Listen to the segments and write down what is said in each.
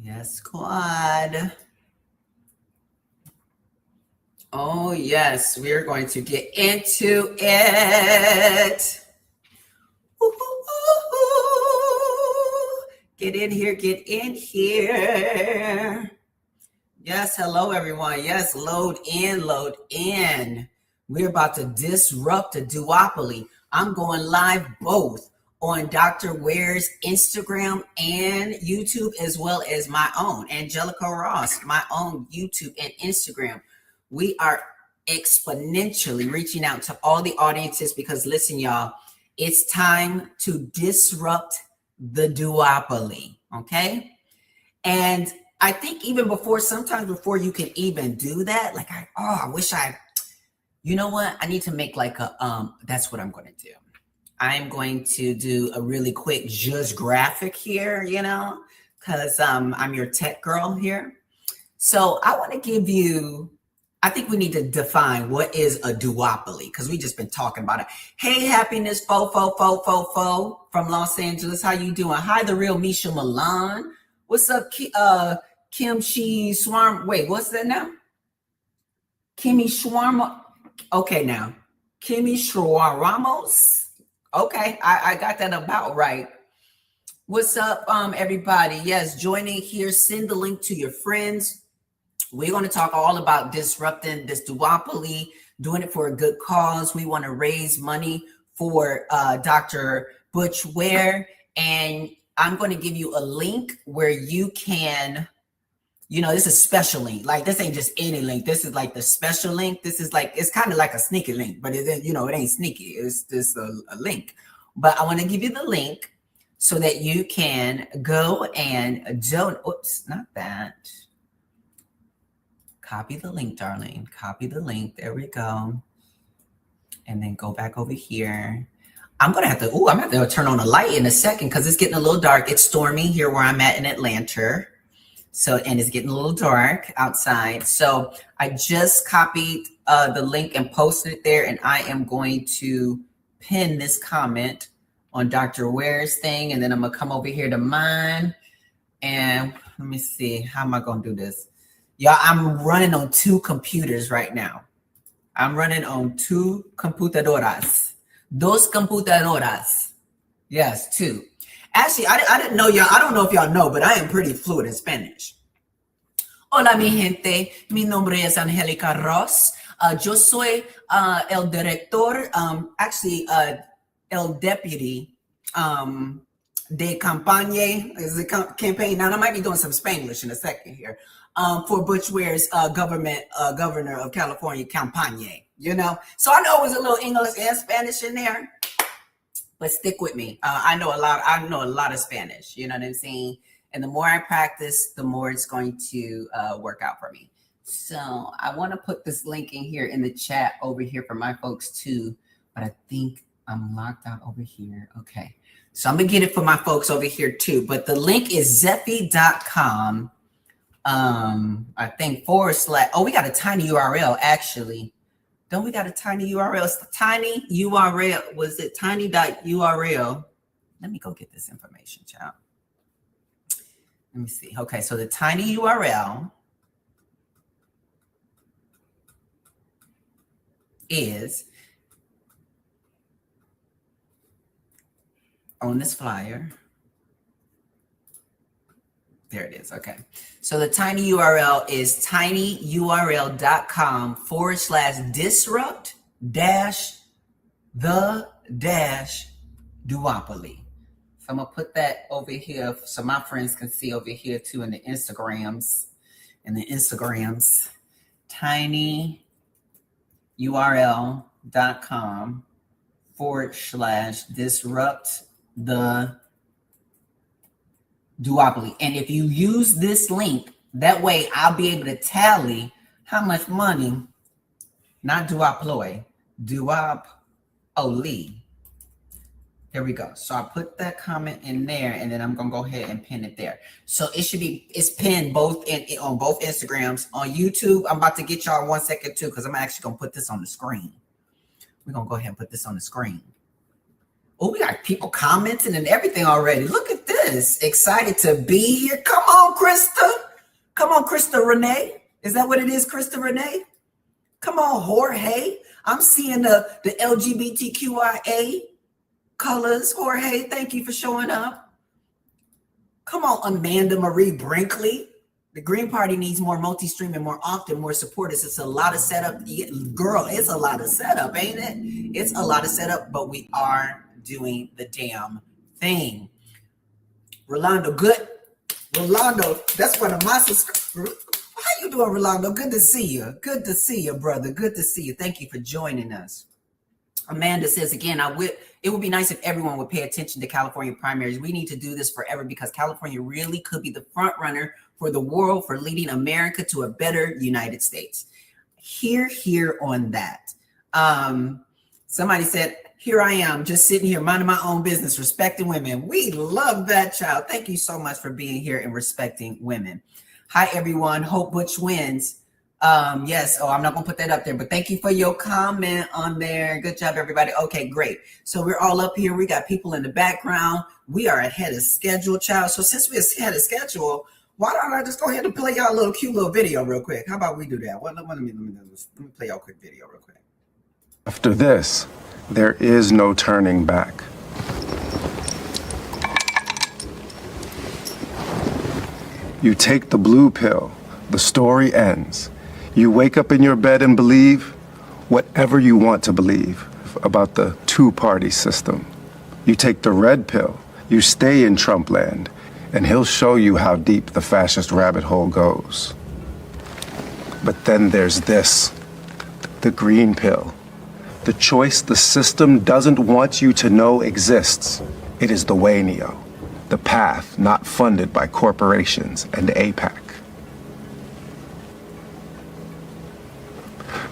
Yes, squad. Oh, yes, we are going to get into it. Get in here, get in here. Yes, hello, everyone. Yes, load in, load in. We're about to disrupt a duopoly. I'm going live both on Dr. Ware's Instagram and YouTube, as well as my own, Angelica Ross, my own YouTube and Instagram. We are exponentially reaching out to all the audiences because, listen, y'all, it's time to disrupt the duopoly, okay? And I think even sometimes before you can even do that, like, I wish you know what? I need to make like that's what I'm going to do. I'm going to do a really quick just graphic here, because I'm your tech girl here. So I want to give you, I think we need to define what is a duopoly, because we just been talking about it. Hey, happiness, fo from Los Angeles. How you doing? Hi, the real Misha Milan. What's up, Kimchi Swarm? Wait, what's that now? Kimmy Schwarm. Okay, now. Kimmy Schwaramos. Okay, I got that about right. What's up, everybody? Yes, joining here. Send the link to your friends. We're going to talk all about disrupting this duopoly, doing it for a good cause. We want to raise money for Dr. Butch Ware, and I'm going to give you a link where you can, this is a special link. Like, this ain't just any link. This is like the special link. This is like, it's kind of like a sneaky link, but it ain't sneaky. It's just a link. But I want to give you the link so that you can go and donate. Oops, not that. Copy the link, darling. Copy the link. There we go. And then go back over here. I'm going to have to turn on a light in a second because it's getting a little dark. It's stormy here where I'm at in Atlanta. So, and it's getting a little dark outside. So I just copied the link and posted it there. And I am going to pin this comment on Dr. Ware's thing. And then I'm going to come over here to mine. And let me see. How am I going to do this? Y'all, I'm running on 2 computers right now. I'm running on 2 computadoras. 2 computadoras. Yes, 2. Actually, I didn't know y'all. I don't know if y'all know, but I am pretty fluent in Spanish. Hola, mi gente. Mi nombre es Angelica Ross. Yo soy el director, el deputy de campaña. Is the campaign. Now, I might be doing some Spanglish in a second here. For Butch Ware's governor of California campaña, So I know it was a little English and Spanish in there, but stick with me. I know a lot of Spanish, you know what I'm saying? And the more I practice, the more it's going to work out for me. So I want to put this link in here in the chat over here for my folks too, but I think I'm locked out over here. Okay. So I'm going to get it for my folks over here too, but the link is zephy.com. I think / we got a tiny URL actually. Don't we got a tiny URL? It's the tiny URL. Was it tiny.url? Let me go get this information, child. Let me see. Okay, so the tiny URL is on this flyer. There it is. Okay. So the tiny URL is tinyurl.com / disrupt the duopoly. So I'm going to put that over here so my friends can see over here too in the Instagrams. tinyurl.com / disrupt the duopoly. And if you use this link, that way I'll be able to tally how much money, not duopoly, duopoly. There we go. So I put that comment in there, and then I'm gonna go ahead and pin it there. So it's pinned both on both Instagrams. On YouTube, I'm about to get y'all 1 second too, because I'm actually gonna put this on the screen. We're gonna go ahead and put this on the screen. Oh, we got people commenting and everything already. Look at this. Excited to be here. Come on, Krista. Come on, Krista Renee. Is that what it is, Krista Renee? Come on, Jorge. I'm seeing the LGBTQIA colors. Jorge, thank you for showing up. Come on, Amanda Marie Brinkley. The Green Party needs more multi-streaming more often, more supporters. It's a lot of setup. Girl, it's a lot of setup, ain't it? It's a lot of setup, but we are doing the damn thing. Rolando, good. Rolando, that's one of my subscribers. How you doing, Rolando? Good to see you. Good to see you, brother. Good to see you. Thank you for joining us. Amanda says again, it would be nice if everyone would pay attention to California primaries. We need to do this forever because California really could be the front runner for the world for leading America to a better United States. Here on that. Somebody said, here I am, just sitting here, minding my own business, respecting women. We love that, child. Thank you so much for being here and respecting women. Hi, everyone. Hope Butch wins. Yes. Oh, I'm not going to put that up there, but thank you for your comment on there. Good job, everybody. Okay, great. So we're all up here. We got people in the background. We are ahead of schedule, child. So since we're ahead of schedule, why don't I just go ahead and play y'all a cute little video real quick? How about we do that? Let me play y'all a quick video real quick. After this, there is no turning back. You take the blue pill, the story ends. You wake up in your bed and believe whatever you want to believe about the two-party system. You take the red pill, you stay in Trump land, and he'll show you how deep the fascist rabbit hole goes. But then there's this, the green pill. The choice the system doesn't want you to know exists. It is the way, Neo. The path not funded by corporations and AIPAC.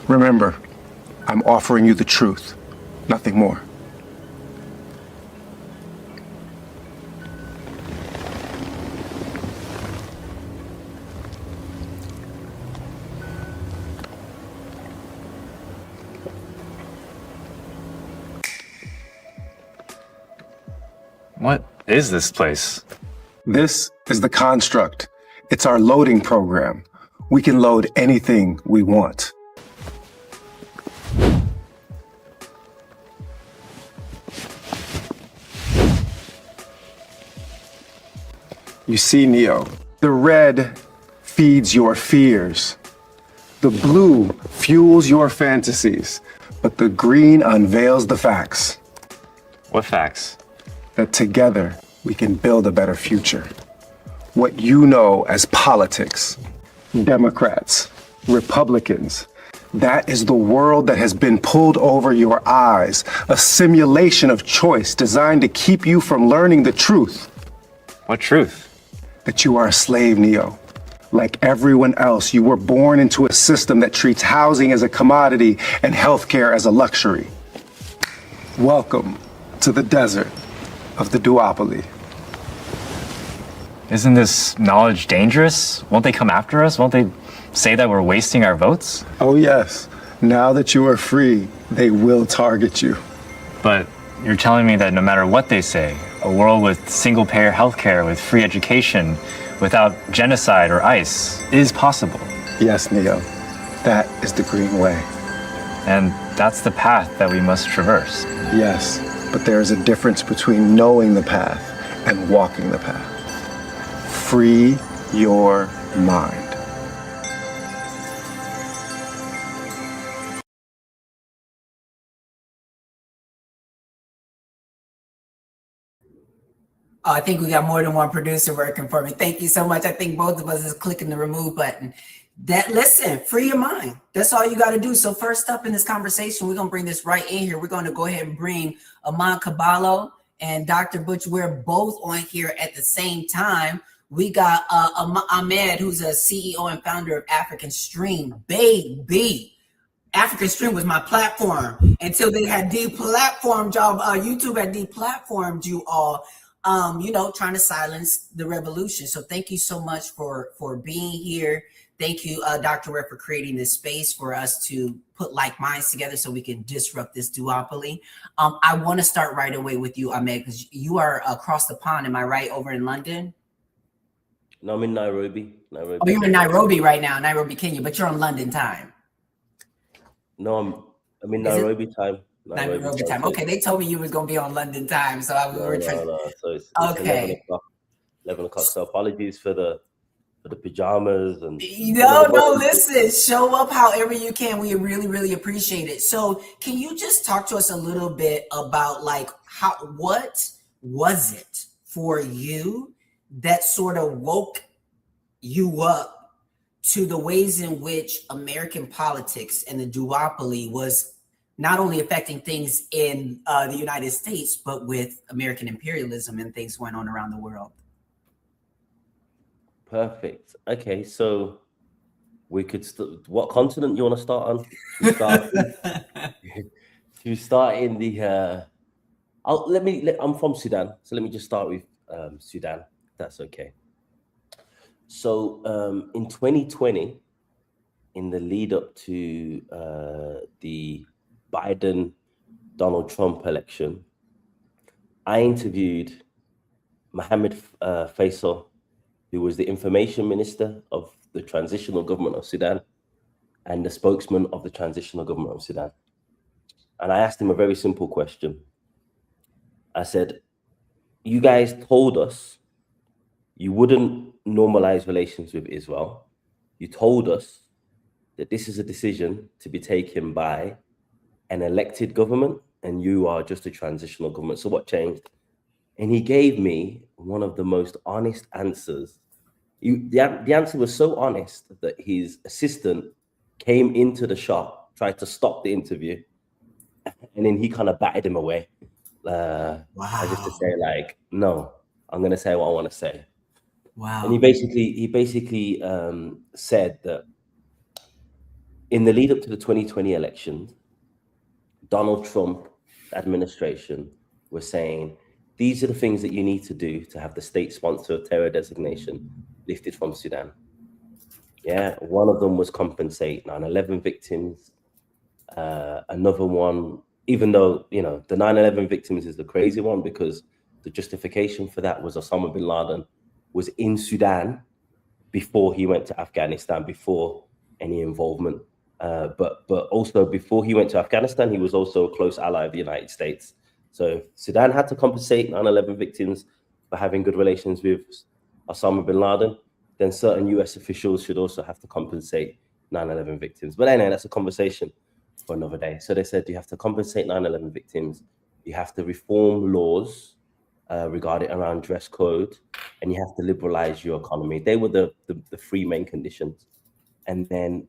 Remember, I'm offering you the truth, nothing more. What is this place? This is the construct. It's our loading program. We can load anything we want. You see, Neo, the red feeds your fears. The blue fuels your fantasies, but the green unveils the facts. What facts? That together we can build a better future. What you know as politics, Democrats, Republicans, that is the world that has been pulled over your eyes, a simulation of choice designed to keep you from learning the truth. What truth? That you are a slave, Neo. Like everyone else, you were born into a system that treats housing as a commodity and healthcare as a luxury. Welcome to the desert of the Duopoly. Isn't this knowledge dangerous? Won't they come after us? Won't they say that we're wasting our votes? Oh yes, now that you are free, they will target you. But you're telling me that no matter what they say, a world with single-payer healthcare, with free education, without genocide or ICE is possible. Yes, Neo, that is the green way. And that's the path that we must traverse. Yes, but there is a difference between knowing the path and walking the path. Free your mind. I think we got more than one producer working for me. Thank you so much. I think both of us is clicking the remove button. Listen, free your mind. That's all you got to do. So first up in this conversation, we're going to bring this right in here. We're going to go ahead and bring Amon Caballo and Dr. Butch. We're both on here at the same time. We got Ahmed, who's a CEO and founder of African Stream. Baby, African Stream was my platform until they had deplatformed y'all. YouTube had deplatformed you all. Trying to silence the revolution. So thank you so much for being here. Thank you, Dr. Webb, for creating this space for us to put like minds together so we can disrupt this duopoly. I want to start right away with you, Ahmed, because you are across the pond. Am I right? Over in London? No, I'm in Nairobi. Oh, you're in Nairobi right now, Nairobi, Kenya, but you're on London time. No, I'm in Is it Nairobi time. Nairobi time? So Okay, they told me you was gonna be on London time, so we were trying. no. So it's Okay. 11 o'clock. So apologies for the pajamas and No, listen, show up however you can. We really, really appreciate it. So can you just talk to us a little bit about like what was it for you that sort of woke you up to the ways in which American politics and the duopoly was not only affecting things in the United States, but with American imperialism and things going on around the world? Perfect. Okay, so we could. What continent you want to start on? To start in the. I'm from Sudan, so let me just start with Sudan. If that's okay. So in 2020, in the lead up to the Biden-Donald Trump election, I interviewed Mohammed Faisal, who was the information minister of the transitional government of Sudan and the spokesman of the transitional government of Sudan. And I asked him a very simple question. I said, you guys told us you wouldn't normalize relations with Israel. You told us that this is a decision to be taken by an elected government and you are just a transitional government. So what changed? And he gave me one of the most honest answers. The answer was so honest that his assistant came into the shop, tried to stop the interview, and then he kind of batted him away. Wow. As if to say, like, no, I'm going to say what I want to say. Wow. And he basically said that in the lead up to the 2020 election, Donald Trump administration was saying, these are the things that you need to do to have the state sponsor of terror designation lifted from Sudan. Yeah, one of them was compensate 9/11 victims. Another one, even though, you know, the 9/11 victims is the crazy one because the justification for that was Osama bin Laden was in Sudan before he went to Afghanistan, before any involvement. But also before he went to Afghanistan, he was also a close ally of the United States. So Sudan had to compensate 9/11 victims for having good relations with Osama bin Laden. Then certain US officials should also have to compensate 9/11 victims. But anyway, that's a conversation for another day. So they said you have to compensate 9/11 victims. You have to reform laws regarding around dress code, and you have to liberalize your economy. They were the three main conditions. And then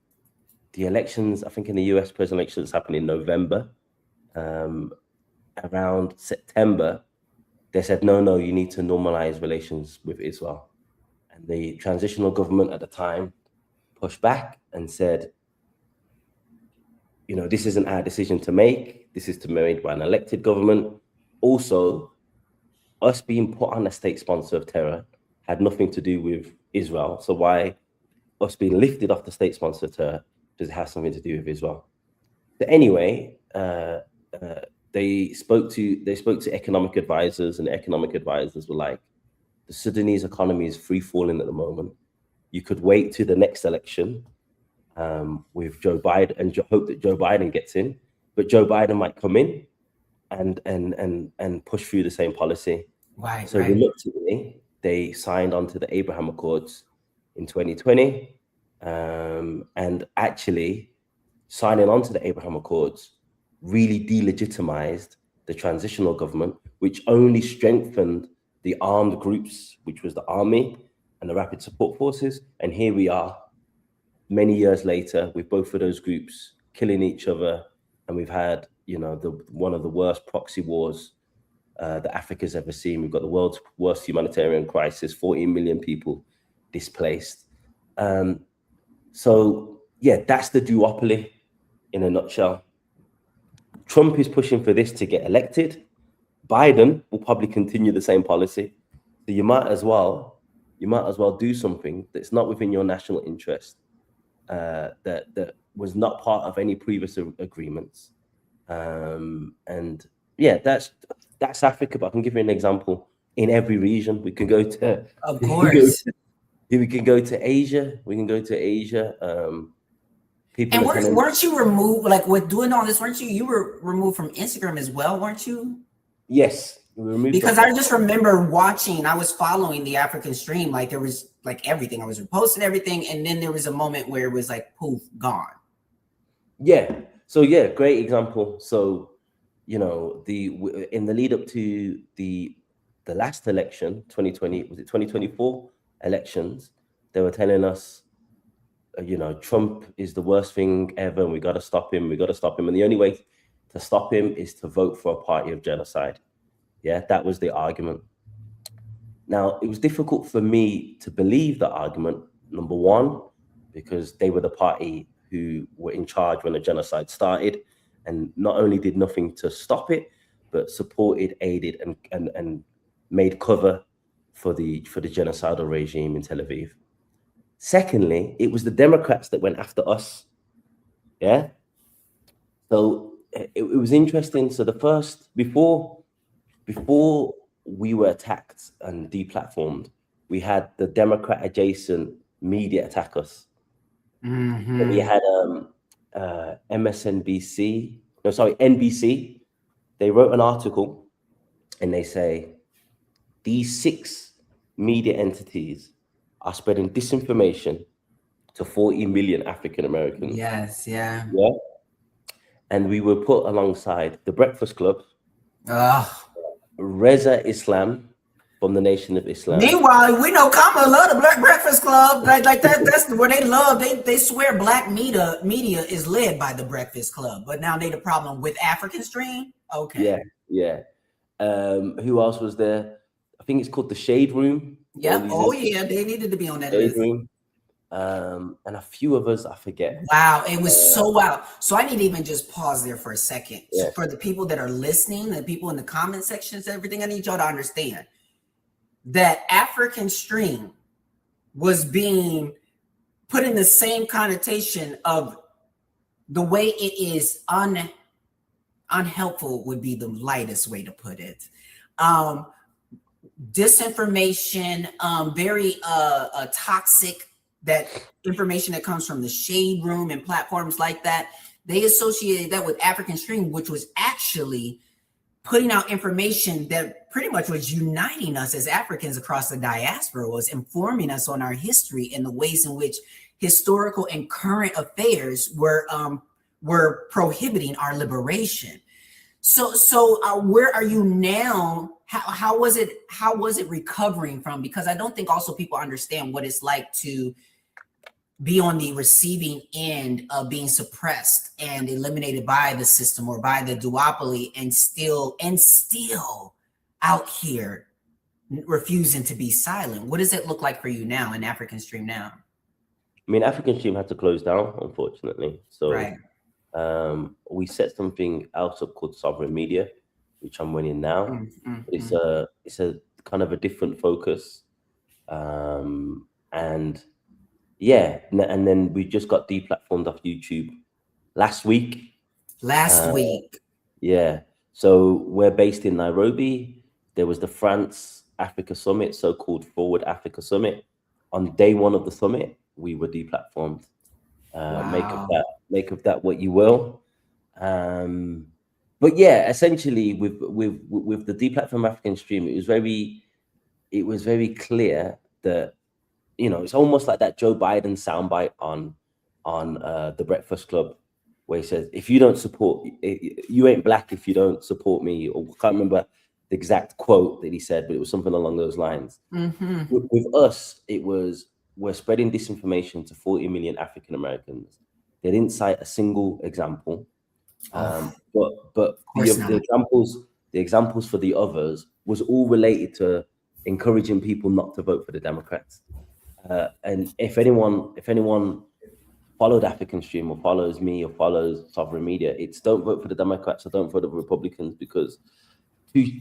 the elections, I think in the US presidential elections happened in November. Around September, they said, no, you need to normalize relations with Israel. And the transitional government at the time pushed back and said, you know, this isn't our decision to make. This is to be made by an elected government. Also, us being put on a state sponsor of terror had nothing to do with Israel. So why us being lifted off the state sponsor of terror does it have something to do with Israel? So anyway, they spoke to economic advisors, and economic advisors were like, the Sudanese economy is free falling at the moment. You could wait to the next election with Joe Biden and hope that Joe Biden gets in, but Joe Biden might come in and push through the same policy. Right. So reluctantly, they signed onto the Abraham Accords in 2020, and actually signing on to the Abraham Accords really delegitimized the transitional government, which only strengthened the armed groups, which was the army and the rapid support forces. And here we are, many years later, with both of those groups killing each other, and we've had, you know, one of the worst proxy wars that Africa's ever seen. We've got the world's worst humanitarian crisis, 14 million people displaced. So yeah, that's the duopoly in a nutshell. Trump is pushing for this to get elected. Biden will probably continue the same policy. So you might as well do something that's not within your national interest, that was not part of any previous agreements. And yeah, that's Africa. But I can give you an example in every region. We can go to, of course, We can go to Asia. We can go to Asia. People And are telling. weren't you removed, like with doing all this, you were removed from Instagram as well, weren't you? Yes, we removed Because from- I just remember watching, I was following the African stream, like there was like everything. I was reposting everything, and then there was a moment where it was like poof, gone. Yeah. So yeah, great example. So, you know, in the lead up to the last election, 2020, was it 2024 elections? They were telling us, you know, Trump is the worst thing ever, and we got to stop him. We got to stop him, and the only way to stop him is to vote for a party of genocide. Yeah, that was the argument. Now, it was difficult for me to believe that argument. Number one, because they were the party who were in charge when the genocide started, and not only did nothing to stop it, but supported, aided, and made cover for the genocidal regime in Tel Aviv. Secondly, it was the Democrats that went after us. Yeah. So it was interesting. So the first, before we were attacked and deplatformed, we had the Democrat adjacent media attack us. Mm-hmm. We had MSNBC, no, sorry, NBC. They wrote an article and they say these 6 media entities are spreading disinformation to 40 million African Americans. Yes, yeah. Yeah. And we were put alongside the Breakfast Club, Reza Islam from the Nation of Islam. Meanwhile, we know Kamala love the Black Breakfast Club. Like that's where they love. They swear black media is led by the Breakfast Club, but now they the problem with African Stream. Okay. Yeah. Who else was there? I think it's called the Shade Room. Yeah. Oh yeah, they needed to be on that Shade list. Room. And a few of us, I forget. Wow, it was so wild. So I need to even just pause there for a second. Yeah. For the people that are listening, the people in the comment sections, everything, I need y'all to understand that African Stream was being put in the same connotation of the way it is unhelpful would be the lightest way to put it. Disinformation, very toxic. That information that comes from the Shade Room and platforms like that, they associated that with African Stream, which was actually putting out information that pretty much was uniting us as Africans across the diaspora, was informing us on our history and the ways in which historical and current affairs were prohibiting our liberation. So where are you now? How was it recovering from? Because I don't think also people understand what it's like to be on the receiving end of being suppressed and eliminated by the system or by the duopoly, and still out here refusing to be silent. What does it look like for you now in African Stream now? I mean, African Stream had to close down, unfortunately. So right. We set something else up called Sovereign Media, which I'm running now. Mm-hmm. It's a kind of a different focus. And yeah, and then we just got deplatformed off YouTube last week. Yeah. So we're based in Nairobi. There was the France Africa Summit, so-called Forward Africa Summit. On day 1 of the summit, we were deplatformed. Wow. Make of that what you will. But yeah, essentially with the deplatform African Stream, it was very clear that, you know, it's almost like that Joe Biden soundbite on the Breakfast Club, where he says, "If you don't support, you ain't black if you don't support me." Or I can't remember the exact quote that he said, but it was something along those lines. Mm-hmm. With us, it was, we're spreading disinformation to 40 million African Americans. They didn't cite a single example, but the examples for the others was all related to encouraging people not to vote for the Democrats. And if anyone followed African Stream or follows me or follows Sovereign Media, it's don't vote for the Democrats or don't vote for the Republicans, because two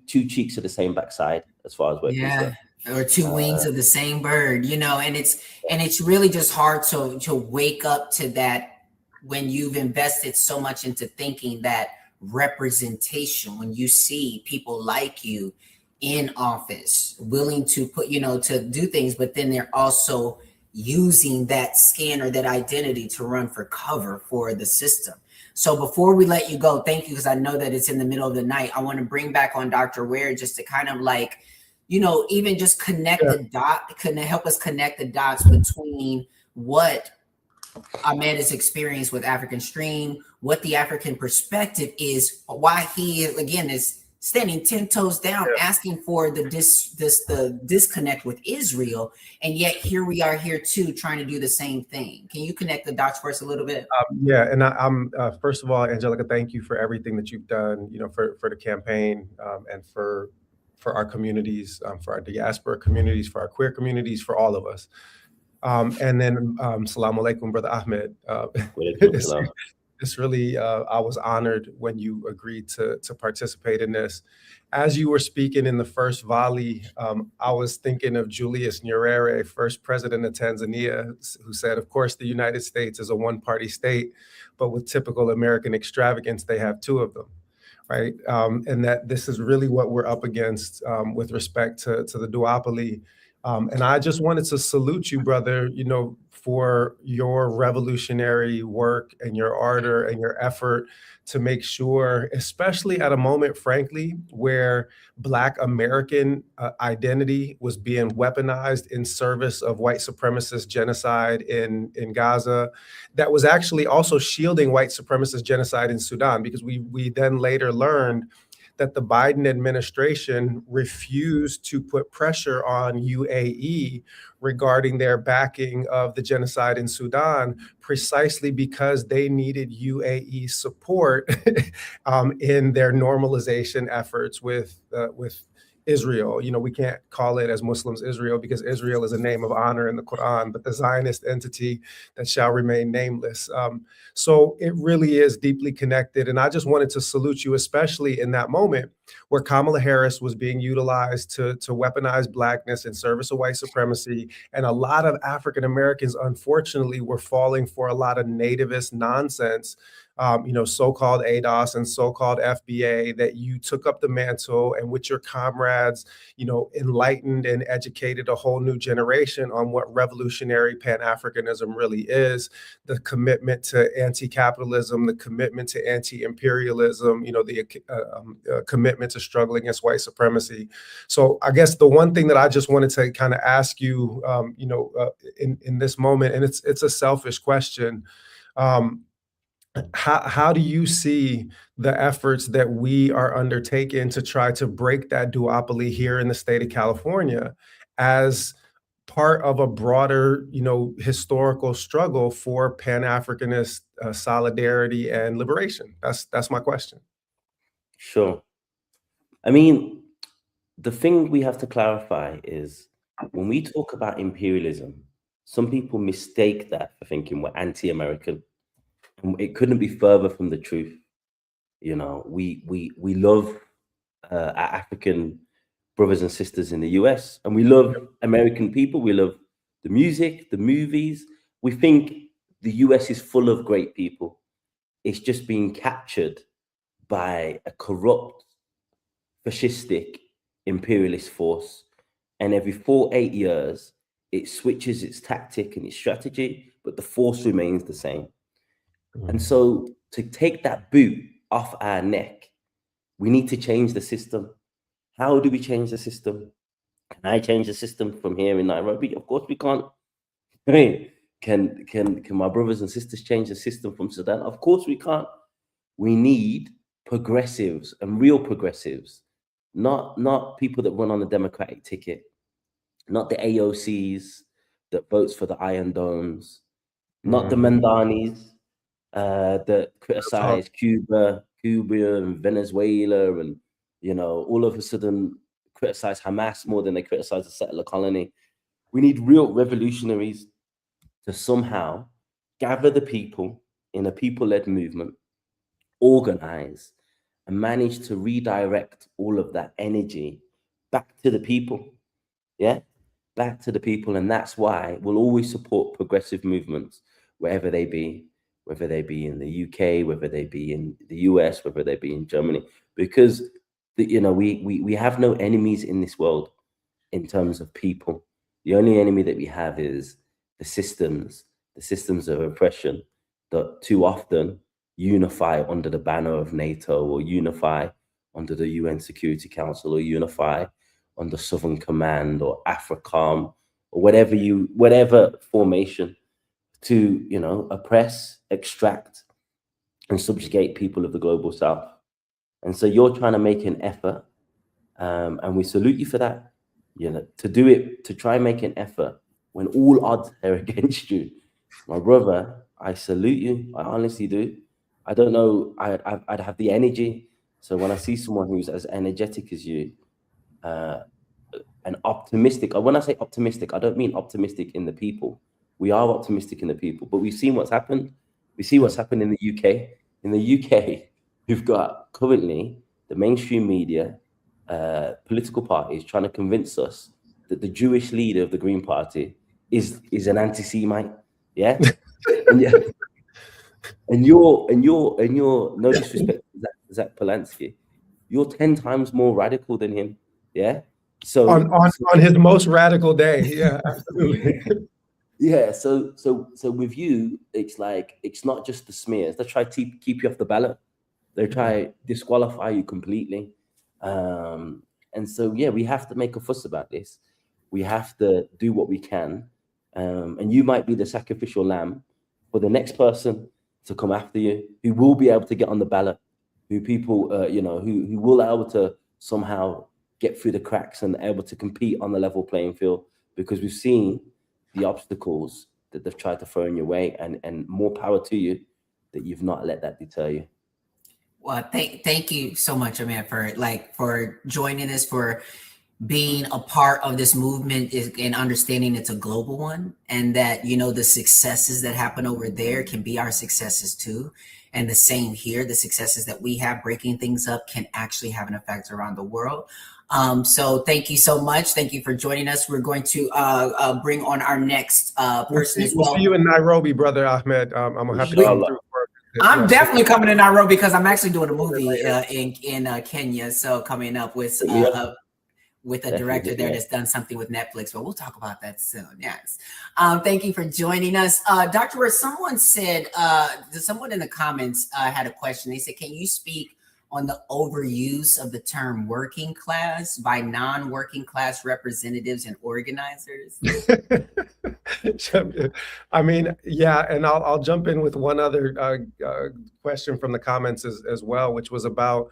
cheeks of the same backside, as far as we're concerned. Or 2 wings of the same bird, you know. And it's really just hard to wake up to that when you've invested so much into thinking that representation, when you see people like you in office, willing to put, to do things, but then they're also using that skin or that identity to run for cover for the system. So before we let you go, thank you, because I know that it's in the middle of the night. I want to bring back on Dr. Ware just to kind of like, even just connect the dot, help us connect the dots between what Ahmed has experienced with African Stream, what the African perspective is, why he again is standing 10 toes down, asking for the disconnect with Israel, and yet here we are here too, trying to do the same thing. Can you connect the dots for us a little bit? And I'm first of all, Angelica, thank you for everything that you've done, for the campaign, and for our communities, for our diaspora communities, for our queer communities, for all of us. And then, Salaam alaikum, Brother Ahmed. It's really, I was honored when you agreed to participate in this. As you were speaking in the first volley, I was thinking of Julius Nyerere, first president of Tanzania, who said, of course, the United States is a one-party state, but with typical American extravagance, they have two of them. Right. And that this is really what we're up against with respect to the duopoly. And I just wanted to salute you, brother, for your revolutionary work and your ardor and your effort to make sure, especially at a moment, frankly, where Black American identity was being weaponized in service of white supremacist genocide in Gaza, that was actually also shielding white supremacist genocide in Sudan, because we then later learned that the Biden administration refused to put pressure on UAE regarding their backing of the genocide in Sudan, precisely because they needed UAE support in their normalization efforts with Israel. We can't call it as Muslims Israel, because Israel is a name of honor in the Quran, but the Zionist entity that shall remain nameless. So it really is deeply connected. And I just wanted to salute you, especially in that moment where Kamala Harris was being utilized to weaponize Blackness in service of white supremacy. And a lot of African Americans, unfortunately, were falling for a lot of nativist nonsense, so-called ADOS and so-called FBA, that you took up the mantle and with your comrades, enlightened and educated a whole new generation on what revolutionary Pan-Africanism really is, the commitment to anti-capitalism, the commitment to anti-imperialism, the commitment to struggle against white supremacy. So I guess the one thing that I just wanted to kind of ask you, in this moment, and it's a selfish question, how do you see the efforts that we are undertaking to try to break that duopoly here in the state of California as part of a broader, historical struggle for Pan-Africanist solidarity and liberation? That's my question. Sure. I mean, the thing we have to clarify is when we talk about imperialism, some people mistake that for thinking we're anti-American. It couldn't be further from the truth. We love our African brothers and sisters in the US, and we love American people. We love the music, the movies. We think the US is full of great people. It's just being captured by a corrupt, fascistic, imperialist force. And every 4-8 years, it switches its tactic and its strategy, but the force remains the same. And so to take that boot off our neck, we need to change the system. How do we change the system? Can I change the system from here in Nairobi? Of course we can't. I mean, can my brothers and sisters change the system from Sudan? Of course we can't. We need progressives and real progressives, not people that run on the Democratic ticket, not the AOCs that votes for the Iron Domes, not the Mandanis that criticize Cuba and Venezuela, and all of a sudden criticize Hamas more than they criticize the settler colony. We need real revolutionaries to somehow gather the people in a people-led movement, organize, and manage to redirect all of that energy back to the people. Back to the people. And that's why we'll always support progressive movements wherever they be, whether they be in the UK, whether they be in the US, whether they be in Germany, because that, you know, we have no enemies in this world in terms of people. The only enemy that we have is the systems of oppression that too often unify under the banner of NATO, or unify under the UN Security Council, or unify under Southern Command or AFRICOM, or whatever formation, to, you know, oppress, extract, and subjugate people of the global south. And so you're trying to make an effort, and we salute you for that. You know, to do it, to try and make an effort when all odds are against you, my brother, I salute you. I honestly do. I don't know, I'd have the energy. So when I see someone who's as energetic as you, and optimistic, when I say optimistic, I don't mean optimistic in the people. We are optimistic in the people, but we've seen what's happened. We see what's happened in the UK. In the UK, we've got currently the mainstream media, political parties trying to convince us that the Jewish leader of the Green Party is an anti-Semite. Yeah. and you're no disrespect to Zach Polanski, you're 10 times more radical than him. Yeah. So on his most radical day. Yeah, absolutely. Yeah. So with you, it's like, it's not just the smears. They try to keep you off the ballot. They try to disqualify you completely. And so, yeah, we have to make a fuss about this. We have to do what we can. And you might be the sacrificial lamb for the next person to come after you, who will be able to get on the ballot, who people, you know, who will be able to somehow get through the cracks and able to compete on the level playing field, because we've seen the obstacles that they've tried to throw in your way, and more power to you that you've not let that deter you. Well, thank you so much, Amir, for joining us, for being a part of this movement, and understanding it's a global one, and that, you know, the successes that happen over there can be our successes too. And the same here, the successes that we have breaking things up can actually have an effect around the world. So thank you so much. Thank you for joining us. We're going to bring on our next person as well. We'll see you in Nairobi, brother Ahmed. I'm gonna have to come through. I'm definitely coming to Nairobi, because I'm actually doing a movie in Kenya. So coming up with a director there that's done something with Netflix, but we'll talk about that soon. Yes. Thank you for joining us. Dr. Word, someone said, someone in the comments had a question. They said, can you speak on the overuse of the term working class by non-working class representatives and organizers? I mean, yeah, and I'll jump in with one other question from the comments as well, which was about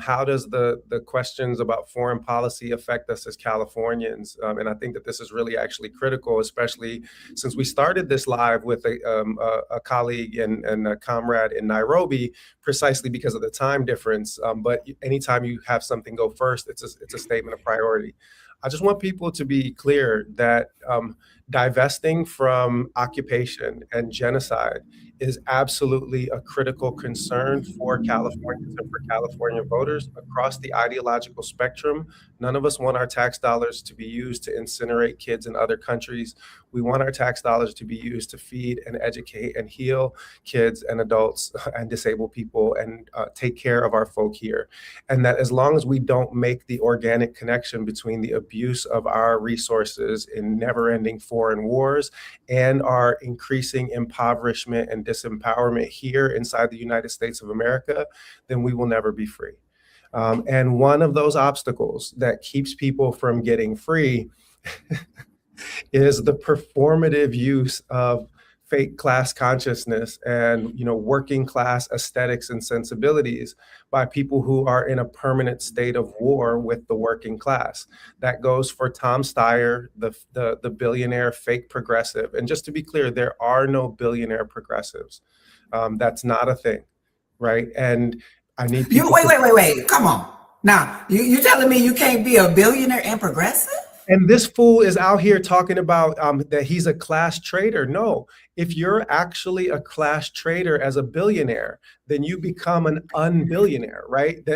how does the questions about foreign policy affect us as Californians? And I think that this is really actually critical, especially since we started this live with a colleague and a comrade in Nairobi, precisely because of the time difference. But anytime you have something go first, it's a statement of priority. I just want people to be clear that divesting from occupation and genocide is absolutely a critical concern for Californians and for California voters across the ideological spectrum. None of us want our tax dollars to be used to incinerate kids in other countries. We want our tax dollars to be used to feed and educate and heal kids and adults and disabled people, and take care of our folk here. And that as long as we don't make the organic connection between the abuse of our resources in never-ending foreign wars and our increasing impoverishment and disempowerment here inside the United States of America, then we will never be free. And one of those obstacles that keeps people from getting free is the performative use of fake class consciousness and, you know, working class aesthetics and sensibilities by people who are in a permanent state of war with the working class. That goes for Tom Steyer, the billionaire fake progressive. And just to be clear, there are no billionaire progressives. That's not a thing, right? And I need people. Wait. Come on. Now, you're telling me you can't be a billionaire and progressive? And this fool is out here talking about that he's a class traitor. No, if you're actually a class traitor as a billionaire, then you become an unbillionaire, right?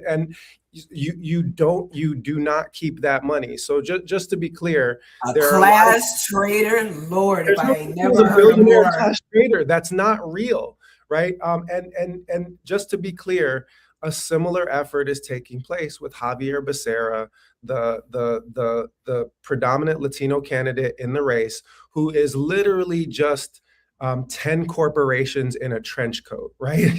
And you do not keep that money. So just to be clear, there class traitor, Lord, if I ain't never heard of billionaire class traitor, that's not real, right? And just to be clear, a similar effort is taking place with Javier Becerra, the predominant Latino candidate in the race, who is literally just 10 corporations in a trench coat, right?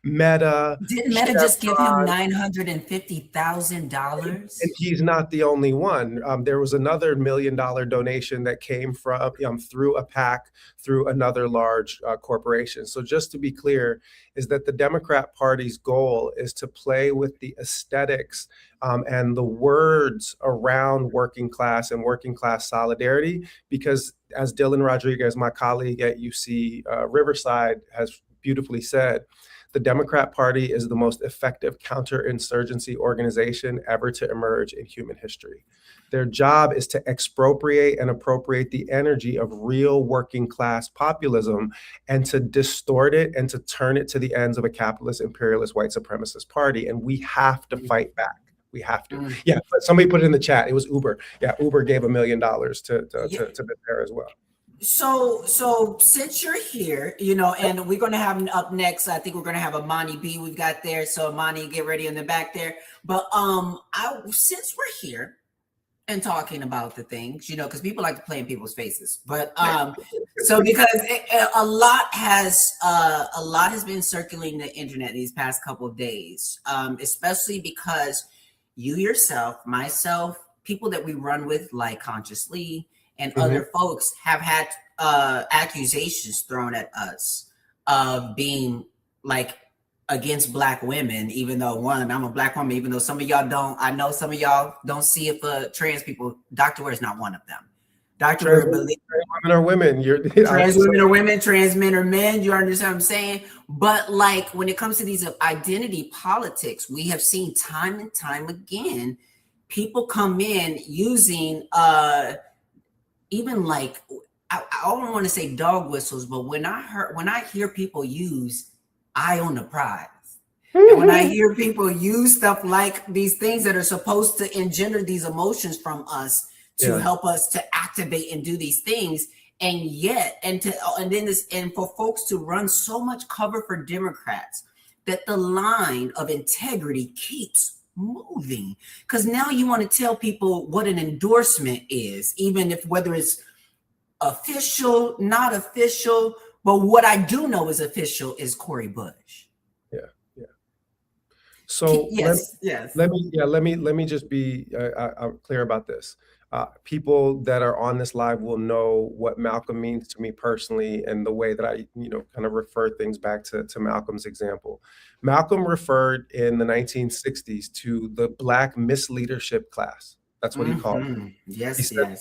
Meta. Didn't Meta just give him $950,000? And he's not the only one. There was another $1 million donation that came from through a PAC, through another large corporation. So just to be clear, is that the Democrat Party's goal is to play with the aesthetics and the words around working class and working class solidarity, because as Dylan Rodriguez, my colleague at UC Riverside, has beautifully said, the Democrat Party is the most effective counterinsurgency organization ever to emerge in human history. Their job is to expropriate and appropriate the energy of real working class populism and to distort it and to turn it to the ends of a capitalist, imperialist, white supremacist party. And we have to fight back. We have to. Yeah, but somebody put it in the chat. It was Uber. Yeah, Uber gave $1 million to Becerra as well. So since you're here, and we're going to have up next, I think we're going to have Amani B. We've got there. So Amani, get ready in the back there. But since we're here and talking about the things, because people like to play in people's faces. But so because a lot has been circulating the internet these past couple of days, especially because you yourself, myself, people that we run with, like Consciously, and other folks have had accusations thrown at us of being like against Black women, even though I'm a Black woman, even though some of y'all don't. I know some of y'all don't see it for trans people. Dr. Ware is not one of them. Dr. Ware believes women are women. Trans women are women, trans men are men. You understand what I'm saying? But like when it comes to these identity politics, we have seen time and time again, people come in using even like I don't want to say dog whistles, but when I hear people use "I own the prize," and when I hear people use stuff like these things that are supposed to engender these emotions from us to help us to activate and do these things, and for folks to run so much cover for Democrats that the line of integrity keeps moving, because now you want to tell people what an endorsement is, even if whether it's official, not official. But what I do know is official is Cori Bush. Yeah. So yes. Let me just be clear about this. People that are on this live will know what Malcolm means to me personally, and the way that I, kind of refer things back to Malcolm's example. Malcolm referred in the 1960s to the Black misleadership class. That's what he called it. Yes, he said,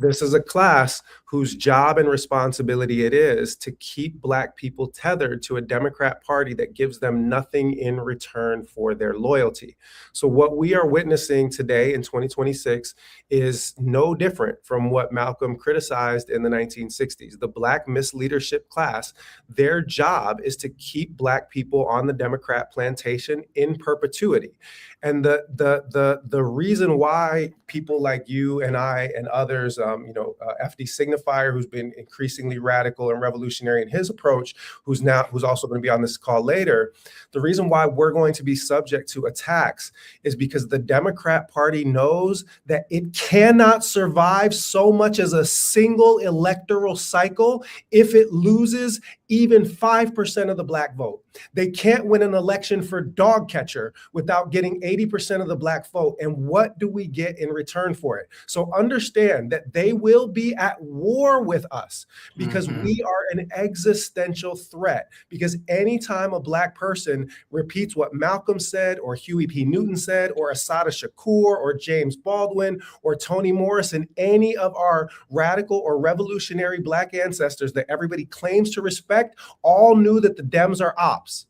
This is a class whose job and responsibility it is to keep Black people tethered to a Democrat Party that gives them nothing in return for their loyalty. So what we are witnessing today in 2026 is no different from what Malcolm criticized in the 1960s. The Black misleadership class, their job is to keep Black people on the Democrat plantation in perpetuity. And the reason why people like you and I and others, FD Signifier, who's been increasingly radical and revolutionary in his approach, who's also going to be on this call later, the reason why we're going to be subject to attacks is because the Democrat Party knows that it cannot survive so much as a single electoral cycle if it loses even 5% of the Black vote. They can't win an election for dog catcher without getting 80% of the Black vote. And what do we get in return for it? So understand that they will be at war with us because we are an existential threat. Because anytime a Black person repeats what Malcolm said, or Huey P. Newton said, or Assata Shakur, or James Baldwin, or Toni Morrison, any of our radical or revolutionary Black ancestors that everybody claims to respect, all knew that the Dems are ops.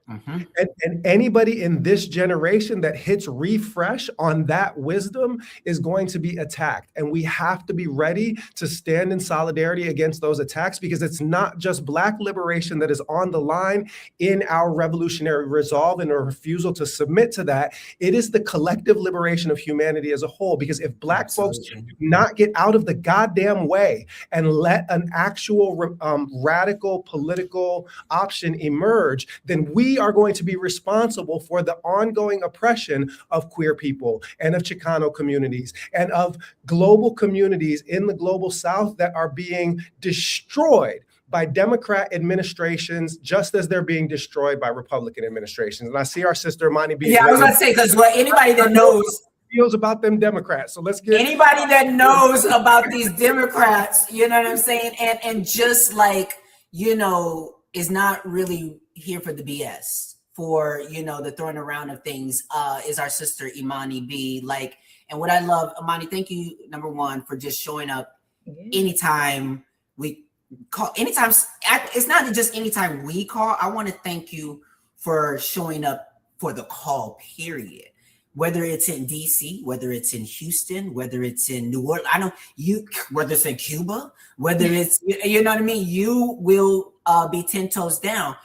And anybody in this generation that hits refresh on that wisdom is going to be attacked. And we have to be ready to stand in solidarity against those attacks, because it's not just Black liberation that is on the line in our revolutionary resolve and a refusal to submit to that. It is the collective liberation of humanity as a whole. Because if Black folks do not get out of the goddamn way and let an actual radical political option emerge, then we we are going to be responsible for the ongoing oppression of queer people and of Chicano communities and of global communities in the global South that are being destroyed by Democrat administrations, just as they're being destroyed by Republican administrations. And I see our sister Imani being Yeah, I was about to say, because anybody that knows feels about them Democrats. So let's get anybody that knows about these Democrats, you know what I'm saying? And just like, is not really here for the BS, for, the throwing around of things, is our sister Imani B. Like, and what I love, Imani, thank you, number one, for just showing up anytime we call, anytime. It's not just anytime we call. I want to thank you for showing up for the call, period. Whether it's in DC, whether it's in Houston, whether it's in New Orleans, whether it's in Cuba, whether it's, you know what I mean? You will be 10 toes down.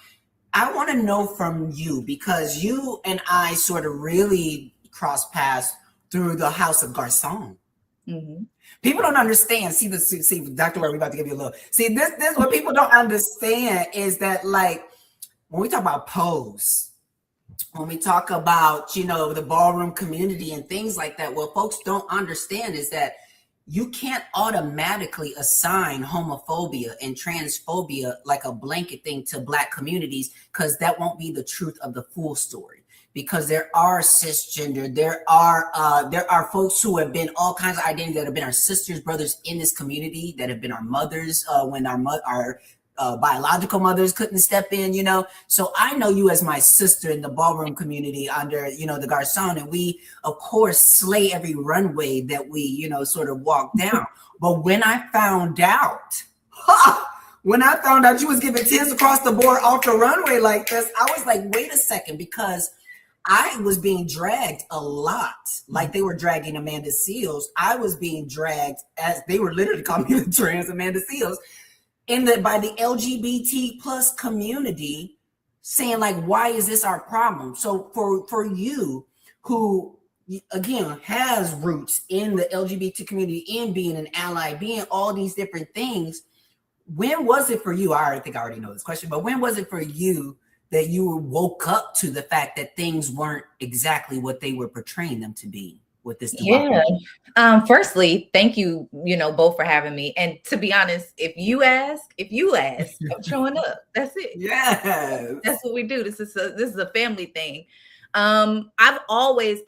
I want to know from you, because you and I sort of really cross paths through the House of Garcon. Mm-hmm. People don't understand. See, Dr. Ware, we're about to give you a little. See, this what people don't understand is that, like, when we talk about pose, when we talk about, the ballroom community and things like that, what folks don't understand is that you can't automatically assign homophobia and transphobia like a blanket thing to Black communities, because that won't be the truth of the full story. Because there are cisgender, there are folks who have been all kinds of identities, that have been our sisters, brothers in this community, that have been our mothers when our biological mothers couldn't step in, So I know you as my sister in the ballroom community under, the Garcon, and we, of course, slay every runway that we, sort of walk down. But when I found out, you was giving 10s across the board off the runway like this, I was like, wait a second, because I was being dragged a lot, like they were dragging Amanda Seals. I was being dragged, as they were literally calling me the trans Amanda Seals, by the LGBT plus community, saying like, why is this our problem? So for you, who again has roots in the LGBT community, in being an ally, being all these different things, when was it for you? I think I already know this question, but when was it for you that you woke up to the fact that things weren't exactly what they were portraying them to be with this Duopoly? Yeah. Firstly, thank you, both for having me. And to be honest, if you ask, I'm showing up. That's it. Yeah. That's what we do. This is a family thing. I always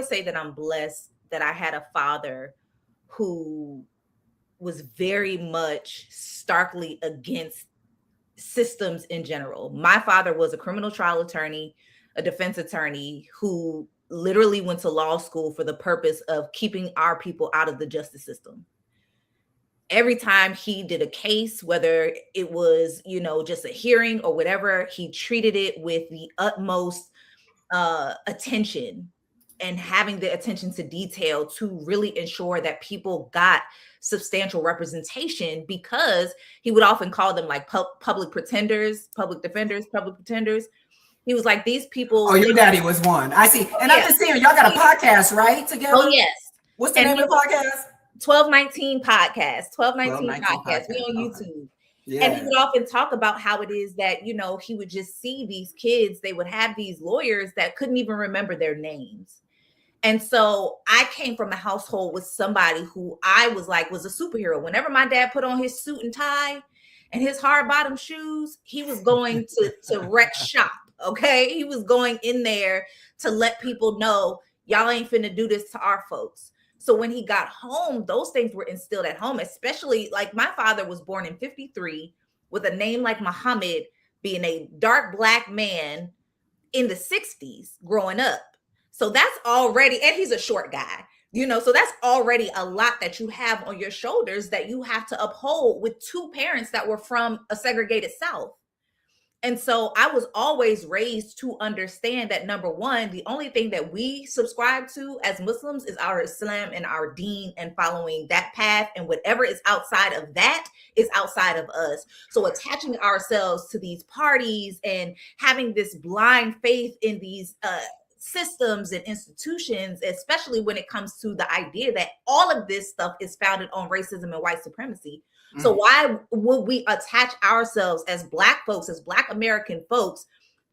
say that I'm blessed that I had a father who was very much starkly against systems in general. My father was a criminal trial attorney, a defense attorney who literally went to law school for the purpose of keeping our people out of the justice system. Every time he did a case, whether it was, just a hearing or whatever, he treated it with the utmost attention and having the attention to detail to really ensure that people got substantial representation, because he would often call them like public pretenders, public defenders, public pretenders. He was like, these people. Oh, your daddy was one. I see. And I'm just saying, y'all got a podcast, right? Together? Oh, yes. What's the name of the podcast? 1219 Podcast. 1219 Podcast. We on YouTube. Yeah. And he would often talk about how it is that, he would just see these kids. They would have these lawyers that couldn't even remember their names. And so I came from a household with somebody who I was like, was a superhero. Whenever my dad put on his suit and tie and his hard bottom shoes, he was going to wreck shop. Okay. He was going in there to let people know, y'all ain't finna do this to our folks. So when he got home, those things were instilled at home, especially like my father was born in 1953 with a name like Muhammad, being a dark Black man in the 1960s growing up. So that's already, and he's a short guy, so that's already a lot that you have on your shoulders that you have to uphold with two parents that were from a segregated South. And so I was always raised to understand that, number one, the only thing that we subscribe to as Muslims is our Islam and our deen, and following that path, and whatever is outside of that is outside of us. So attaching ourselves to these parties and having this blind faith in these systems and institutions, especially when it comes to the idea that all of this stuff is founded on racism and white supremacy. So why would we attach ourselves as Black folks, as Black American folks,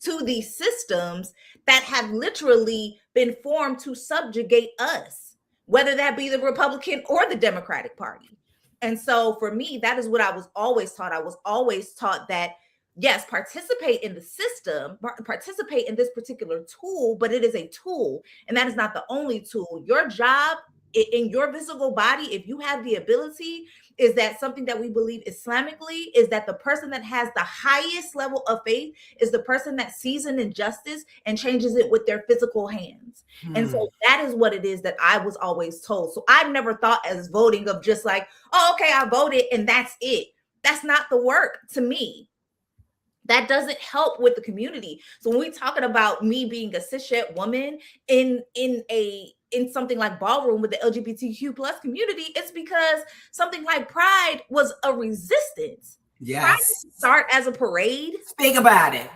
to these systems that have literally been formed to subjugate us, whether that be the Republican or the Democratic Party. And so for me, that is what I was always taught. I was always taught that, yes, participate in the system, participate in this particular tool, but it is a tool, and that is not the only tool. Your job in your physical body, if you have the ability, is that something that we believe Islamically, is that the person that has the highest level of faith is the person that sees an injustice and changes it with their physical hands. And so that is what it is that I was always told. So I never thought as voting of just like, oh, okay, I voted and that's it. That's not the work to me. That doesn't help with the community. So when we're talking about me being a cishet woman in something like ballroom with the LGBTQ plus community, it's because something like Pride was a resistance. Yes. Pride didn't start as a parade. Speak about it.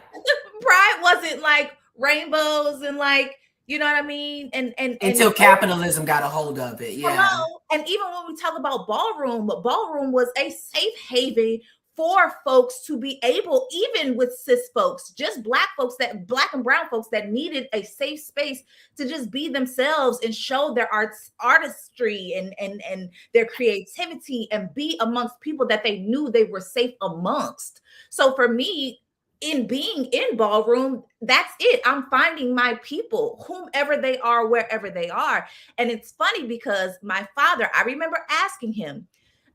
Pride wasn't like rainbows and like, you know what I mean? And until capitalism got a hold of it. Yeah. Hello. And even when we talk about ballroom was a safe haven for folks to be able, even with cis folks, just black and brown folks that needed a safe space to just be themselves and show their artistry and their creativity and be amongst people that they knew they were safe amongst. So for me, in being in ballroom, that's it. I'm finding my people, whomever they are, wherever they are. And it's funny because my father, I remember asking him,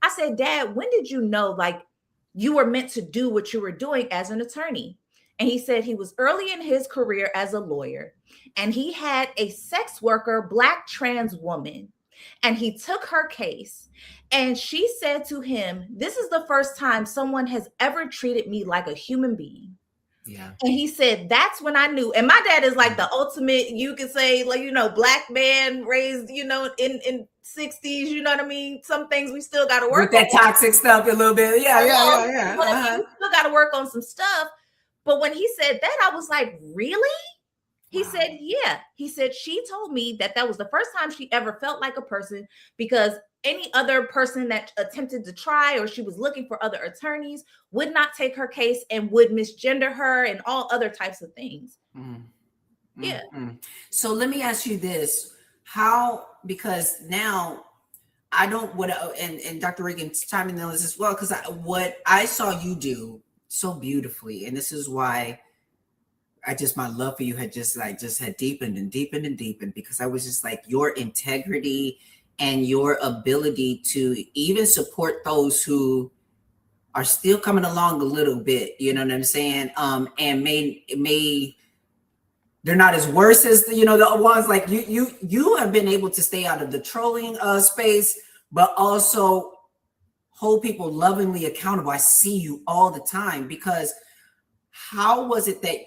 I said, Dad, when did you know, like, you were meant to do what you were doing as an attorney? And he said he was early in his career as a lawyer, and he had a sex worker, Black trans woman, and he took her case, and she said to him, this is the first time someone has ever treated me like a human being. Yeah. And he said, that's when I knew. And my dad is like the ultimate, you could say, like, you know, Black man raised, you know, in 60s, you know what I mean? Some things we still got to work with that toxic stuff a little bit. Yeah. We still got to work on some stuff. But when he said that, I was like, really? He said, yeah. He said, she told me that was the first time she ever felt like a person, because any other person that attempted to try, or she was looking for other attorneys, would not take her case and would misgender her and all other types of things. Yeah. So let me ask you this. How, because now I don't, and Dr. Reagan's chiming in this as well, because what I saw you do so beautifully, and this is why my love for you had had deepened and deepened and deepened, because I was just like, your integrity and your ability to even support those who are still coming along a little bit, you know what I'm saying? And may they're not as worse as the ones like you have been able to stay out of the trolling space, but also hold people lovingly accountable. I see you all the time, because how was it that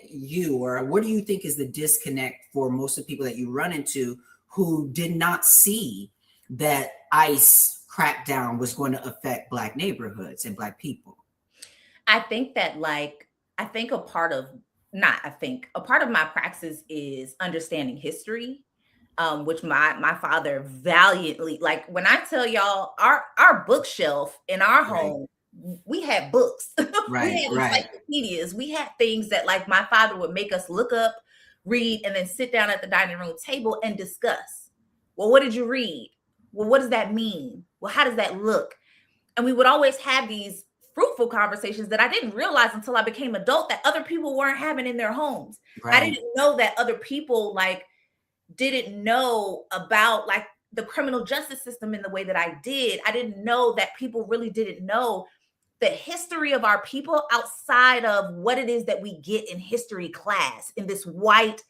or what do you think is the disconnect for most of the people that you run into who did not see that ICE crackdown was going to affect Black neighborhoods and Black people? I think that a part of my praxis is understanding history, which my father valiantly, like, when I tell y'all, our bookshelf in our home, we had books, right, we had encyclopedias, we had things that, like, my father would make us look up, read, and then sit down at the dining room table and discuss. Well, what did you read? Well, what does that mean? Well, how does that look? And we would always have these fruitful conversations that I didn't realize until I became adult that other people weren't having in their homes. Right. I didn't know that other people, like, didn't know about, like, the criminal justice system in the way that I did. I didn't know that people really didn't know the history of our people outside of what it is that we get in history class in this white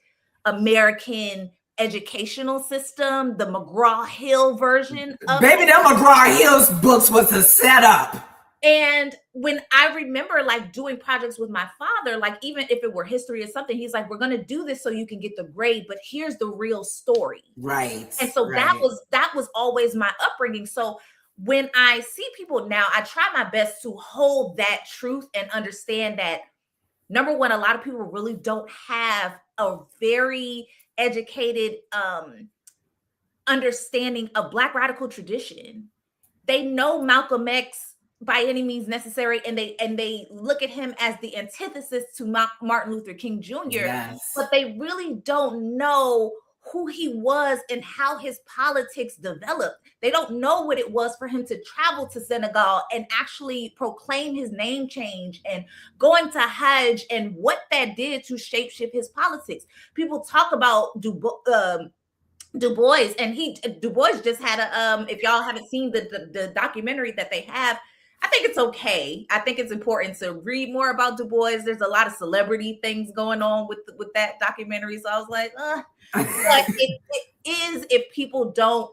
American educational system, the McGraw-Hill version of Baby, that McGraw-Hill's books was a setup. And when I remember, like, doing projects with my father, like, even if it were history or something, he's like, we're going to do this so you can get the grade, but here's the real story. Right. And so that was always my upbringing. So when I see people now, I try my best to hold that truth and understand that, number one, a lot of people really don't have a very educated understanding of Black radical tradition. They know Malcolm X by any means necessary, and they look at him as the antithesis to Martin Luther King Jr. Yes. But they really don't know who he was and how his politics developed. They don't know what it was for him to travel to Senegal and actually proclaim his name change and going to Hajj and what that did to shapeshift his politics. People talk about Du Bois, and Du Bois just had a if y'all haven't seen the documentary that they have, I think it's okay. I think it's important to read more about Du Bois. There's a lot of celebrity things going on with that documentary. So I was like, but it is if people don't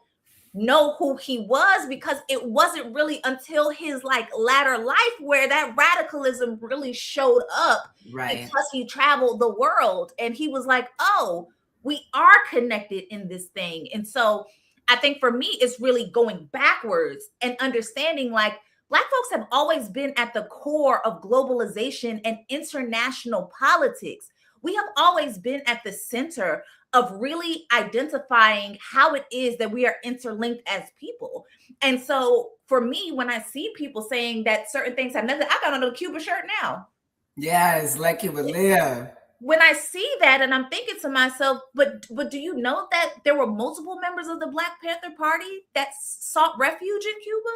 know who he was, because it wasn't really until his like latter life where that radicalism really showed up. Right. Because he traveled the world and he was like, oh, we are connected in this thing. And so I think for me, it's really going backwards and understanding like Black folks have always been at the core of globalization and international politics. We have always been at the center of really identifying how it is that we are interlinked as people. And so for me, when I see people saying that certain things have nothing, I got on a Cuba shirt now. Yes, like Cuba live. When I see that and I'm thinking to myself, but do you know that there were multiple members of the Black Panther Party that sought refuge in Cuba?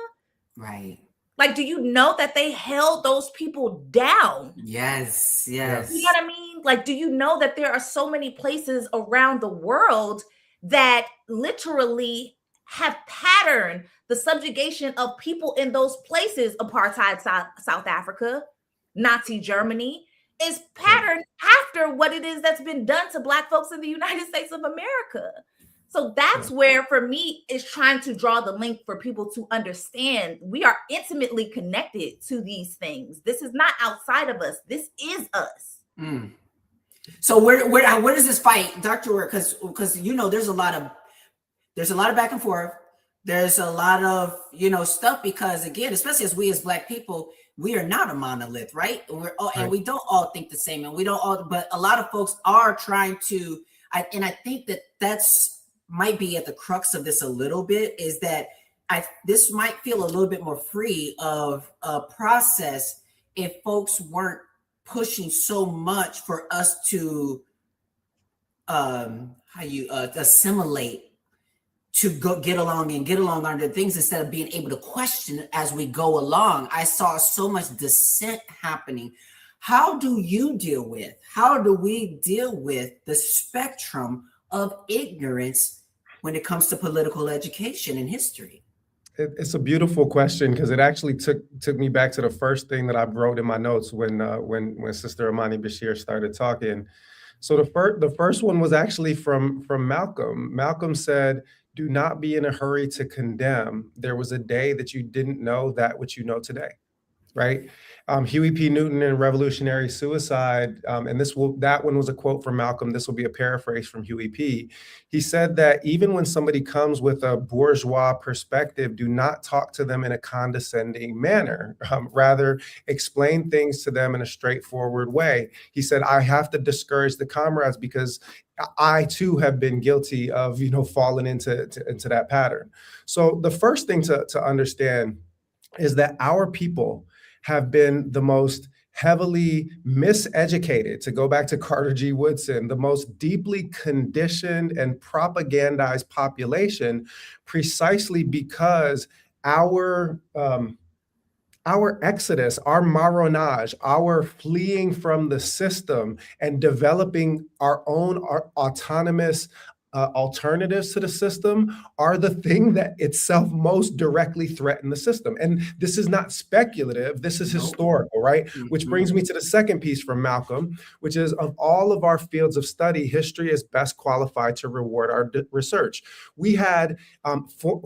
Right. Like, do you know that they held those people down? Yes, yes. You know what I mean? Like, do you know that there are so many places around the world that literally have patterned the subjugation of people in those places? Apartheid South Africa, Nazi Germany is patterned after what it is that's been done to Black folks in the United States of America. So that's where, for me, is trying to draw the link for people to understand we are intimately connected to these things. This is not outside of us. This is us. Mm. So where does this fight, Dr. Ware? Because you know there's a lot of back and forth. There's a lot of stuff because again, especially as we as Black people, we are not a monolith, right? And we don't all think the same, and we don't all. But a lot of folks are trying to. I think that's might be at the crux of this a little bit, is that this might feel a little bit more free of a process if folks weren't pushing so much for us to assimilate, to get along under things instead of being able to question as we go along. I saw so much dissent happening. How do we deal with the spectrum of ignorance when it comes to political education and history? It's a beautiful question because it actually took me back to the first thing that I wrote in my notes when Sister Imani Bashir started talking. So the first one was actually from Malcolm. Malcolm said, "Do not be in a hurry to condemn. There was a day that you didn't know that which you know today." Right? Huey P. Newton in Revolutionary Suicide, and that one was a quote from Malcolm. This will be a paraphrase from Huey P. He said that even when somebody comes with a bourgeois perspective, do not talk to them in a condescending manner. Rather, explain things to them in a straightforward way. He said, I have to discourage the comrades because I too have been guilty of falling into that pattern. So the first thing to understand is that our people have been the most heavily miseducated, to go back to Carter G. Woodson, the most deeply conditioned and propagandized population, precisely because our exodus, our marronage, our fleeing from the system and developing our own autonomous alternatives to the system are the thing that itself most directly threaten the system. And this is not speculative, this is historical, right? Mm-hmm. Which brings me to the second piece from Malcolm, which is, of all of our fields of study, history is best qualified to reward our research. We had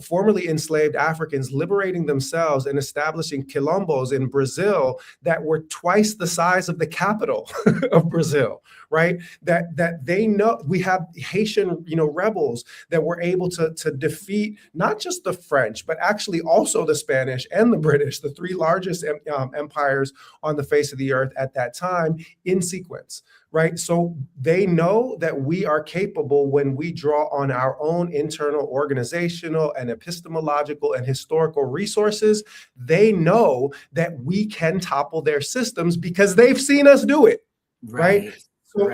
formerly enslaved Africans liberating themselves and establishing quilombos in Brazil that were twice the size of the capital of Brazil, right? That they know. We have Haitian rebels that were able to defeat not just the French, but actually also the Spanish and the British, the three largest empires on the face of the earth at that time, in sequence. Right. So they know that we are capable when we draw on our own internal organizational and epistemological and historical resources. They know that we can topple their systems because they've seen us do it. Right.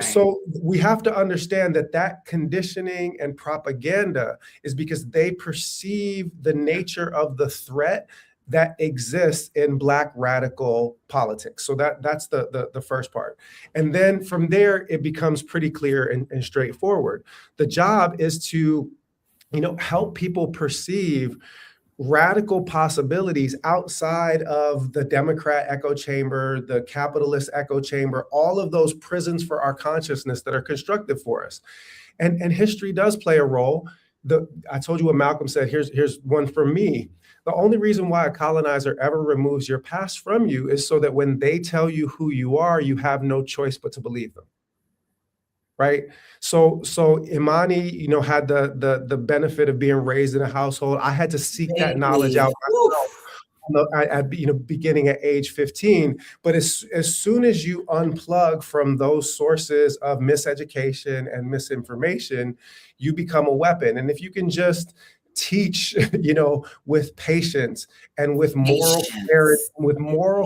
So we have to understand that conditioning and propaganda is because they perceive the nature of the threat that exists in Black radical politics. So that's the first part. And then from there, it becomes pretty clear and straightforward. The job is to, help people perceive radical possibilities outside of the Democrat echo chamber, the capitalist echo chamber, all of those prisons for our consciousness that are constructed for us. And history does play a role. I told you what Malcolm said. Here's one from me. The only reason why a colonizer ever removes your past from you is so that when they tell you who you are, you have no choice but to believe them. Right. So Imani, had the benefit of being raised in a household. I had to seek that knowledge out myself. Beginning at age 15. But as soon as you unplug from those sources of miseducation and misinformation, you become a weapon. And if you can just teach, with patience and with moral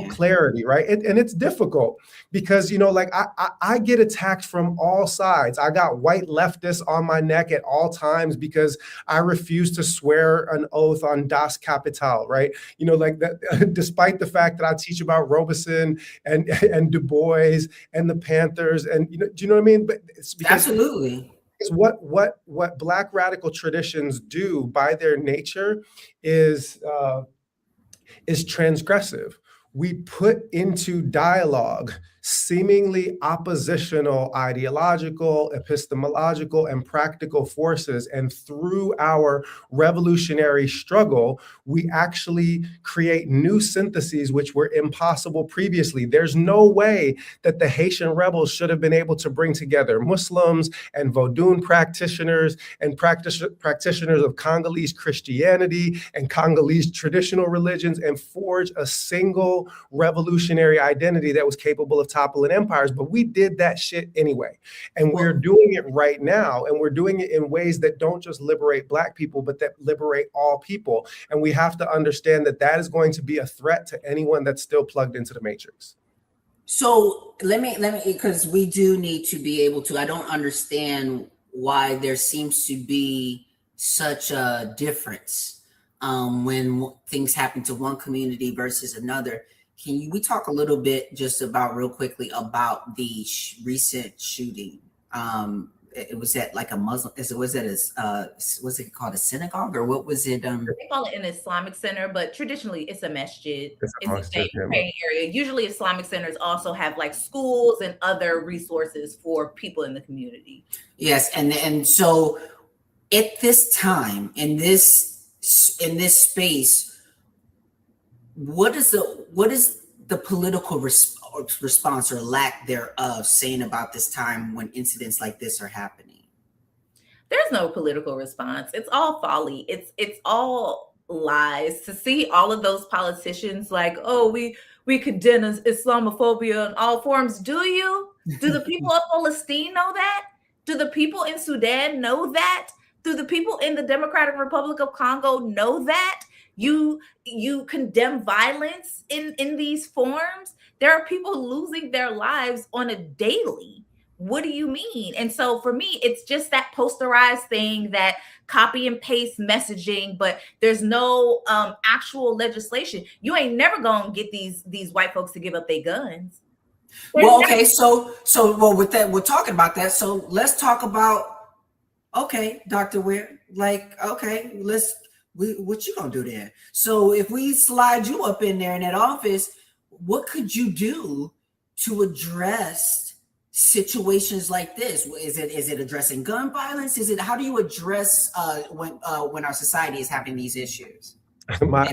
clarity, right? And it's difficult because, I get attacked from all sides. I got white leftists on my neck at all times because I refuse to swear an oath on Das Kapital, right? That, despite the fact that I teach about Robeson and Du Bois and the Panthers, and do you know what I mean? But it's because absolutely. What Black radical traditions do by their nature is transgressive. We put into dialogue seemingly oppositional ideological, epistemological, and practical forces. And through our revolutionary struggle, we actually create new syntheses which were impossible previously. There's no way that the Haitian rebels should have been able to bring together Muslims and Vodun practitioners and practitioners of Congolese Christianity and Congolese traditional religions and forge a single revolutionary identity that was capable of toppling empires. But we did that shit anyway. And we're doing it right now. And we're doing it in ways that don't just liberate Black people, but that liberate all people. And we have to understand that is going to be a threat to anyone that's still plugged into the matrix. So let me, because we do need to be able to, I don't understand why there seems to be such a difference when things happen to one community versus another. We talk a little bit just about real quickly about the recent shooting? It was at like a Muslim, was it called a synagogue or what was it? They call it an Islamic center, but traditionally it's a masjid. It's a praying area. Usually Islamic centers also have like schools and other resources for people in the community. Yes, and so at this time in this space, what is the political response or lack thereof saying about this time when incidents like this are happening? There's no political response. It's all folly. It's all lies. To see all of those politicians like, oh, we condemn Islamophobia in all forms. Do you? Do the people of Palestine know that? Do the people in Sudan know that? Do the people in the Democratic Republic of Congo know that? You condemn violence in these forms. There are people losing their lives on a daily. What do you mean? And so for me, it's just that posterized thing, that copy and paste messaging, but there's no actual legislation. You ain't never gonna get these white folks to give up their guns. Well, okay, so with that, we're talking about that. So let's talk about, okay, Dr. Ware, like, okay, what you gonna do there? So if we slide you up in there in that office, what could you do to address situations like this? Is it addressing gun violence? How do you address when our society is having these issues? My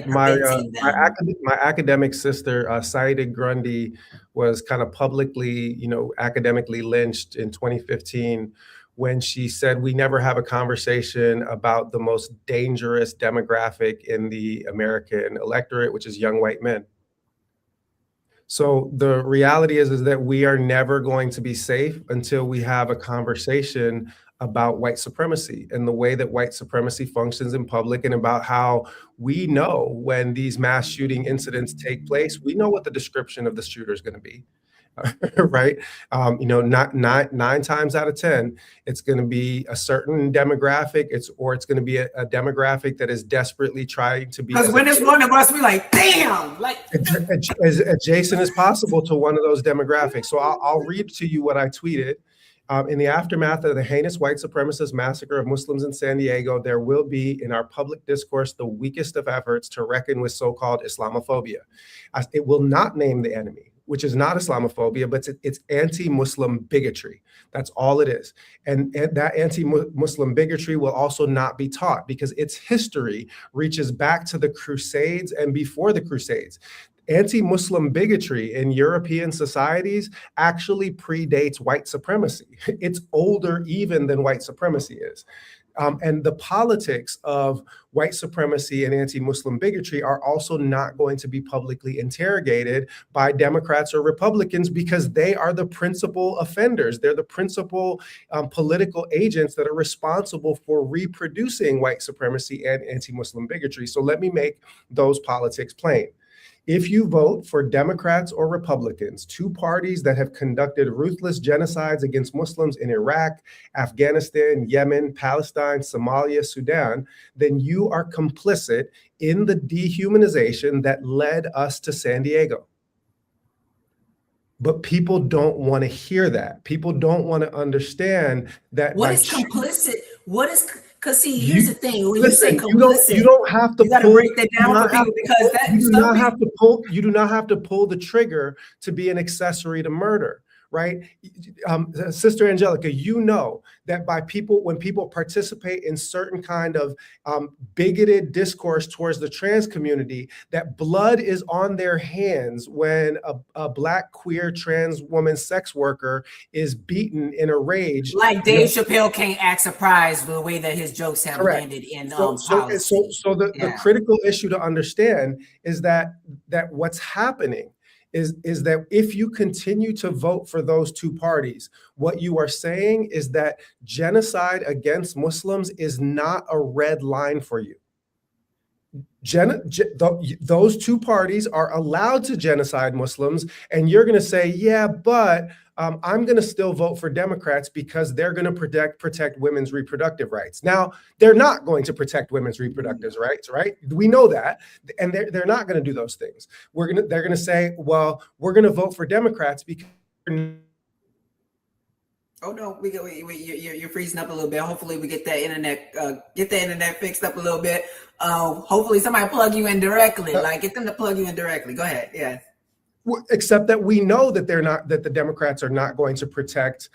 academic sister, Saida Grundy, was kind of publicly, academically lynched in 2015 when she said we never have a conversation about the most dangerous demographic in the American electorate, which is young white men. So the reality is that we are never going to be safe until we have a conversation about white supremacy and the way that white supremacy functions in public, and about how we know when these mass shooting incidents take place, we know what the description of the shooter is going to be. Right? Not 9 times out of 10, it's going to be a certain demographic. It's going to be a demographic that is desperately trying to be. Because when it's one of us, we're like, damn, like as adjacent as possible to one of those demographics. So I'll read to you what I tweeted. In the aftermath of the heinous white supremacist massacre of Muslims in San Diego, there will be in our public discourse the weakest of efforts to reckon with so-called Islamophobia. It will not name the enemy, which is not Islamophobia, but it's anti-Muslim bigotry. That's all it is. And that anti-Muslim bigotry will also not be taught, because its history reaches back to the Crusades and before the Crusades. Anti-Muslim bigotry in European societies actually predates white supremacy. It's older even than white supremacy is. And the politics of white supremacy and anti-Muslim bigotry are also not going to be publicly interrogated by Democrats or Republicans, because they are the principal offenders. They're the principal political agents that are responsible for reproducing white supremacy and anti-Muslim bigotry. So let me make those politics plain. If you vote for Democrats or Republicans, two parties that have conducted ruthless genocides against Muslims in Iraq, Afghanistan, Yemen, Palestine, Somalia, Sudan, then you are complicit in the dehumanization that led us to San Diego. But people don't want to hear that. People don't want to understand that. What is complicit? What is... Because see, here's the thing: when you say complicit, you don't have to. You got to break that down for people, because that you do not have to pull. You do not have to pull the trigger to be an accessory to murder, right? Sister Angelica, you know that when people participate in certain kind of bigoted discourse towards the trans community, that blood is on their hands when a Black queer trans woman sex worker is beaten in a rage. Like Dave Chappelle can't act surprised with the way that his jokes have landed in policy. So the critical issue to understand is that what's happening is that if you continue to vote for those two parties, what you are saying is that genocide against Muslims is not a red line for you. Those two parties are allowed to genocide Muslims, and you're going to say, yeah, but I'm going to still vote for Democrats because they're going to protect women's reproductive rights. Now, they're not going to protect women's reproductive rights, right? We know that, and they're not going to do those things. They're going to say, well, we're going to vote for Democrats because. Oh no, you're freezing up a little bit. Hopefully, we get that internet fixed up a little bit. Hopefully, somebody plug you in directly. Get them to plug you in directly. Go ahead. Yeah. Except that we know that the Democrats are not going to protect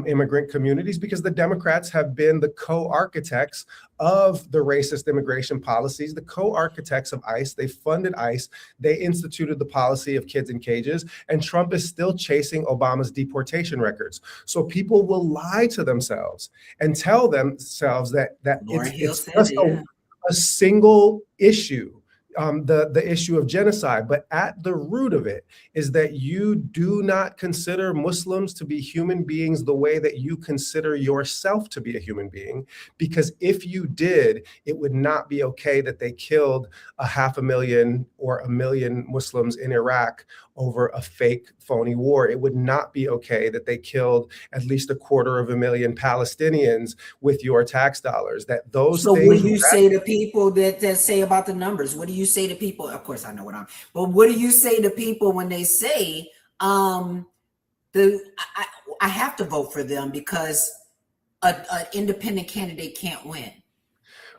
immigrant communities, because the Democrats have been the co-architects of the racist immigration policies, the co-architects of ICE. They funded ICE. They instituted the policy of kids in cages, and Trump is still chasing Obama's deportation records. So people will lie to themselves and tell themselves that it's just a single issue. The issue of genocide, but at the root of it is that you do not consider Muslims to be human beings the way that you consider yourself to be a human being, because if you did, it would not be okay that they killed 500,000 or 1 million Muslims in Iraq over a fake, phony war. It would not be okay that they killed at least 250,000 Palestinians with your tax dollars. That those so things. What do you say to people that say about the numbers? What do you say to people? Of course, I know but what do you say to people when they say, I have to vote for them because an independent candidate can't win?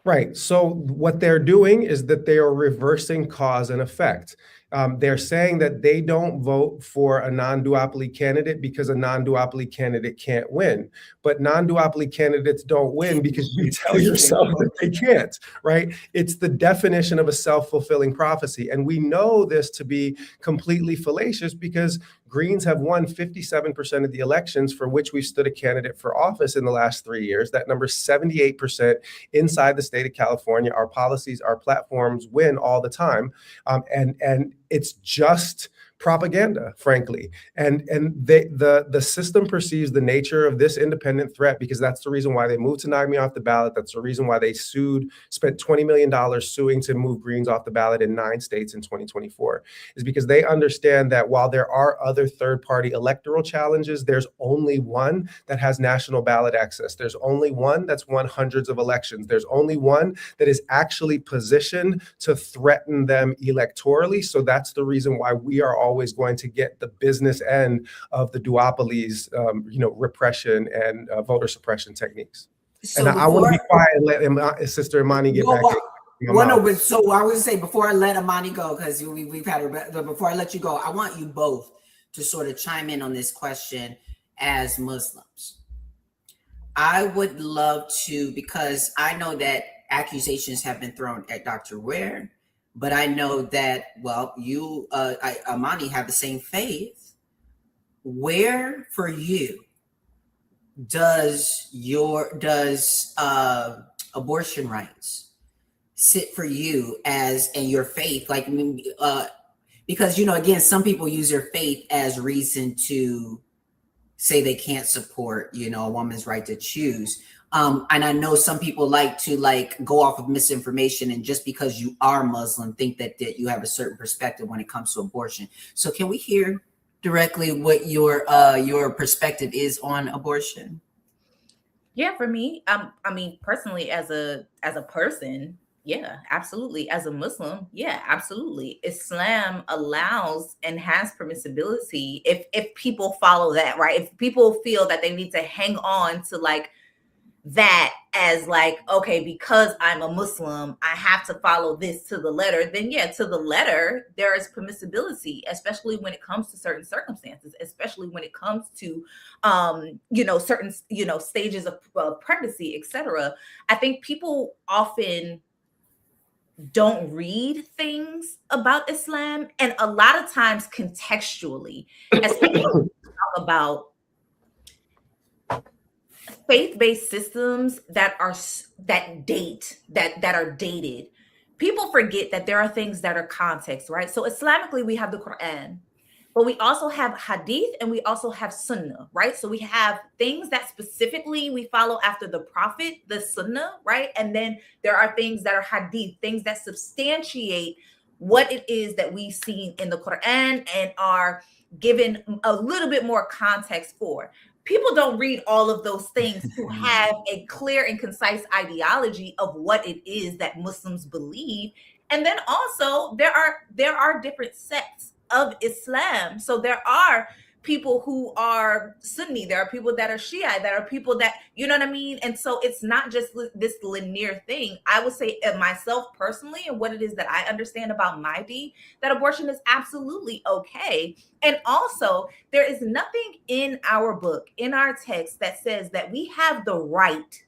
Right. So what they're doing is that they are reversing cause and effect. They're saying that they don't vote for a non-duopoly candidate because a non-duopoly candidate can't win. But non-duopoly candidates don't win because you tell yourself that they can't, right? It's the definition of a self-fulfilling prophecy. And we know this to be completely fallacious because Greens have won 57% of the elections for which we've stood a candidate for office in the last 3 years. That number is 78% inside the state of California. Our policies, our platforms win all the time. And it's just propaganda, frankly. And the system perceives the nature of this independent threat because that's the reason why they moved to knock me off the ballot. That's the reason why they spent $20 million suing to move Greens off the ballot in 9 states in 2024, is because they understand that while there are other third-party electoral challenges, there's only one that has national ballot access. There's only one that's won hundreds of elections. There's only one that is actually positioned to threaten them electorally. So that's the reason why we are always going to get the business end of the duopolies, repression and voter suppression techniques. So and I want to be quiet and let Sister Imani get back. So I would say before I let Imani go, because we've had her, but before I let you go, I want you both to sort of chime in on this question as Muslims. I would love to, because I know that accusations have been thrown at Dr. Ware, but I know that, well, you, Imani, have the same faith. Where for you does abortion rights sit for you and your faith? Like, because, again, some people use their faith as reason to say they can't support, a woman's right to choose. And I know some people like to go off of misinformation, and just because you are Muslim, think that you have a certain perspective when it comes to abortion. So can we hear directly what your perspective is on abortion? Yeah, for me, personally, as a person, yeah, absolutely. As a Muslim, yeah, absolutely. Islam allows and has permissibility if people follow that, right? If people feel that they need to hang on to that as okay, because I'm a Muslim, I have to follow this to the letter, then yeah, to the letter, there is permissibility, especially when it comes to certain circumstances, especially when it comes to, certain, stages of pregnancy, etc. I think people often don't read things about Islam, and a lot of times contextually, especially when we talk about faith-based systems that are dated, people forget that there are things that are context, right? So Islamically, we have the Quran, but we also have hadith and we also have sunnah, right? So we have things that specifically we follow after the prophet, the sunnah, right? And then there are things that are hadith, things that substantiate what it is that we've seen in the Quran and are given a little bit more context for. People don't read all of those things to have a clear and concise ideology of what it is that Muslims believe. And then also there are different sects of Islam. So there are people who are Sunni, there are people that are Shia, there are people that, you know what I mean? And so it's not just this linear thing. I would say myself personally, and what it is that I understand about my deen, that abortion is absolutely okay. And also there is nothing in our book, in our text, that says that we have the right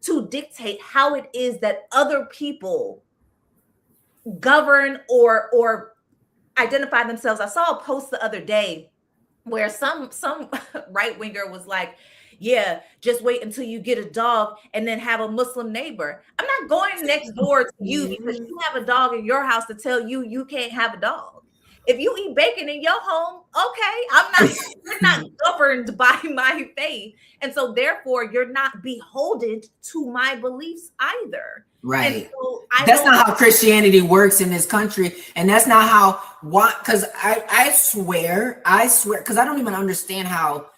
to dictate how it is that other people govern or identify themselves. I saw a post the other day where some right winger was like, yeah, just wait until you get a dog and then have a Muslim neighbor. I'm not going next door to you because you have a dog in your house to tell you you can't have a dog. If you eat bacon in your home, okay, you're not governed by my faith. And so therefore you're not beholden to my beliefs either. Right. So that's not how Christianity works in this country. And that's not how, because I swear, because I don't even understand how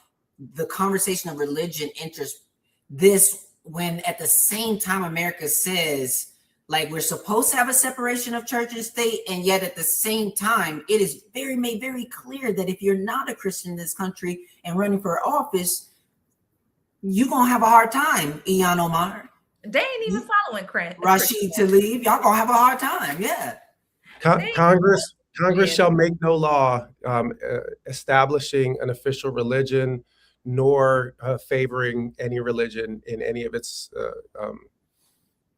the conversation of religion enters this when at the same time America says, we're supposed to have a separation of church and state. And yet at the same time, it is made very clear that if you're not a Christian in this country and running for office, you're going to have a hard time, Ian Omar. They ain't even following Rashid Tlaib. Y'all gonna have a hard time, yeah. Congress shall make no law establishing an official religion, nor favoring any religion in any of its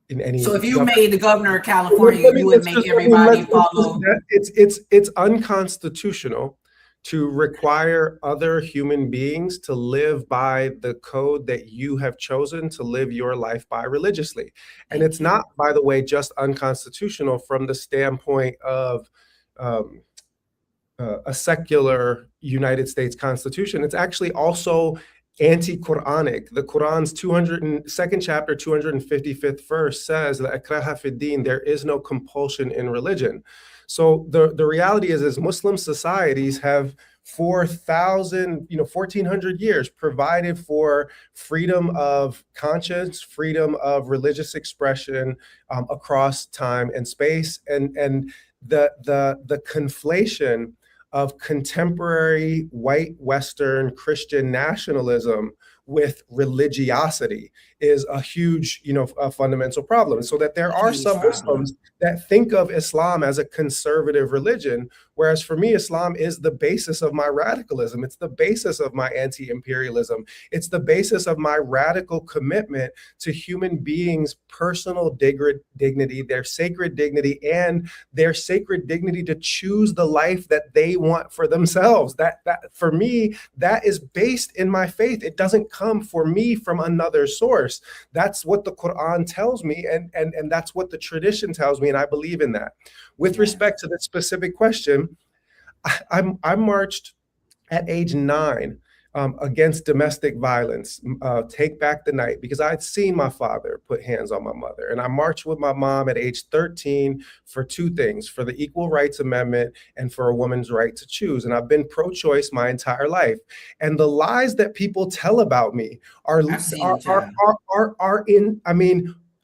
in any. So if you made the governor of California, you would make everybody follow. It's unconstitutional to require other human beings to live by the code that you have chosen to live your life by religiously. And it's not, by the way, just unconstitutional from the standpoint of a secular United States Constitution. It's actually also anti-Quranic. The Quran's 202nd chapter, 255th verse says that ikraha fi din, there is no compulsion in religion. So the reality is Muslim societies have 1400 years provided for freedom of conscience, freedom of religious expression across time and space, and the conflation of contemporary white Western Christian nationalism with religiosity is a huge, a fundamental problem. So that there are some Muslims that think of Islam as a conservative religion, whereas for me, Islam is the basis of my radicalism. It's the basis of my anti-imperialism. It's the basis of my radical commitment to human beings' personal dignity, their sacred dignity, and their sacred dignity to choose the life that they want for themselves. That for me, that is based in my faith. It doesn't come for me from another source. That's what the Quran tells me, and that's what the tradition tells me, and I believe in that. With respect to the specific question, I marched at age 9 against domestic violence, Take Back the Night, because I'd seen my father put hands on my mother. And I marched with my mom at age 13 for two things, for the Equal Rights Amendment and for a woman's right to choose. And I've been pro-choice my entire life. And the lies that people tell about me are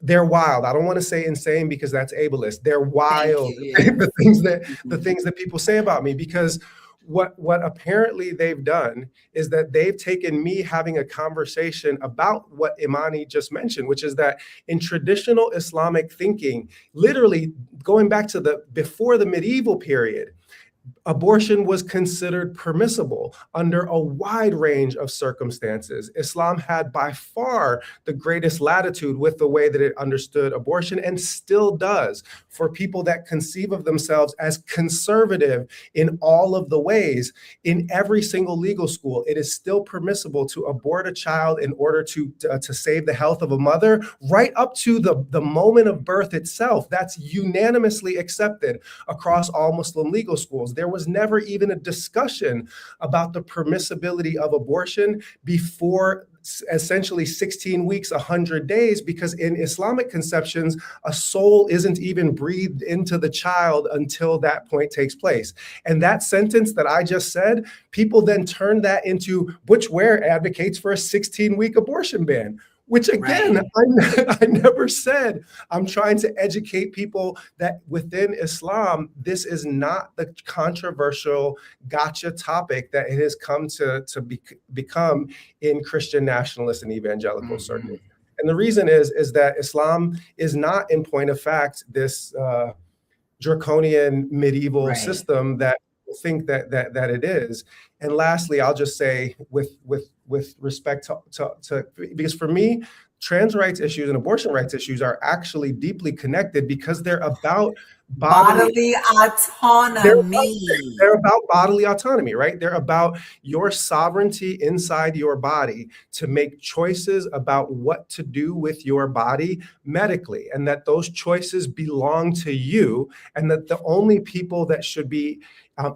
they're wild. I don't want to say insane because that's ableist. They're wild. The things that people say about me, because what apparently they've done is that they've taken me having a conversation about what Imani just mentioned, which is that in traditional Islamic thinking, literally going back to before the medieval period, abortion was considered permissible under a wide range of circumstances. Islam had by far the greatest latitude with the way that it understood abortion, and still does, for people that conceive of themselves as conservative in all of the ways. In every single legal school, it is still permissible to abort a child in order to save the health of a mother, right up to the moment of birth itself. That's unanimously accepted across all Muslim legal schools. There was never even a discussion about the permissibility of abortion before essentially 16 weeks, 100 days, because in Islamic conceptions, a soul isn't even breathed into the child until that point takes place. And that sentence that I just said, people then turn that into Butch Ware advocates for a 16-week abortion ban. Which again, I never said. I'm trying to educate people that within Islam, this is not the controversial gotcha topic that it has come to become in Christian nationalist and evangelical circles. And the reason is that Islam is not, in point of fact, this draconian medieval system that think that it is. And lastly, I'll just say with respect to because for me, trans rights issues and abortion rights issues are actually deeply connected, because they're about bodily autonomy. They're about bodily autonomy, right? They're about your sovereignty inside your body to make choices about what to do with your body medically, and that those choices belong to you, and that the only people that should be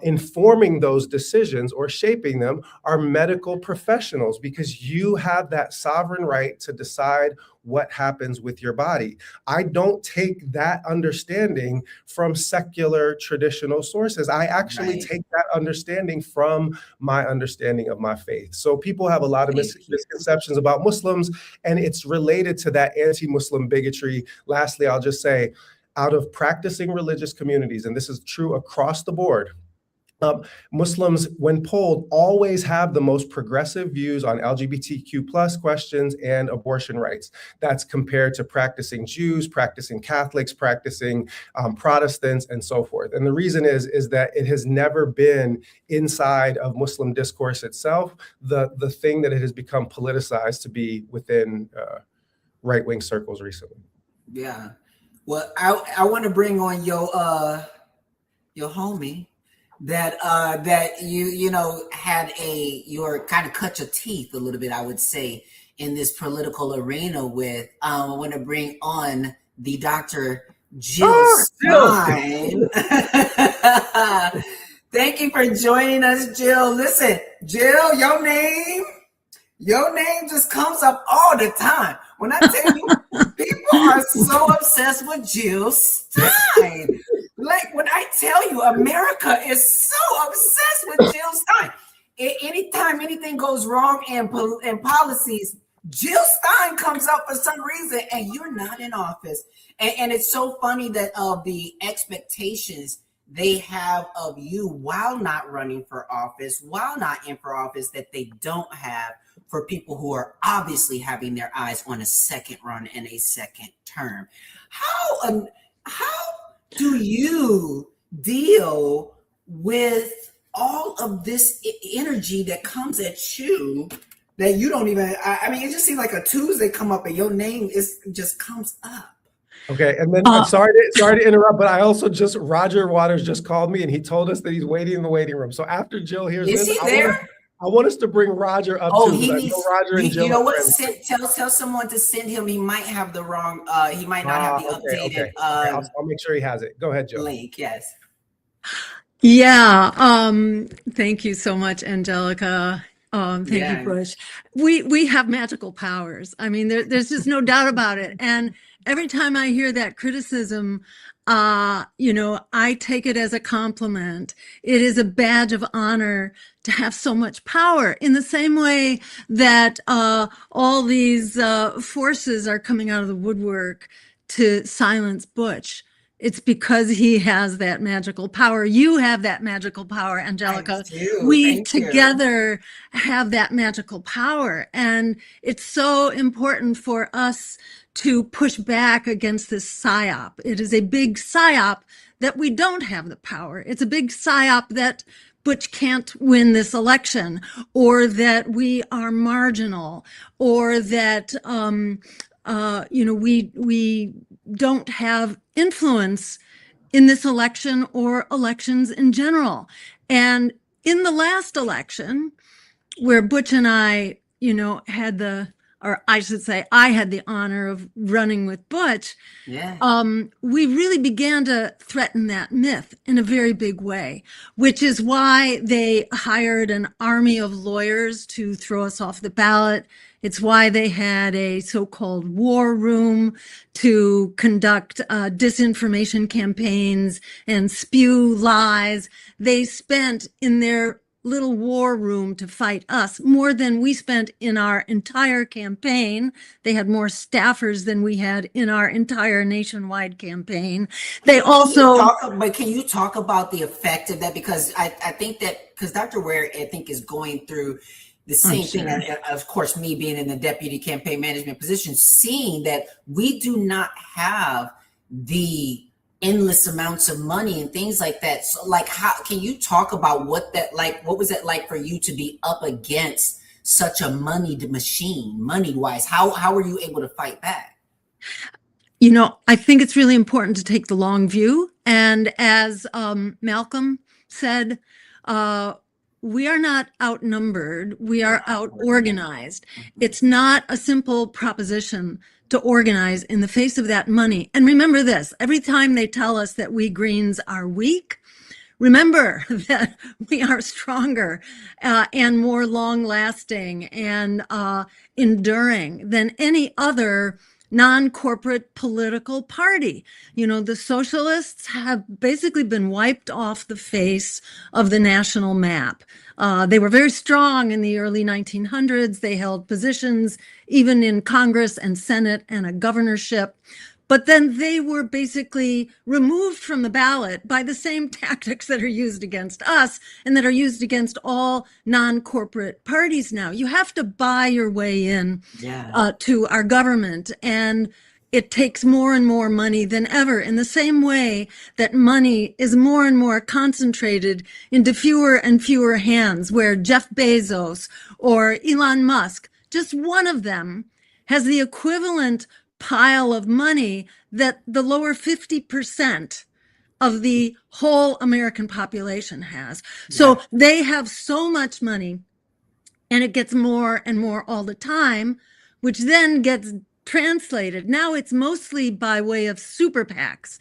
informing those decisions or shaping them are medical professionals, because you have that sovereign right to decide what happens with your body. I don't take that understanding from secular traditional sources. I actually take that understanding from my understanding of my faith. So people have a lot of misconceptions about Muslims, and it's related to that anti-Muslim bigotry. Lastly, I'll just say, out of practicing religious communities, and this is true across the board, Muslims, when polled, always have the most progressive views on LGBTQ plus questions and abortion rights. That's compared to practicing Jews, practicing Catholics, practicing Protestants, and so forth. And the reason is that it has never been inside of Muslim discourse itself the thing that it has become politicized to be within right-wing circles recently. Yeah. Well, I want to bring on your homie that you know had your kind of cut your teeth a little bit, I would say, in this political arena with. I want to bring on the Dr. Jill Stein. Thank you for joining us, Jill. Listen, Jill, your name just comes up all the time. When I tell you, people are so obsessed with Jill Stein. Like when I tell you, America is so obsessed with Jill Stein. Anytime anything goes wrong in policies, Jill Stein comes up for some reason, and you're not in office. And it's so funny that the expectations they have of you while not running for office, while not in for office, that they don't have for people who are obviously having their eyes on a second run and a second term. How do you deal with all of this energy that comes at you that you don't even, I mean, it just seems like a Tuesday come up and your name just comes up. Okay, and then I'm sorry to interrupt, but I also Roger Waters just called me and he told us that he's waiting in the waiting room. So after Jill hears this, I want us to bring Roger up too. Roger and Jill. You know what? Tell someone to send him. He might have the wrong. He might not have the updated. Okay. I'll make sure he has it. Go ahead, Jill. Link. Yes. Yeah. Thank you so much, Angelica. Thank you, Bush. We have magical powers. I mean, there's just no doubt about it. And every time I hear that criticism, I take it as a compliment. It is a badge of honor to have so much power, in the same way that all these forces are coming out of the woodwork to silence Butch. It's because he has that magical power. You have that magical power, Angelica. We together have that magical power. And it's so important for us to push back against this psyop. It is a big psyop that we don't have the power. It's a big psyop that Butch can't win this election, or that we are marginal, or that we don't have influence in this election or elections in general. And in the last election, where Butch and I, I had the honor of running with Butch. We really began to threaten that myth in a very big way, which is why they hired an army of lawyers to throw us off the ballot. It's why they had a so-called war room to conduct disinformation campaigns and spew lies. They spent in their little war room to fight us more than we spent in our entire campaign. They had more staffers than we had in our entire nationwide campaign. They also but can you talk about the effect of that? Because I think that, because Dr. Ware, I think, is going through the same thing. And of course, me being in the deputy campaign management position, seeing that we do not have the endless amounts of money and things like that. So like, how can you talk about what was it like for you to be up against such a moneyed machine, money wise? How were you able to fight back? I think it's really important to take the long view. And as Malcolm said, we are not outnumbered. We are out-organized. It's not a simple proposition to organize in the face of that money. And remember this, every time they tell us that we Greens are weak, remember that we are stronger and more long-lasting and enduring than any other non-corporate political party. The socialists have basically been wiped off the face of the national map. They were very strong in the early 1900s. They held positions even in Congress and Senate and a governorship. but then they were basically removed from the ballot by the same tactics that are used against us and that are used against all non-corporate parties now. You have to buy your way in to our government, and it takes more and more money than ever, in the same way that money is more and more concentrated into fewer and fewer hands, where Jeff Bezos or Elon Musk, just one of them, has the equivalent pile of money that the lower 50% of the whole American population has. So they have so much money, and it gets more and more all the time, which then gets translated. Now it's mostly by way of super PACs.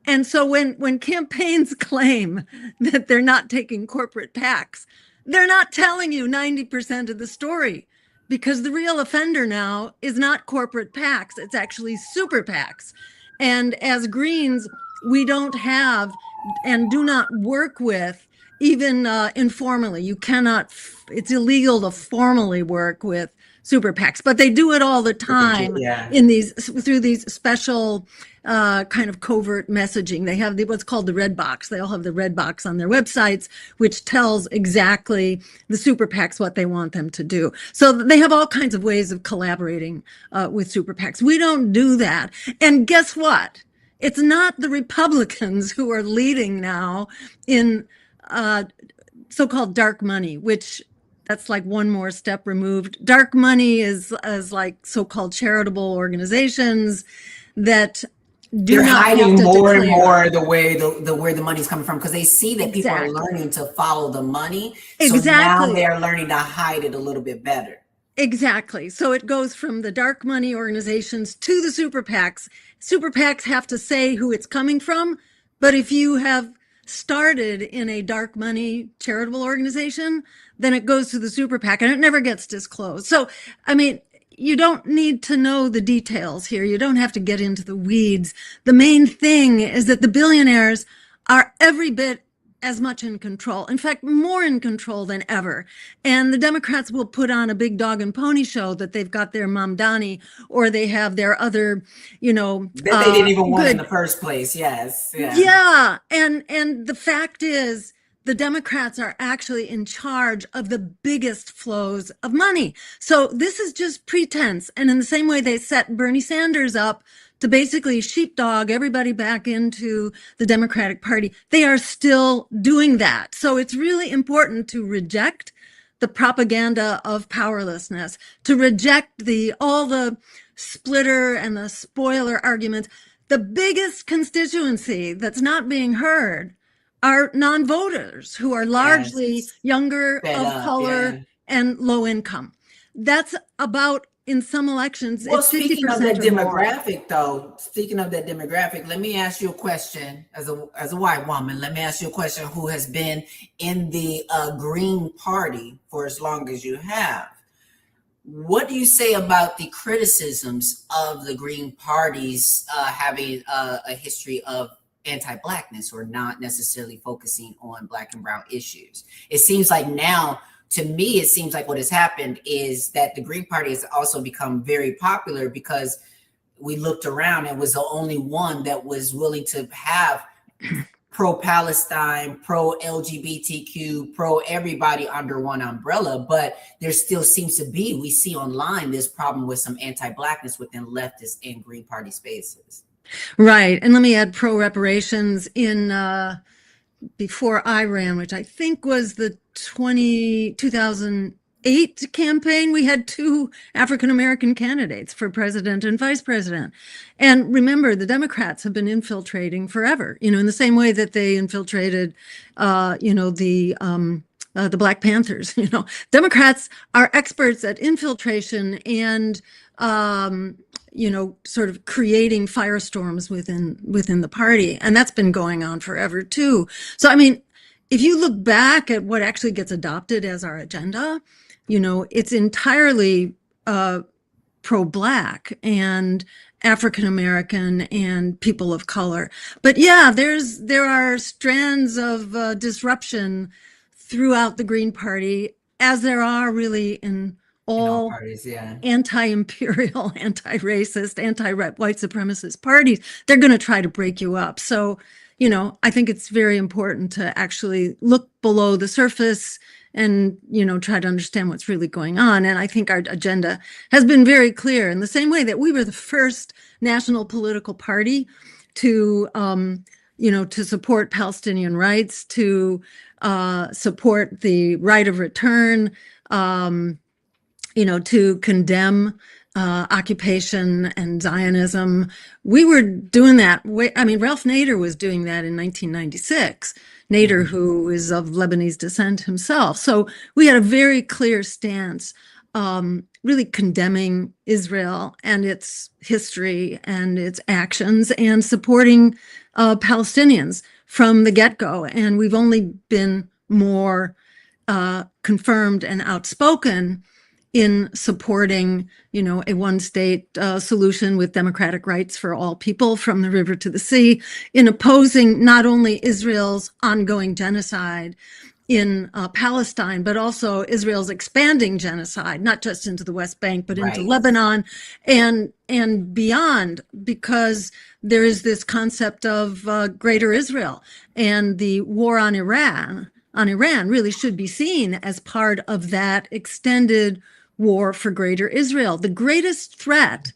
And so when campaigns claim that they're not taking corporate PACs, they're not telling you 90% of the story, because the real offender now is not corporate PACs, it's actually super PACs. And as Greens, we don't have and do not work with, even informally. You cannot, it's illegal to formally work with super PACs, but they do it all the time in these, through these special kind of covert messaging. They have what's called the red box. They all have the red box on their websites, which tells exactly the super PACs what they want them to do. So they have all kinds of ways of collaborating with super PACs. We don't do that. And guess what? It's not the Republicans who are leading now in so-called dark money, which that's like one more step removed. Dark money is like so-called charitable organizations that they're hiding more and more the way where the money's coming from, because they see that people are learning to follow the money. So now they're learning to hide it a little bit better. Exactly. So it goes from the dark money organizations to the super PACs. Super PACs have to say who it's coming from, but if you have started in a dark money charitable organization, then it goes to the super PAC and it never gets disclosed. So, I mean, you don't need to know the details here. You don't have to get into the weeds. The main thing is that the billionaires are every bit as much in control, in fact, more in control than ever. And the Democrats will put on a big dog and pony show that they've got their Mamdani, or they have their other, you know, that they didn't even want in the first place. Yes. Yeah. And the fact is, the Democrats are actually in charge of the biggest flows of money. So this is just pretense. And in the same way they set Bernie Sanders up to basically sheepdog everybody back into the Democratic Party, they are still doing that. So it's really important to reject the propaganda of powerlessness, to reject all the splitter and the spoiler arguments. The biggest constituency that's not being heard are non-voters, who are largely younger, of color, and low income. That's about, in some elections, well, it's 50% speaking of that demographic, though, let me ask you a question as a white woman. Let me ask you a question who has been in the Green Party for as long as you have. What do you say about the criticisms of the Green Party's having a history of anti-Blackness, or not necessarily focusing on Black and brown issues? It seems like now, to me, it seems like what has happened is that the Green Party has also become very popular because we looked around and was the only one that was willing to have pro-Palestine, pro-LGBTQ, pro-everybody under one umbrella. But there still seems to be, we see online, this problem with some anti-Blackness within leftist and Green Party spaces. Right. And let me add pro-reparations in before I ran, which I think was the 2008 campaign. We had 2 African-American candidates for president and vice president. And remember, the Democrats have been infiltrating forever, you know, in the same way that they infiltrated, the Black Panthers. You know, Democrats are experts at infiltration and, sort of creating firestorms within the party. And that's been going on forever too. So, I mean, if you look back at what actually gets adopted as our agenda, you know, it's entirely pro-Black and African-American and people of color. But yeah, there are strands of disruption throughout the Green Party, as there are really in all parties, yeah. anti-imperial, anti-racist, anti-white supremacist parties. They're going to try to break you up. So, I think it's very important to actually look below the surface and, try to understand what's really going on. And I think our agenda has been very clear in the same way that we were the first national political party to, to support Palestinian rights, to support the right of return, to condemn occupation and Zionism. We were doing that. Ralph Nader was doing that in 1996. Nader, who is of Lebanese descent himself. So we had a very clear stance, really condemning Israel and its history and its actions and supporting Palestinians from the get-go. And we've only been more confirmed and outspoken in supporting, a one-state solution with democratic rights for all people from the river to the sea, in opposing not only Israel's ongoing genocide in Palestine, but also Israel's expanding genocide, not just into the West Bank, but into Lebanon and beyond, because there is this concept of Greater Israel, and the war on Iran really should be seen as part of that extended war for Greater Israel. The greatest threat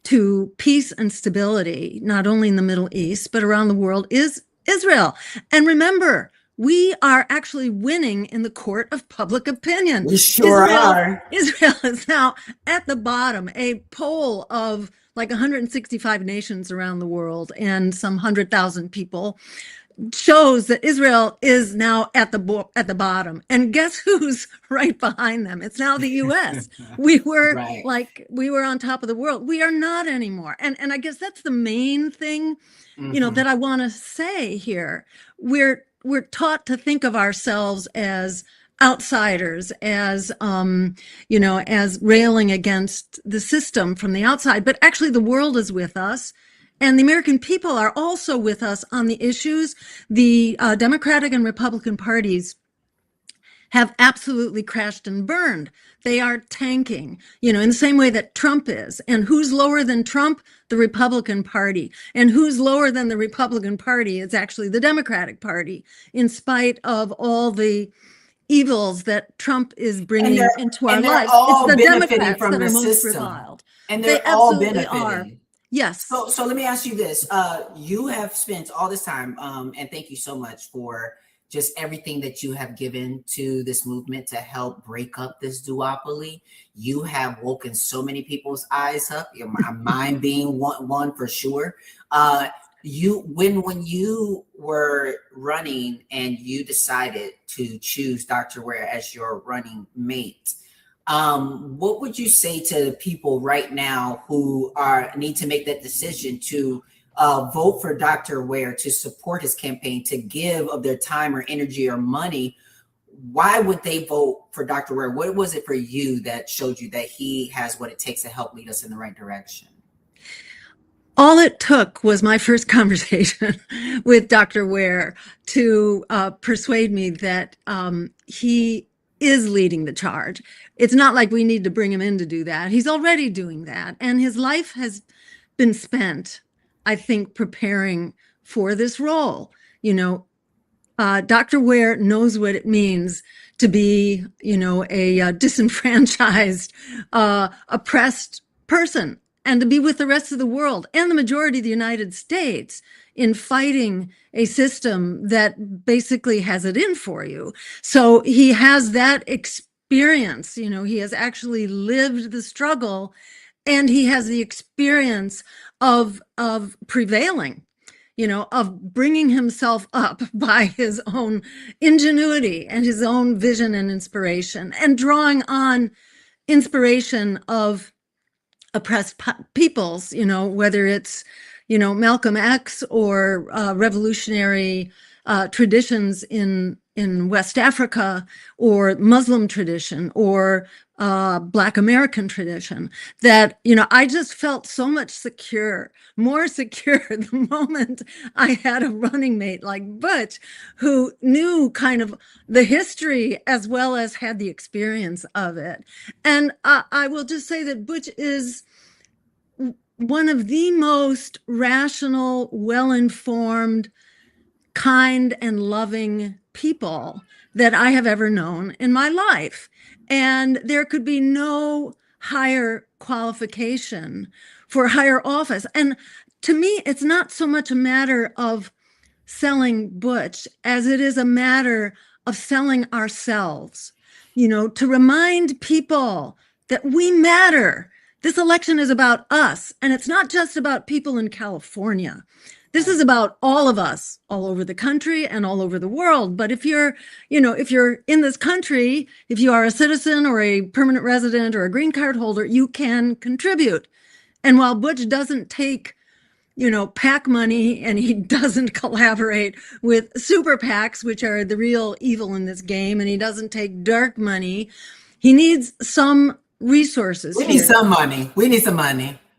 to peace and stability, not only in the Middle East, but around the world, is Israel. And remember, we are actually winning in the court of public opinion. We sure are. Israel is now at the bottom. A poll of like 165 nations around the world and some 100,000 people shows that Israel is now at the bottom. And guess who's right behind them? It's now the US. We were we were on top of the world. We are not anymore. And I guess that's the main thing, that I want to say here. We're taught to think of ourselves as outsiders, as as railing against the system from the outside, but actually the world is with us. And the American people are also with us on the issues. The Democratic and Republican parties have absolutely crashed and burned. They are tanking, in the same way that Trump is. And who's lower than Trump? The Republican Party. And who's lower than the Republican Party is actually the Democratic Party, in spite of all the evils that Trump is bringing into our lives. It's the Democrats that are most reviled. And they're all benefiting. Are. Yes. So let me ask you this. You have spent all this time, and thank you so much for just everything that you have given to this movement to help break up this duopoly. You have woken so many people's eyes up, mine being one for sure. When you were running and you decided to choose Dr. Ware as your running mate, what would you say to people right now who need to make that decision to vote for Dr. Ware, to support his campaign, to give of their time or energy or money? Why would they vote for Dr. Ware? What was it for you that showed you that he has what it takes to help lead us in the right direction? All it took was my first conversation with Dr. Ware to persuade me that he is leading the charge. It's not like we need to bring him in to do that. He's already doing that. And his life has been spent, I think, preparing for this role. Dr. Ware knows what it means to be, a disenfranchised, oppressed person, and to be with the rest of the world and the majority of the United States in fighting a system that basically has it in for you. So he has that experience, he has actually lived the struggle, and he has the experience of prevailing, of bringing himself up by his own ingenuity and his own vision and inspiration, and drawing on inspiration of oppressed peoples, whether it's, Malcolm X or revolutionary traditions in in West Africa or Muslim tradition or Black American tradition, that, I just felt so much more secure the moment I had a running mate like Butch, who knew kind of the history as well as had the experience of it. And I will just say that Butch is one of the most rational, well-informed, kind and loving people that I have ever known in my life. And there could be no higher qualification for higher office. And to me, it's not so much a matter of selling Butch as it is a matter of selling ourselves, to remind people that we matter. This election is about us, and it's not just about people in California. This is about all of us, all over the country and all over the world. But if you're in this country, if you are a citizen or a permanent resident or a green card holder, you can contribute. And while Butch doesn't take, PAC money, and he doesn't collaborate with super PACs, which are the real evil in this game, and he doesn't take dark money, he needs some resources. We need some money.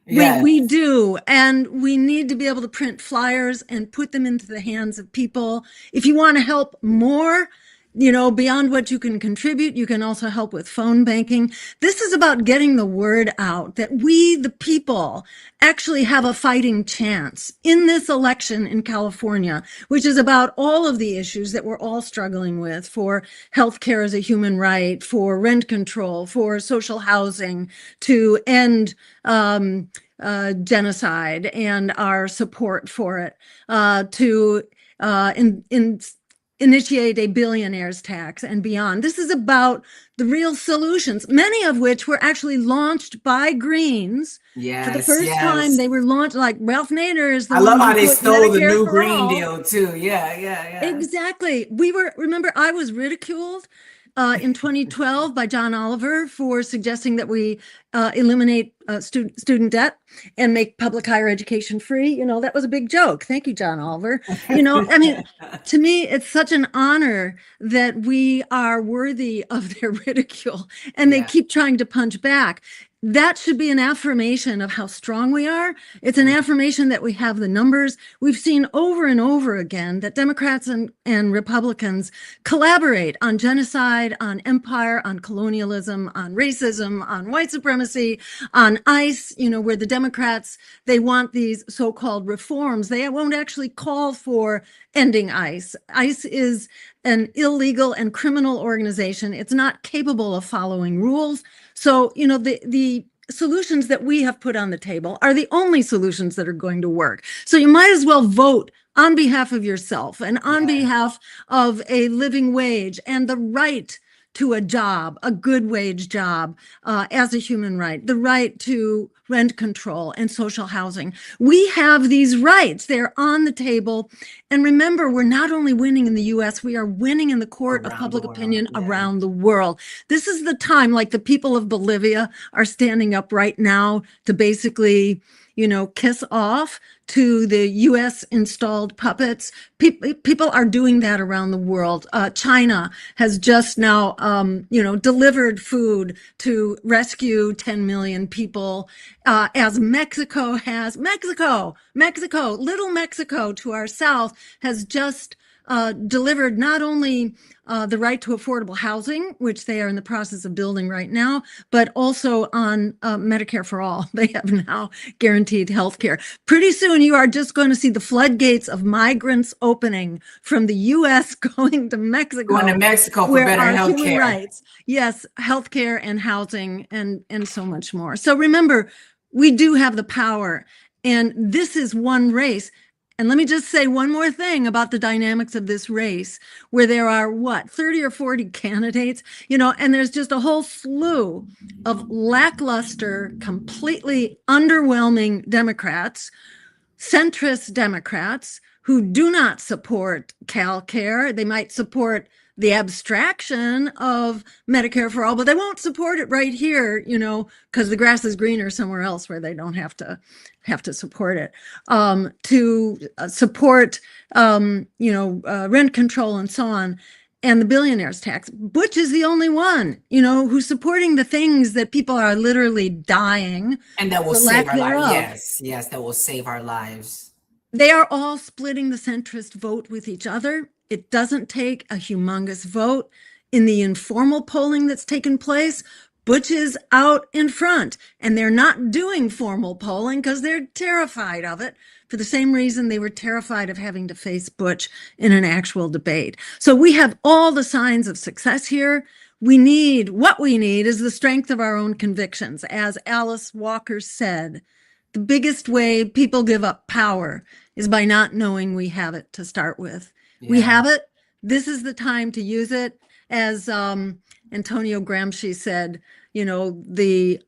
Yes. We do. And we need to be able to print flyers and put them into the hands of people. If you want to help more, beyond what you can contribute, you can also help with phone banking. This is about getting the word out that we, the people, actually have a fighting chance in this election in California, which is about all of the issues that we're all struggling with, for healthcare as a human right, for rent control, for social housing, to end genocide and our support for it, to initiate a billionaires tax and beyond. This is about the real solutions, many of which were actually launched by Greens. Yes, for the first time, they were launched, like Ralph Nader is the I one love how who they put stole the Medicare new for Green all. Deal too. Yeah. Exactly. Remember, I was ridiculed in 2012 by John Oliver for suggesting that we eliminate student debt and make public higher education free. That was a big joke. Thank you, John Oliver. To me, it's such an honor that we are worthy of their ridicule, and they keep trying to punch back. That should be an affirmation of how strong we are. It's an affirmation that we have the numbers. We've seen over and over again that Democrats and Republicans collaborate on genocide, on empire, on colonialism, on racism, on white supremacy, on ICE, where the Democrats, they want these so-called reforms. They won't actually call for ending ICE. ICE is an illegal and criminal organization. It's not capable of following rules. So, the solutions that we have put on the table are the only solutions that are going to work. So you might as well vote on behalf of yourself and on behalf of a living wage and the right to a job, a good wage job, as a human right, the right to rent control and social housing. We have these rights. They're on the table. And remember, we're not only winning in the US, we are winning in the court of public opinion around the world. This is the time, like the people of Bolivia are standing up right now to basically, kiss off to the US installed puppets. People are doing that around the world. China has just now, delivered food to rescue 10 million people, as Mexico has, Mexico, little Mexico to our south has just delivered not only the right to affordable housing, which they are in the process of building right now, but also on Medicare for all. They have now guaranteed health care. Pretty soon, you are just going to see the floodgates of migrants opening from the U.S. going to Mexico. Going to Mexico for better health care. Rights. Yes, health care and housing and so much more. So remember, we do have the power, and this is one race. And let me just say one more thing about the dynamics of this race, where there are 30 or 40 candidates, and there's just a whole slew of lackluster, completely underwhelming Democrats, centrist Democrats who do not support CalCare. They might support the abstraction of Medicare for all, but they won't support it right here, because the grass is greener somewhere else where they don't have to support it. To support, rent control and so on. and the billionaires tax. Butch is the only one, who's supporting the things that people are literally dying. And that will save our lives. Yes, that will save our lives. They are all splitting the centrist vote with each other. It doesn't take a humongous vote. In the informal polling that's taken place, Butch is out in front, and they're not doing formal polling because they're terrified of it, for the same reason they were terrified of having to face Butch in an actual debate. So we have all the signs of success here. What we need is the strength of our own convictions. As Alice Walker said, the biggest way people give up power is by not knowing we have it to start with. Yeah. We have it. This is the time to use it. As Antonio Gramsci said, the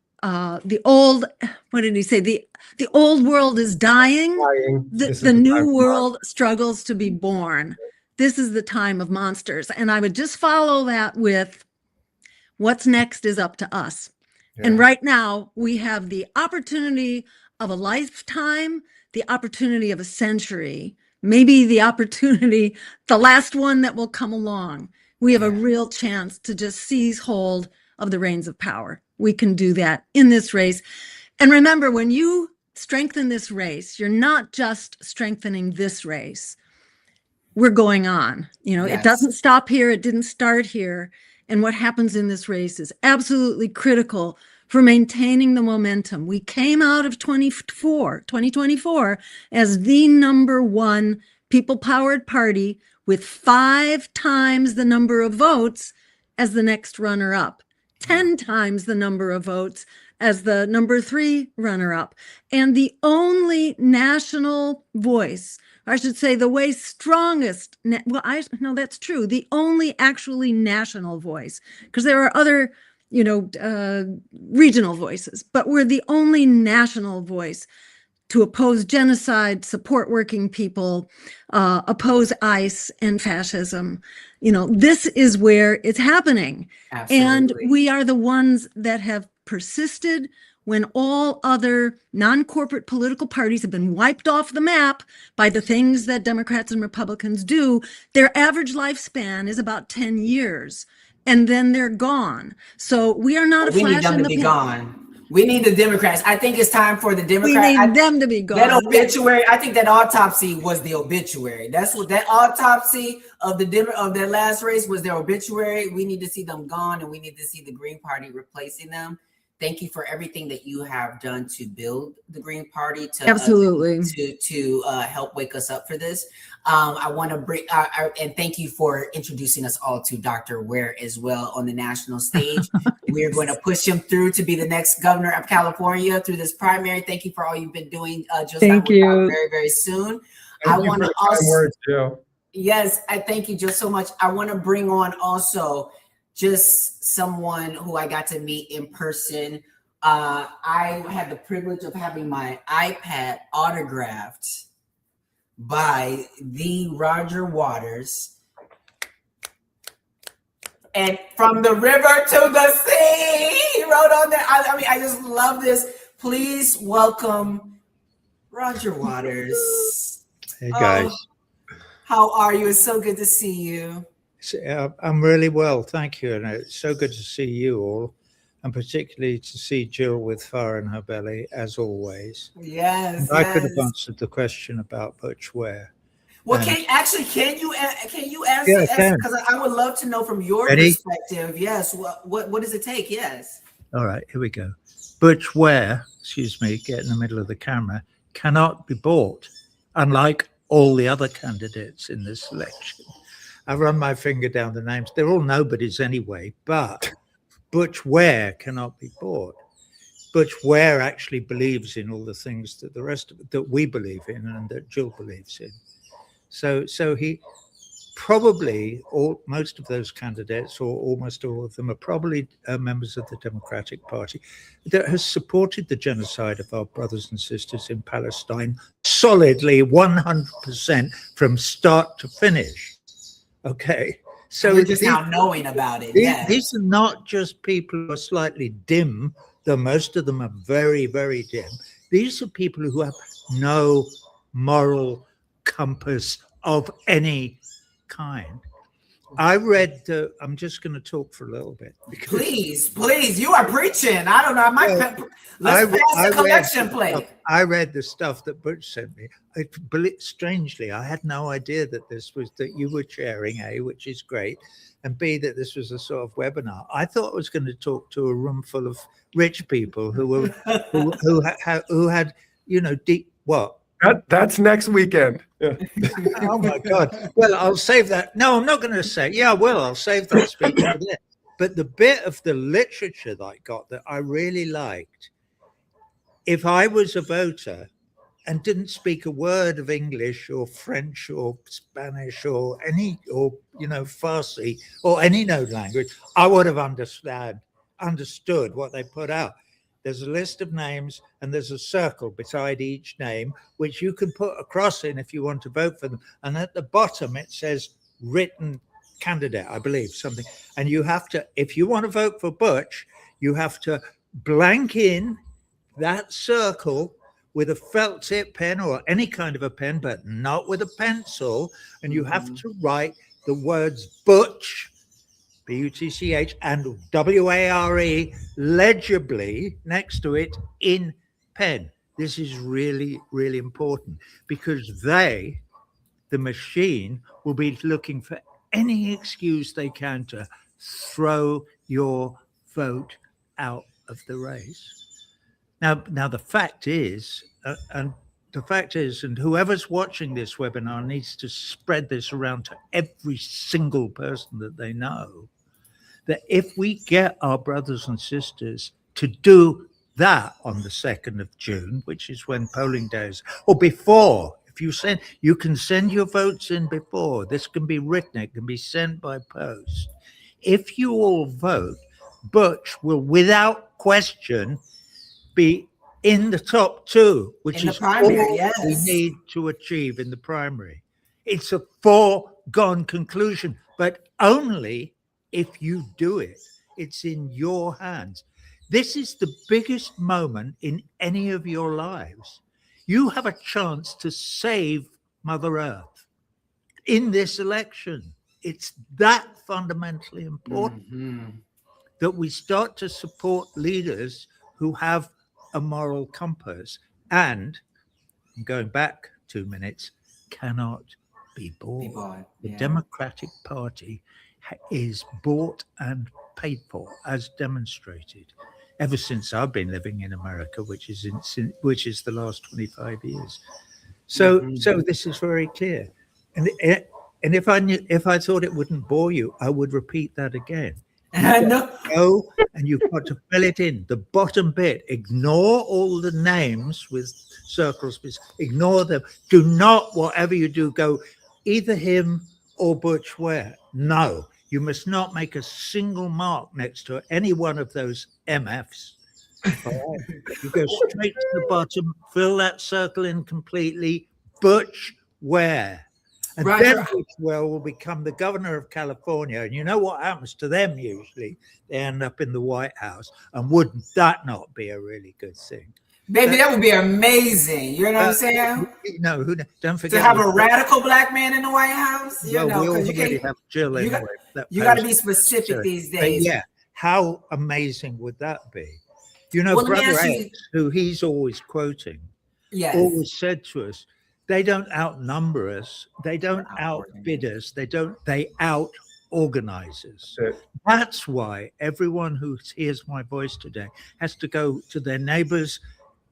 old, what did he say? The old world is dying. The new world struggles to be born. This is the time of monsters. And I would just follow that with what's next is up to us. Yeah. And right now we have the opportunity of a lifetime, the opportunity of a century, maybe the opportunity, the last one that will come along. We have a real chance to just seize hold of the reins of power. We can do that in this race. And remember, when you strengthen this race, you're not just strengthening this race. We're going on. It doesn't stop here. It didn't start here. And what happens in this race is absolutely critical for maintaining the momentum. We came out of 2024 as the number one people-powered party with 5 times the number of votes as the next runner-up, 10 times the number of votes as the number 3 runner-up, and the only national voice, I should say the strongest, that's true, the only actually national voice, because there are other regional voices, but we're the only national voice to oppose genocide, support working people, oppose ICE and fascism. This is where it's happening. Absolutely. And we are the ones that have persisted when all other non-corporate political parties have been wiped off the map by the things that Democrats and Republicans do. Their average lifespan is about 10 years. And then they're gone. So we are not a flash in the pan. We need them to be gone. We need the Democrats. I think it's time for the Democrats. We need them to be gone. That obituary, I think that autopsy was the obituary. That's what that autopsy of their last race was, their obituary. We need to see them gone, and we need to see the Green Party replacing them. Thank you for everything that you have done to build the Green Party, to absolutely to help wake us up for this. I want to bring and thank you for introducing us all to Dr. Ware as well on the national stage. We are going to push him through to be the next governor of California through this primary. Thank you for all you've been doing. Thank you. Very, very soon. I want to also words, Joe. Yes, I thank you just so much. I want to bring on also just someone who I got to meet in person. I had the privilege of having my iPad autographed by the Roger Waters. And from the river to the sea, he wrote on there. I just love this. Please welcome Roger Waters. Hey guys. How are you? It's so good to see you. I'm really well, thank you. And it's so good to see you all, and particularly to see Jill with fire in her belly, as always. Yes. I could have answered the question about Butch Ware. Well, can you answer? Yeah, because I would love to know from your perspective. Yes. What does it take? Yes. All right, here we go. Butch Ware, get in the middle of the camera, cannot be bought, unlike all the other candidates in this election. I run my finger down the names. They're all nobodies anyway, but Butch Ware cannot be bought. Butch Ware actually believes in all the things that the rest of that we believe in and that Jill believes in. So he probably, most of those candidates, or almost all of them, are probably members of the Democratic Party that has supported the genocide of our brothers and sisters in Palestine solidly, 100% from start to finish. Okay, so we're just now knowing about it. These are not just people who are slightly dim, though most of them are very, very dim. These are people who have no moral compass of any kind. I read. I'm just going to talk for a little bit. Please, you are preaching. I don't know. Let's pass the collection plate. I read the stuff that Butch sent me. Strangely, I had no idea that that you were chairing, A, which is great, and B, that this was a sort of webinar. I thought I was going to talk to a room full of rich people who had deep what. That's next weekend. Yeah. Oh my God. Well, I'll save that. No, I'm not going to say. Yeah, I will. I'll save that speech for there. But the bit of the literature that I got that I really liked, if I was a voter and didn't speak a word of English or French or Spanish or Farsi or any known language, I would have understood what they put out. There's a list of names and there's a circle beside each name, which you can put a cross in if you want to vote for them. And at the bottom, it says written candidate, I believe, something. And you have to, if you want to vote for Butch, you have to blank in that circle with a felt tip pen or any kind of a pen, but not with a pencil. And you have to write the words Butch, B-U-T-C-H, and W-A-R-E legibly next to it in pen. This is really, really important because the machine, will be looking for any excuse they can to throw your vote out of the race. Now the fact is, and whoever's watching this webinar needs to spread this around to every single person that they know, that if we get our brothers and sisters to do that on the 2nd of June, which is when polling day is, or before, you can send your votes in before. This can be written, it can be sent by post. If you all vote, Butch will, without question, be in the top 2, which is all we need to achieve in the primary. It's a foregone conclusion, but only if you do it. It's in your hands. This is the biggest moment in any of your lives. You have a chance to save Mother Earth in this election. It's that fundamentally important that we start to support leaders who have a moral compass and, I'm going back 2 minutes, cannot be bought. The Democratic Party is bought and paid for, as demonstrated ever since I've been living in America, which is the last 25 years. So this is very clear. And if I thought it wouldn't bore you, I would repeat that again. Go and you've got to fill it in. The bottom bit, ignore all the names with circles, ignore them. Do not, whatever you do, go either him or Butch Ware. No, you must not make a single mark next to any one of those MFs. All right. You go straight to the bottom, fill that circle in completely. Butch Ware. And then Butch Ware will become the governor of California. And you know what happens to them usually? They end up in the White House. And wouldn't that not be a really good thing? Baby, that would be amazing. You know what I'm saying? No, don't forget. To have a radical black man in the White House? We already have Jill anyway. You got to be specific these days. But yeah, how amazing would that be? You know, Brother X, who he's always quoting, always said to us, they don't outnumber us, they don't outbid us, they out-organize us. That's why everyone who hears my voice today has to go to their neighbors,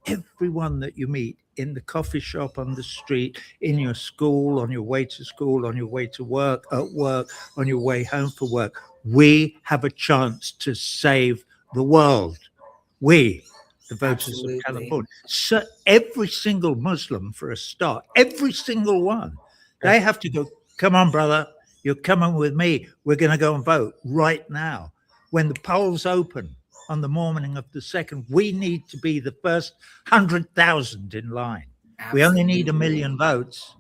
everyone that you meet in the coffee shop, on the street, in your school, on your way to school, on your way to work, at work, on your way home from work. We have a chance to save the world. We, the voters of California. So every single Muslim, for a start, every single one, they have to go, come on, brother, you're coming with me. We're going to go and vote right now. When the polls open on the morning of the 2nd, we need to be the first 100,000 in line. Absolutely. We only need 1 million votes.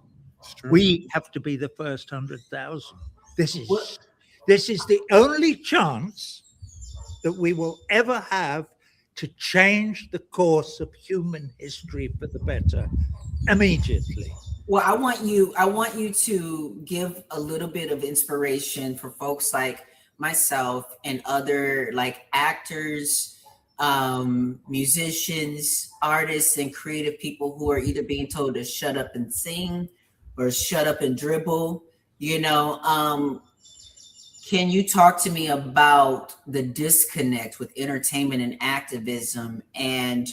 We have to be the first 100,000. This is the only chance that we will ever have to change the course of human history for the better immediately. Well, I want you to give a little bit of inspiration for folks like myself and other like actors, musicians, artists, and creative people who are either being told to shut up and sing or shut up and dribble. You know, can you talk to me about the disconnect with entertainment and activism, and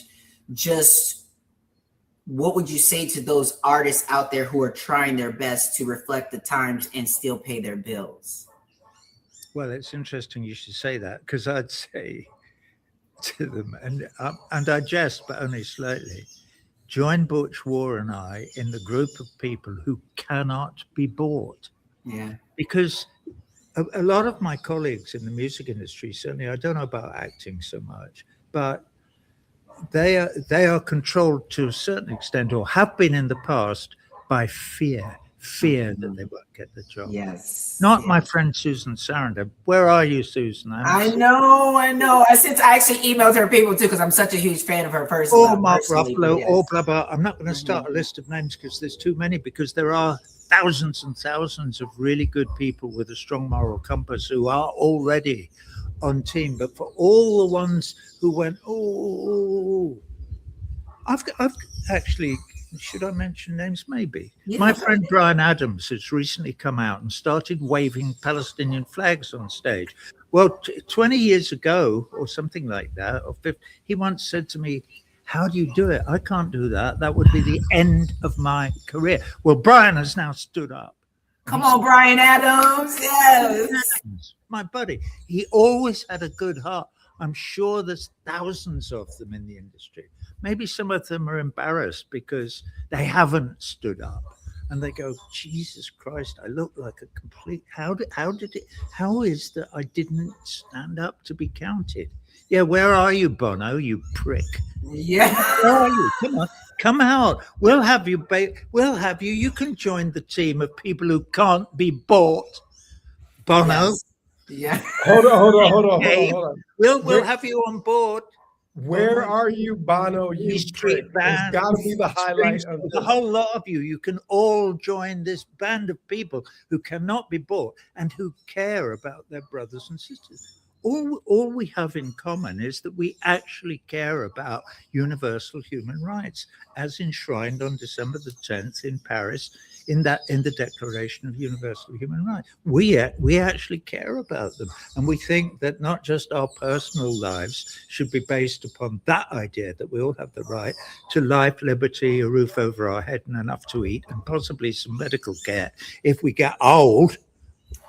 just what would you say to those artists out there who are trying their best to reflect the times and still pay their bills? Well, it's interesting you should say that, because I'd say to them, and I jest, but only slightly, join Butch War and I in the group of people who cannot be bought. Yeah. Because a lot of my colleagues in the music industry, certainly, I don't know about acting so much, but they are controlled to a certain extent, or have been in the past, by fear that they won't get the job. Yes. Not my friend Susan Sarandon. Where are you, Susan? I know. I actually emailed her people too, because I'm such a huge fan of her personally. Or Mark Ruffalo, or blah, blah. I'm not going to start a list of names because there's too many, because there are thousands and thousands of really good people with a strong moral compass who are already on team. But for all the ones who went, I've actually, should I mention names? Maybe. Yeah. My friend Brian Adams has recently come out and started waving Palestinian flags on stage. Well, 20 years ago or something like that, or 50, he once said to me, "How do you do it? I can't do that. That would be the end of my career." Well, Brian has now stood up. Come on, Brian Adams. Yes. My buddy. He always had a good heart. I'm sure there's thousands of them in the industry. Maybe some of them are embarrassed because they haven't stood up, and they go, "Jesus Christ, I look like a complete, how is that I didn't stand up to be counted?" Yeah, where are you, Bono, you prick? Yeah. Where are you? Come on, come out. We'll have you, we'll have you. You can join the team of people who can't be bought. Bono. Yes. Yeah. Hold on. We'll have you on board. Where are you, Bono? You prick. It's got to be the highlight of the whole lot of you. You can all join this band of people who cannot be bought and who care about their brothers and sisters. All we have in common is that we actually care about universal human rights, as enshrined on December the 10th in Paris, in the Declaration of Universal Human Rights. We actually care about them, and we think that not just our personal lives should be based upon that idea that we all have the right to life, liberty, a roof over our head, and enough to eat, and possibly some medical care if we get old.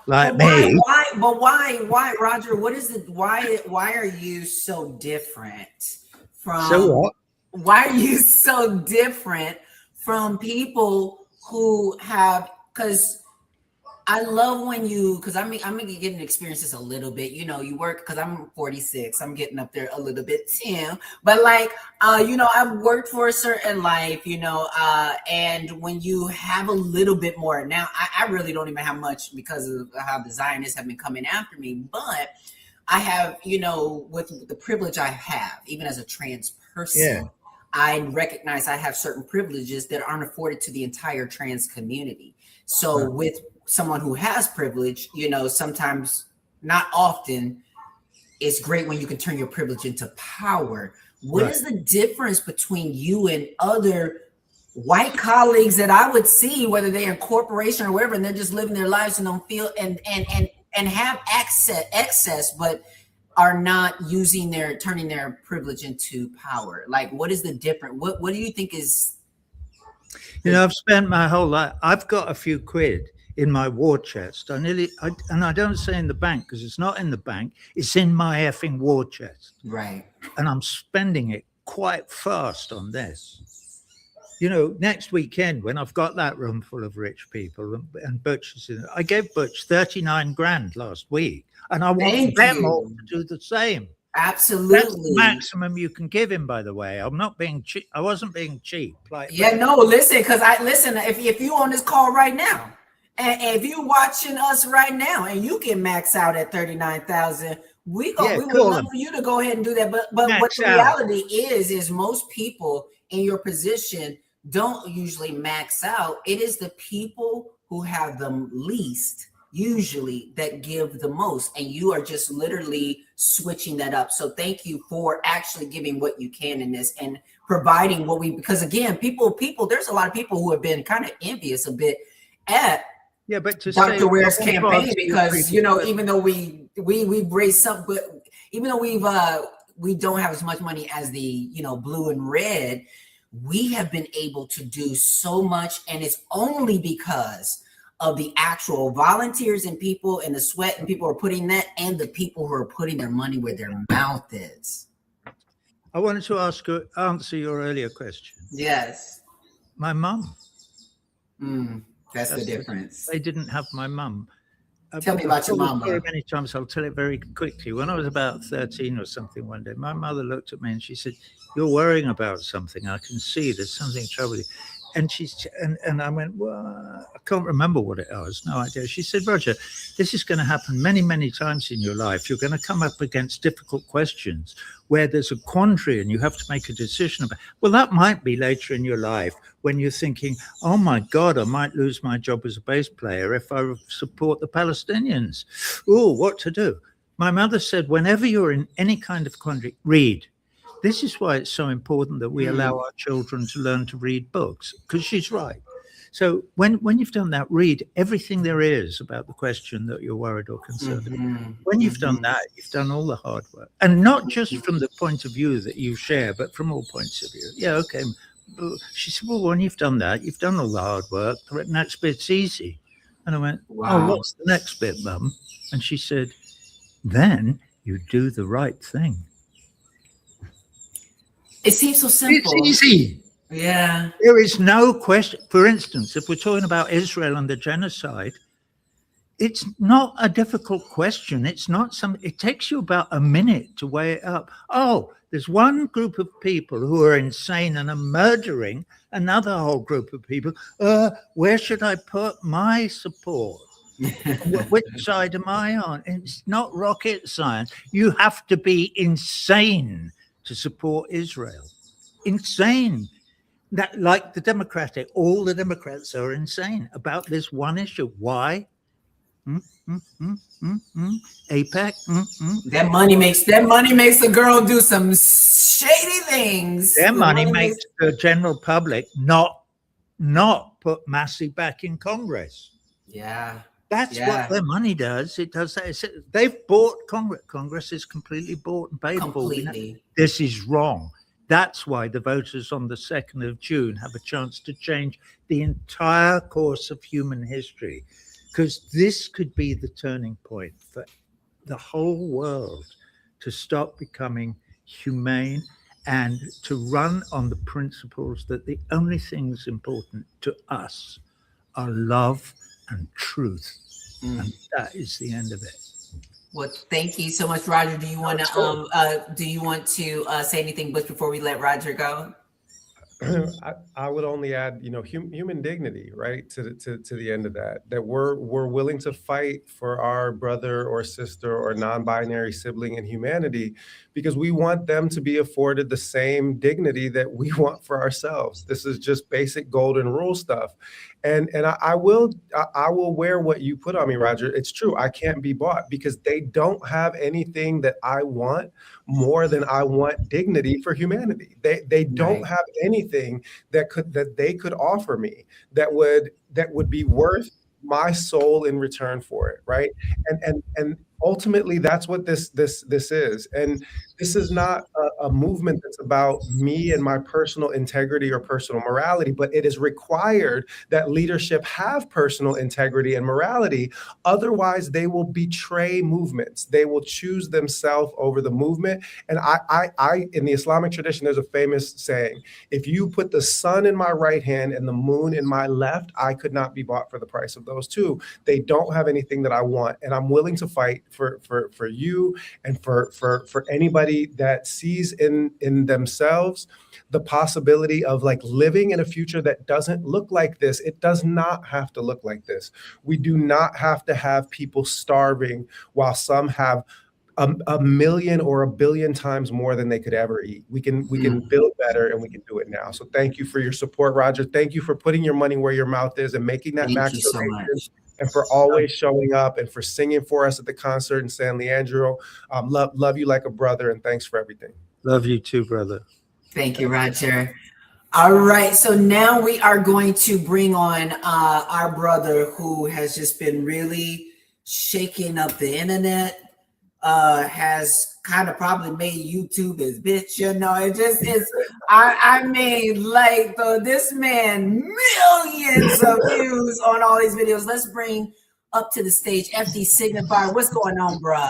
Like me. Why, Roger? What is it? Why are you so different from? So what? Why are you so different from people who have? Because I love when you, because I'm getting to experience this a little bit. You know, you work, because I'm 46. I'm getting up there a little bit too. But like, you know, I've worked for a certain life, you know, and when you have a little bit more, now I really don't even have much because of how the Zionists have been coming after me. But I have, you know, with the privilege I have, even as a trans person, yeah, I recognize I have certain privileges that aren't afforded to the entire trans community. So right, with someone who has privilege, you know, sometimes, not often, it's great when you can turn your privilege into power. What right, is the difference between you and other white colleagues that I would see, whether they're in corporation or wherever, and they're just living their lives and don't feel and have excess, but are not turning their privilege into power? Like, what is the difference? What do you think is? You know, I've spent my whole life, I've got a few quid in my war chest. And I don't say in the bank, because it's not in the bank, it's in my effing war chest. Right. And I'm spending it quite fast on this. You know, next weekend, when I've got that room full of rich people and Butch is in it, I gave Butch 39 grand last week, and I want them all to do the same. Absolutely. That's the maximum you can give him, by the way. I'm not being cheap. I wasn't being cheap. Like, yeah, no, listen, because if you on this call right now, and if you watching us right now, and you can max out at 39,000, we would love for you to go ahead and do that. But what the reality is most people in your position don't usually max out. It is the people who have the least usually that give the most, and you are just literally switching that up. So thank you for actually giving what you can in this and providing what we, because again, people, there's a lot of people who have been kind of envious a bit at but to Dr. Ware's campaign, because even though we've raised some, but even though we don't have as much money as the blue and red, we have been able to do so much, and it's only because of the actual volunteers and people and the sweat and people are putting that, and the people who are putting their money where their mouth is. I wanted to answer your earlier question. Yes. My mum. That's the difference. They didn't have my mum. Tell me about your mama. Very many times, I'll tell it very quickly. When I was about 13 or something one day, my mother looked at me and she said, "You're worrying about something. I can see there's something troubling you." And I went, "Well, I can't remember what it was. No idea." She said, "Roger, this is going to happen many, many times in your life. You're going to come up against difficult questions where there's a quandary and you have to make a decision about." Well, that might be later in your life when you're thinking, "Oh my God, I might lose my job as a bass player if I support the Palestinians. Oh, what to do?" My mother said, whenever you're in any kind of quandary, read. This is why it's so important that we allow our children to learn to read books, because she's right. So when you've done that, read everything there is about the question that you're worried or concerned about. When you've done that, you've done all the hard work. And not just from the point of view that you share, but from all points of view. Yeah, okay. She said, "Well, when you've done that, you've done all the hard work. The next bit's easy." And I went, "Wow. Oh, what's the next bit, Mum?" And she said, "Then you do the right thing." It seems so simple. It's easy. Yeah. There is no question. For instance, if we're talking about Israel and the genocide, it's not a difficult question. It's not it takes you about a minute to weigh it up. Oh, there's one group of people who are insane and are murdering another whole group of people. Where should I put my support? Which side am I on? It's not rocket science. You have to be insane to support Israel. Insane. That, like the Democratic, all the Democrats are insane about this one issue. Why? APEC. That money makes a girl do some shady things. Their money makes the general public not put Massey back in Congress. Yeah. That's what their money does. It does that. They've bought Congress. Congress is completely bought and paid for. This is wrong. That's why the voters on the 2nd of June have a chance to change the entire course of human history, because this could be the turning point for the whole world to stop becoming humane and to run on the principles that the only things important to us are love and truth. And that is the end of it. Well, thank you so much, Roger. Do you want to say anything before we let Roger go? I would only add, human dignity, right, to the end of that we're willing to fight for our brother or sister or non-binary sibling in humanity, because we want them to be afforded the same dignity that we want for ourselves. This is just basic golden rule stuff. And I will wear what you put on me, Roger. It's true. I can't be bought, because they don't have anything that I want more than I want dignity for humanity. They don't have anything that they could offer me that would be worth my soul in return for it, right? And ultimately, that's what this is. And this is not a movement that's about me and my personal integrity or personal morality, but it is required that leadership have personal integrity and morality. Otherwise, they will betray movements. They will choose themselves over the movement. And I in the Islamic tradition, there's a famous saying: if you put the sun in my right hand and the moon in my left, I could not be bought for the price of those two. They don't have anything that I want, and I'm willing to fight for you and for anybody that sees in themselves the possibility of living in a future that doesn't look like this. It does not have to look like this. We do not have to have people starving while some have a million or a billion times more than they could ever eat. We can build better, and we can do it now. So thank you for your support, Roger. Thank you for putting your money where your mouth is and making that max donation, and for always showing up and for singing for us at the concert in San Leandro. Love you like a brother, and thanks for everything. Love you too, brother. Thank you, Roger. All right, so now we are going to bring on our brother who has just been really shaking up the internet. Has kind of probably made YouTube his bitch, you know. It just is. I mean, like this man, millions of views on all these videos. Let's bring up to the stage FD Signifier. What's going on, bruh?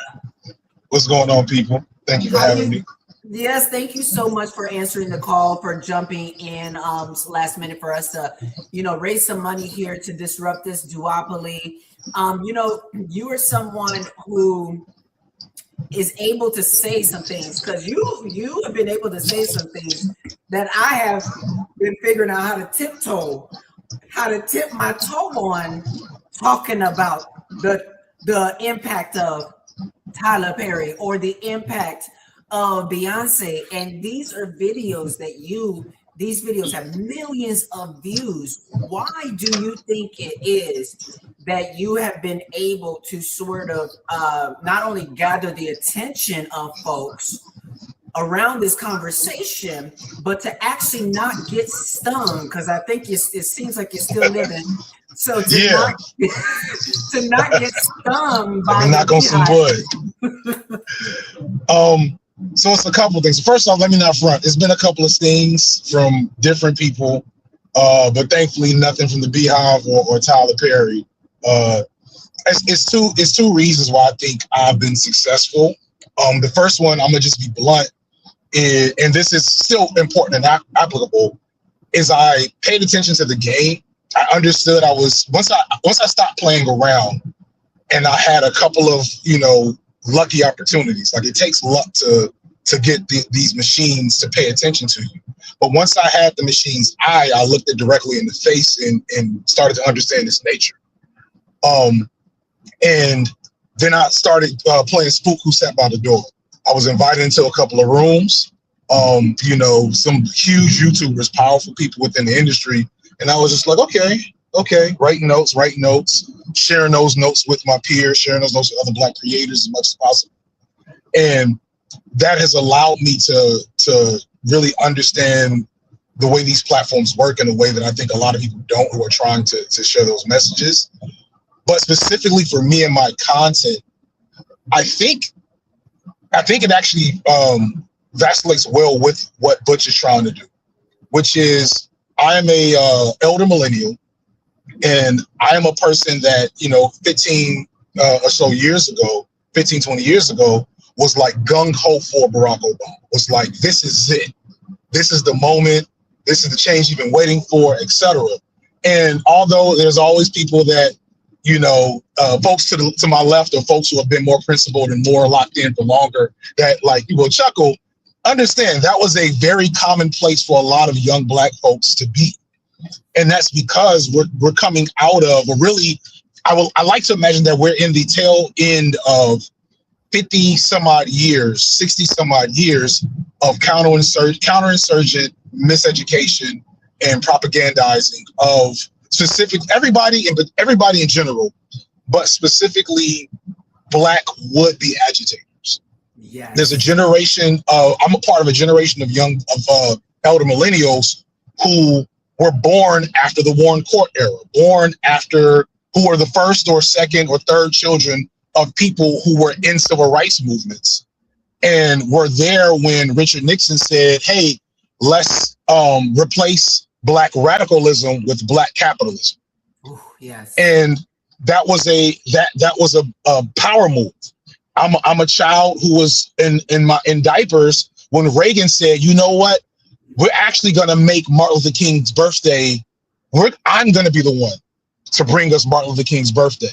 What's going on, people? Thank you for having me. Yes, thank you so much for answering the call, for jumping in last minute for us to, raise some money here to disrupt this duopoly. You are someone who is able to say some things, because you have been able to say some things that I have been figuring out how to tip my toe on, talking about the impact of Tyler Perry or the impact of Beyonce. And these are videos these videos have millions of views. Why do you think it is that you have been able to sort of not only gather the attention of folks around this conversation, but to actually not get stung? Because I think it seems like you're still living. So to not get stung by knock on some wood. So it's a couple things. First off, let me not front. It's been a couple of stings from different people, but thankfully nothing from the Beehive or Tyler Perry. It's two reasons why I think I've been successful. The first one, I'm gonna just be blunt, and this is still important and applicable, is I paid attention to the game. I understood once I stopped playing around, and I had a couple of lucky opportunities. Like, it takes luck to get these machines to pay attention to you. But once I had the machine's eye, I looked it directly in the face and started to understand its nature. And then I started playing Spook Who Sat by the Door. I was invited into a couple of rooms, some huge YouTubers, powerful people within the industry. And I was just like, okay, writing notes, sharing those notes with my peers, sharing those notes with other Black creators as much as possible. And that has allowed me to really understand the way these platforms work in a way that I think a lot of people don't, who are trying to share those messages. But specifically for me and my content, I think it actually vacillates well with what Butch is trying to do, which is, I am a elder millennial, and I am a person that 15 or so years ago, 15, 20 years ago, was like gung-ho for Barack Obama. Was like, this is it. This is the moment. This is the change you've been waiting for, etc. And although there's always people that, folks to my left, or folks who have been more principled and more locked in for longer, that you will chuckle, understand that was a very common place for a lot of young Black folks to be. And that's because we're coming out of a really, I like to imagine that we're in the tail end of 50 some odd years, 60 some odd years of counterinsurgent miseducation and propagandizing of everybody in general, but specifically Black would-be agitators. Yes. There's a generation I'm a part of a generation of elder millennials who were born after the Warren Court era, who were the first or second or third children of people who were in civil rights movements, and were there when Richard Nixon said, hey, let's replace Black radicalism with Black capitalism. Ooh, yes. And that was a power move. I'm a child who was in diapers when Reagan said, you know what, we're actually going to make Martin Luther King's birthday. I'm going to be the one to bring us Martin Luther King's birthday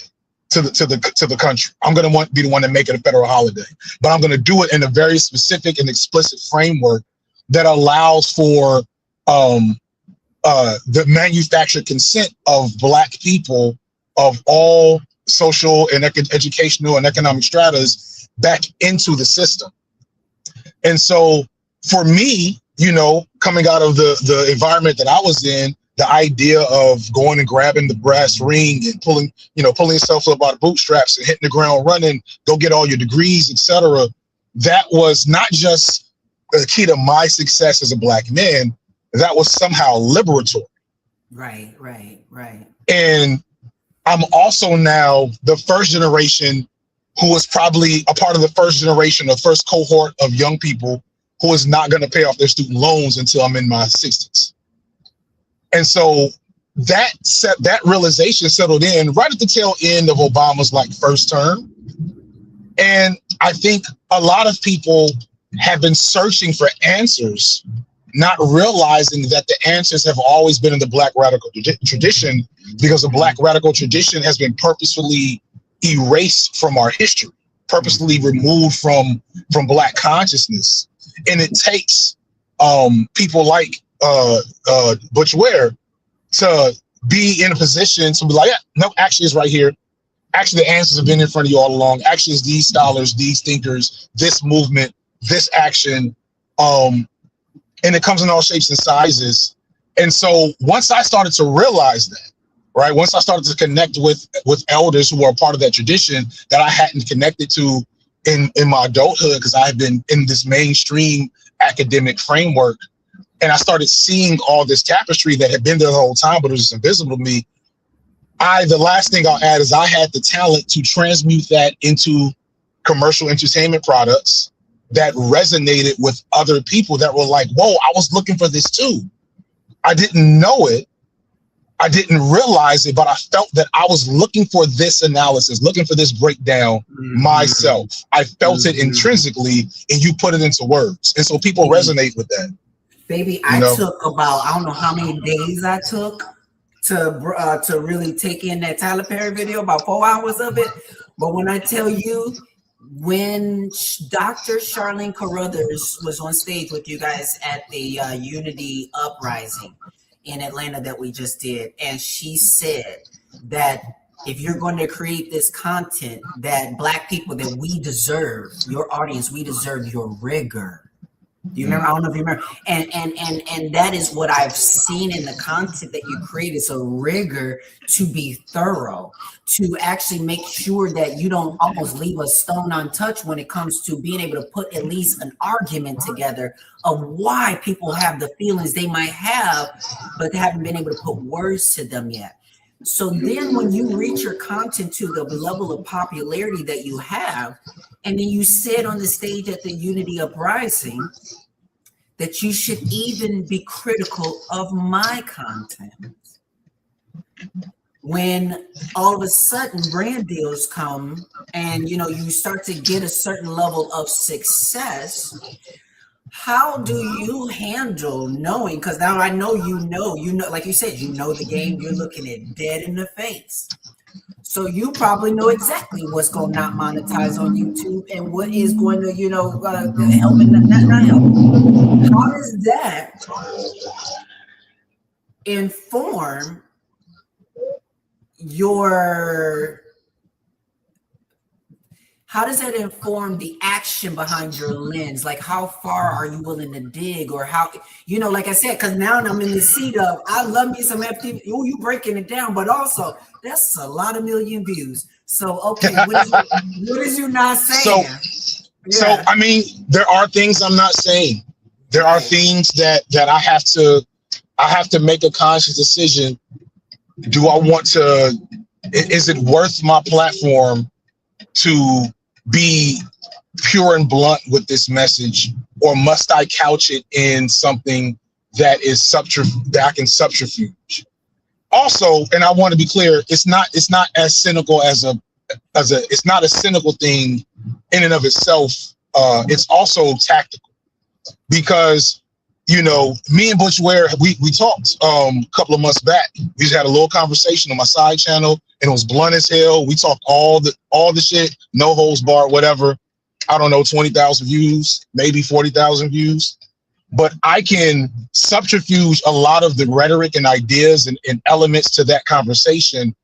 to the country. I'm going to be the one to make it a federal holiday, but I'm going to do it in a very specific and explicit framework that allows for the manufactured consent of Black people of all social and educational and economic stratas back into the system. And so for me, you know, coming out of the environment that I was in, the idea of going and grabbing the brass ring and pulling yourself up by the bootstraps and hitting the ground running, go get all your degrees, etc. That was not just the key to my success as a Black man. That was somehow liberatory. Right. And I'm also now the first generation who was probably a part of the first generation, the first cohort of young people who is not going to pay off their student loans until I'm in my 60s. And so that realization settled in right at the tail end of Obama's first term. And I think a lot of people have been searching for answers, not realizing that the answers have always been in the Black radical tradition, because the Black radical tradition has been purposefully erased from our history, purposely removed from Black consciousness. And it takes people like Butch Ware to be in a position to be like, yeah, no, actually it's right here. Actually, the answers have been in front of you all along. Actually, it's these scholars, these thinkers, this movement, this action. And it comes in all shapes and sizes. And so once I started to realize that, right, once I started to connect with elders who are part of that tradition that I hadn't connected to in my adulthood, because I had been in this mainstream academic framework, and I started seeing all this tapestry that had been there the whole time, but it was just invisible to me. The last thing I'll add is I had the talent to transmute that into commercial entertainment products that resonated with other people that were like, whoa, I was looking for this too. I didn't know it. I didn't realize it, but I felt that I was looking for this analysis, looking for this breakdown myself. I felt it intrinsically, and you put it into words. And so people resonate with that. Baby, I took about, I don't know how many days I took to really take in that Tyler Perry video, about 4 hours of it. But when I tell you, when Dr. Charlene Carruthers was on stage with you guys at the Unity Uprising in Atlanta that we just did, and she said that if you're going to create this content, that Black people, that we deserve, your audience, we deserve your rigor. Do you remember? I don't know if you remember. And that is what I've seen in the content that you create, is a rigor to be thorough, to actually make sure that you don't almost leave a stone untouched when it comes to being able to put at least an argument together of why people have the feelings they might have, but they haven't been able to put words to them yet. So then when you reach your content to the level of popularity that you have, and then you said on the stage at the Unity Uprising that you should even be critical of my content. When all of a sudden brand deals come and you start to get a certain level of success, how do you handle knowing, because now I know you know, like you said, you know the game, you're looking it dead in the face. So you probably know exactly what's going to not monetize on YouTube and what is going to, help and not help. How does that inform the action behind your lens? Like, how far are you willing to dig, or how, like I said, because now I'm in the seat of, I love me some FTV. Oh, you breaking it down, but also that's a lot of million views. So, okay, what is you not saying? So, I mean, there are things I'm not saying. There are things that I have to make a conscious decision. Do I want to, is it worth my platform to be pure and blunt with this message, or must I couch it in something that is that I can subterfuge? Also, and I want to be clear, it's not as cynical it's not a cynical thing in and of itself. It's also tactical, because me and Butch Ware, we talked a couple of months back. We just had a little conversation on my side channel, and it was blunt as hell. We talked all the shit, no holds barred, whatever. I don't know, 20,000 views, maybe 40,000 views. But I can subterfuge a lot of the rhetoric and ideas and elements to that conversation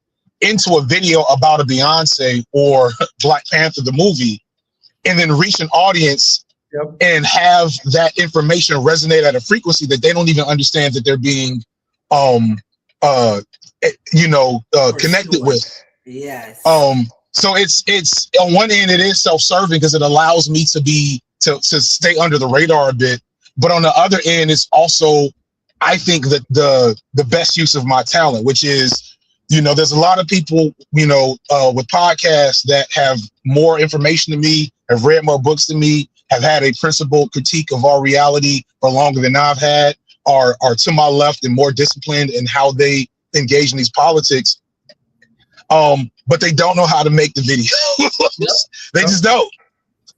into a video about a Beyonce or Black Panther, the movie, and then reach an audience and have that information resonate at a frequency that they don't even understand that they're being, connected with. Yes. So it's on one end, it is self-serving because it allows me to stay under the radar a bit. But on the other end, it's also, I think, that the best use of my talent, which is, there's a lot of people, with podcasts that have more information than me, have read more books than me, have had a principled critique of our reality for longer than I've had, are to my left and more disciplined in how they engage in these politics. But they don't know how to make the videos. They just don't.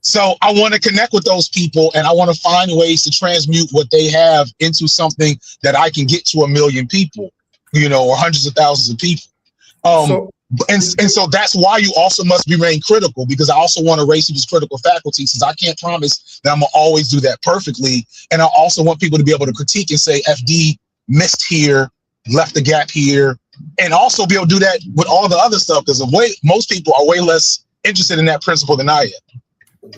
So I want to connect with those people, and I want to find ways to transmute what they have into something that I can get to a million people, or hundreds of thousands of people. And so that's why you also must remain critical, because I also want to raise people's critical faculty, since I can't promise that I'm gonna always do that perfectly. And I also want people to be able to critique and say, FD missed here, left the gap here, and also be able to do that with all the other stuff, because most people are way less interested in that principle than I am.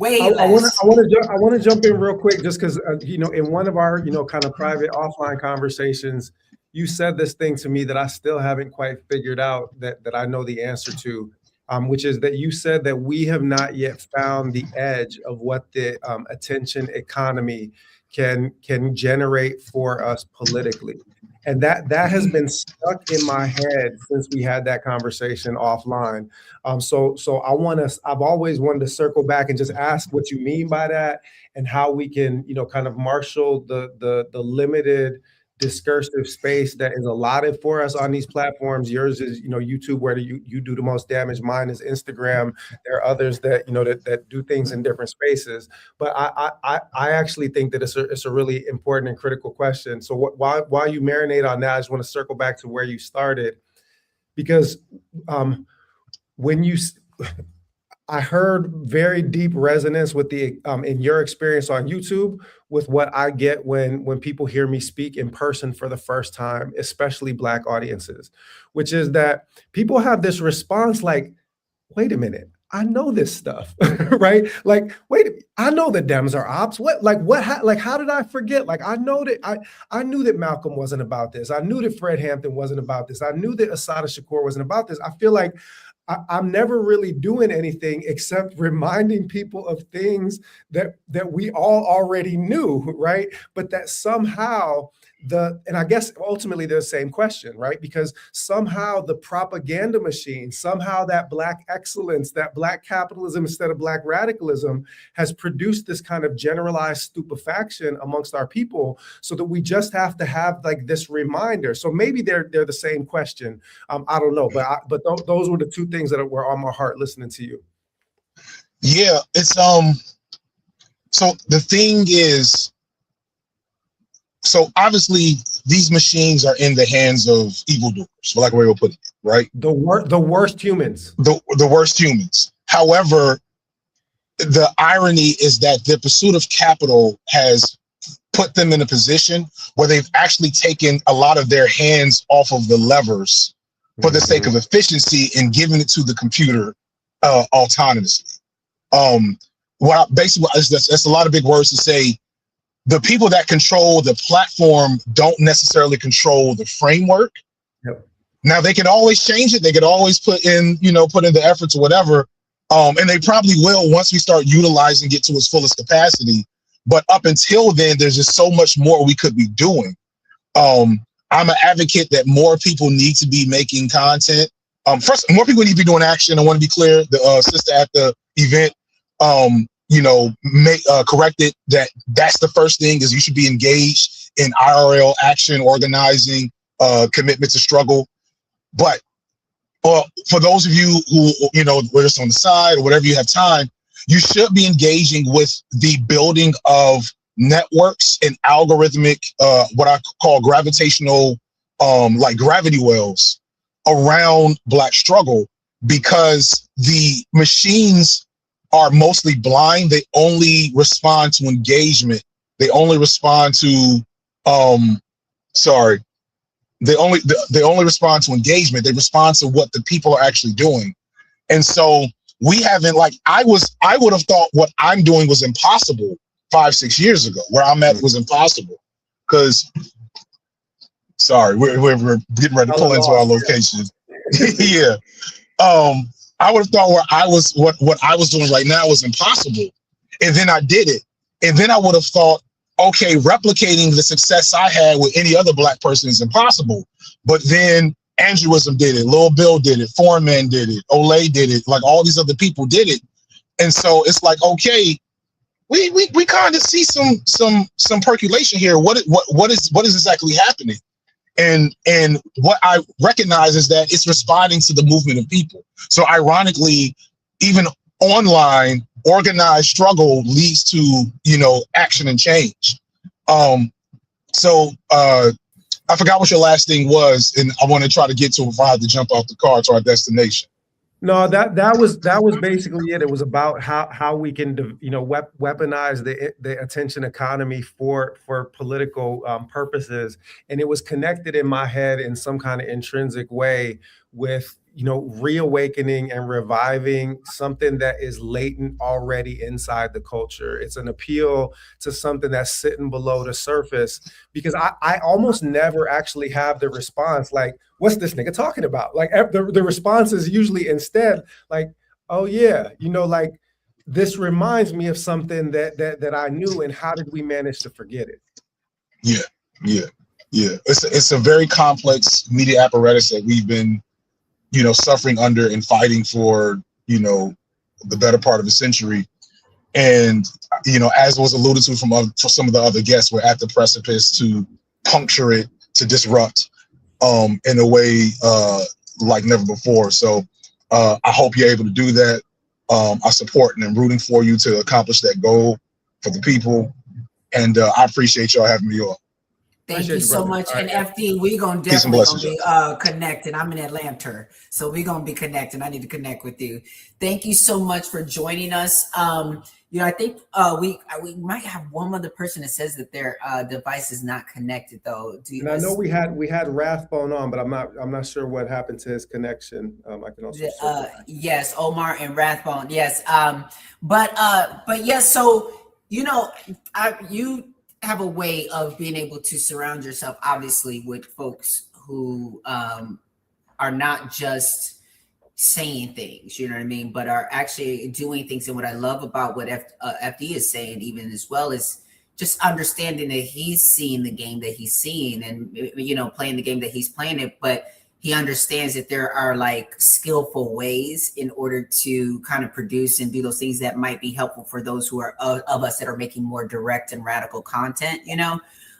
I want to jump in real quick, just because in one of our kind of private offline conversations, you said this thing to me that I still haven't quite figured out that I know the answer to, which is that you said that we have not yet found the edge of what the attention economy can generate for us politically. And that has been stuck in my head since we had that conversation offline. So I've always wanted to circle back and just ask what you mean by that, and how we can, kind of marshal the limited discursive space that is allotted for us on these platforms. Yours is, YouTube, where you do the most damage. Mine is Instagram. There are others that, that do things in different spaces. But I actually think that it's a really important and critical question. So while you marinate on that, I just want to circle back to where you started, because I heard very deep resonance with the in your experience on YouTube with what I get when people hear me speak in person for the first time, especially Black audiences, which is that people have this response like, wait a minute, I know this stuff, right? Like, wait, I know that Dems are ops. How did I forget? Like, I know that I knew that Malcolm wasn't about this. I knew that Fred Hampton wasn't about this. I knew that Assata Shakur wasn't about this. I feel like I'm never really doing anything except reminding people of things that we all already knew, right? But that somehow and I guess ultimately the same question, right? Because somehow the propaganda machine, somehow that Black excellence, that Black capitalism instead of Black radicalism has produced this kind of generalized stupefaction amongst our people, so that we just have to have like this reminder. So maybe they're the same question. I don't know, but those were the two things that were on my heart listening to you. Yeah, it's so the thing is, so obviously these machines are in the hands of evildoers, for lack of a way of putting it, right? The worst humans. The worst humans. However, the irony is that the pursuit of capital has put them in a position where they've actually taken a lot of their hands off of the levers for the sake of efficiency and giving it to the computer autonomously. Basically, that's a lot of big words to say. The people that control the platform don't necessarily control the framework. Yep. Now they can always change it. They could always put in the efforts or whatever. And they probably will once we start utilizing it to its fullest capacity. But up until then, there's just so much more we could be doing. I'm an advocate that more people need to be making content. First, more people need to be doing action. I want to be clear. The sister at the event, corrected that's the first thing, is you should be engaged in IRL action, organizing, commitment to struggle. But for those of you who, we're just on the side or whatever, you have time, you should be engaging with the building of networks and algorithmic, what I call gravitational, like gravity wells around Black struggle, because the machines are mostly blind. They only respond to engagement. They only respond to, they only respond to engagement. They respond to what the people are actually doing. And so we haven't, like, I would have thought what I'm doing was impossible 5-6 years ago. Where I'm at was impossible because, sorry, we're getting ready to pull into our location. Yeah. I would have thought what I was doing right now was impossible. And then I did it. And then I would have thought, okay, replicating the success I had with any other Black person is impossible. But then Andrewism did it, Lil Bill did it, Foreman did it, Olay did it, like all these other people did it. And so it's like, okay, we kind of see some percolation here. What is exactly happening? And what I recognize is that it's responding to the movement of people. So ironically, even online, organized struggle leads to, action and change. So I forgot what your last thing was, and I want to try to get to it before I have to jump off the car to our destination. No, that was basically it. It was about how we can, weaponize the attention economy for political purposes, and it was connected in my head in some kind of intrinsic way with reawakening and reviving something that is latent already inside the culture. It's an appeal to something that's sitting below the surface, because I almost never actually have the response like, what's this nigga talking about? Like the response is usually instead like, oh yeah, like this reminds me of something that I knew, and how did we manage to forget it? Yeah. It's a very complex media apparatus that we've been suffering under and fighting for, the better part of a century. And, as was alluded to from some of the other guests, we're at the precipice to puncture it, to disrupt in a way like never before. So I hope you're able to do that. I support and I'm rooting for you to accomplish that goal for the people. And I appreciate y'all having me on. Thank you so much. And FD, we're going to definitely be connected. I'm in Atlanta, so we're going to be connected. I need to connect with you. Thank you so much for joining us. I think we might have one other person that says that their device is not connected, though. I know we had Rathbone on, but I'm not sure what happened to his connection. I can also yes, Omar and Rathbone. Yes. But yes. So you have a way of being able to surround yourself, obviously, with folks who are not just saying things, you know what I mean, but are actually doing things. And what I love about what FD is saying, even as well, is just understanding that he's seeing the game that he's seeing, and playing the game that he's playing it, but he understands that there are like skillful ways in order to kind of produce and do those things that might be helpful for those who are of us that are making more direct and radical content.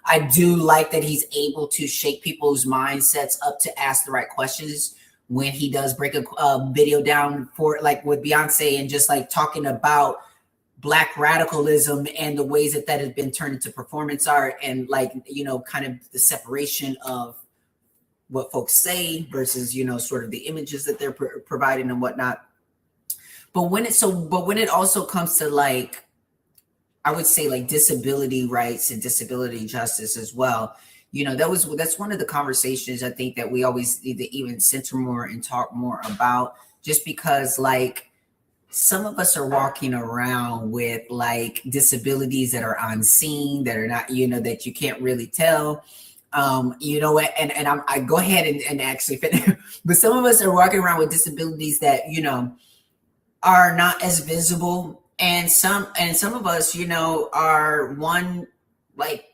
I do like that he's able to shake people's mindsets up to ask the right questions when he does break a video down for, like with Beyonce, and just like talking about Black radicalism and the ways that has been turned into performance art, and like, kind of the separation of what folks say versus, sort of the images that they're providing and whatnot. But when it also comes to, like, I would say, like, disability rights and disability justice as well, that's one of the conversations I think that we always need to even center more and talk more about, just because, like, some of us are walking around with like disabilities that are unseen, that are not, that you can't really tell. And I go ahead and actually finish. But some of us are walking around with disabilities that, are not as visible. And some of us, are one like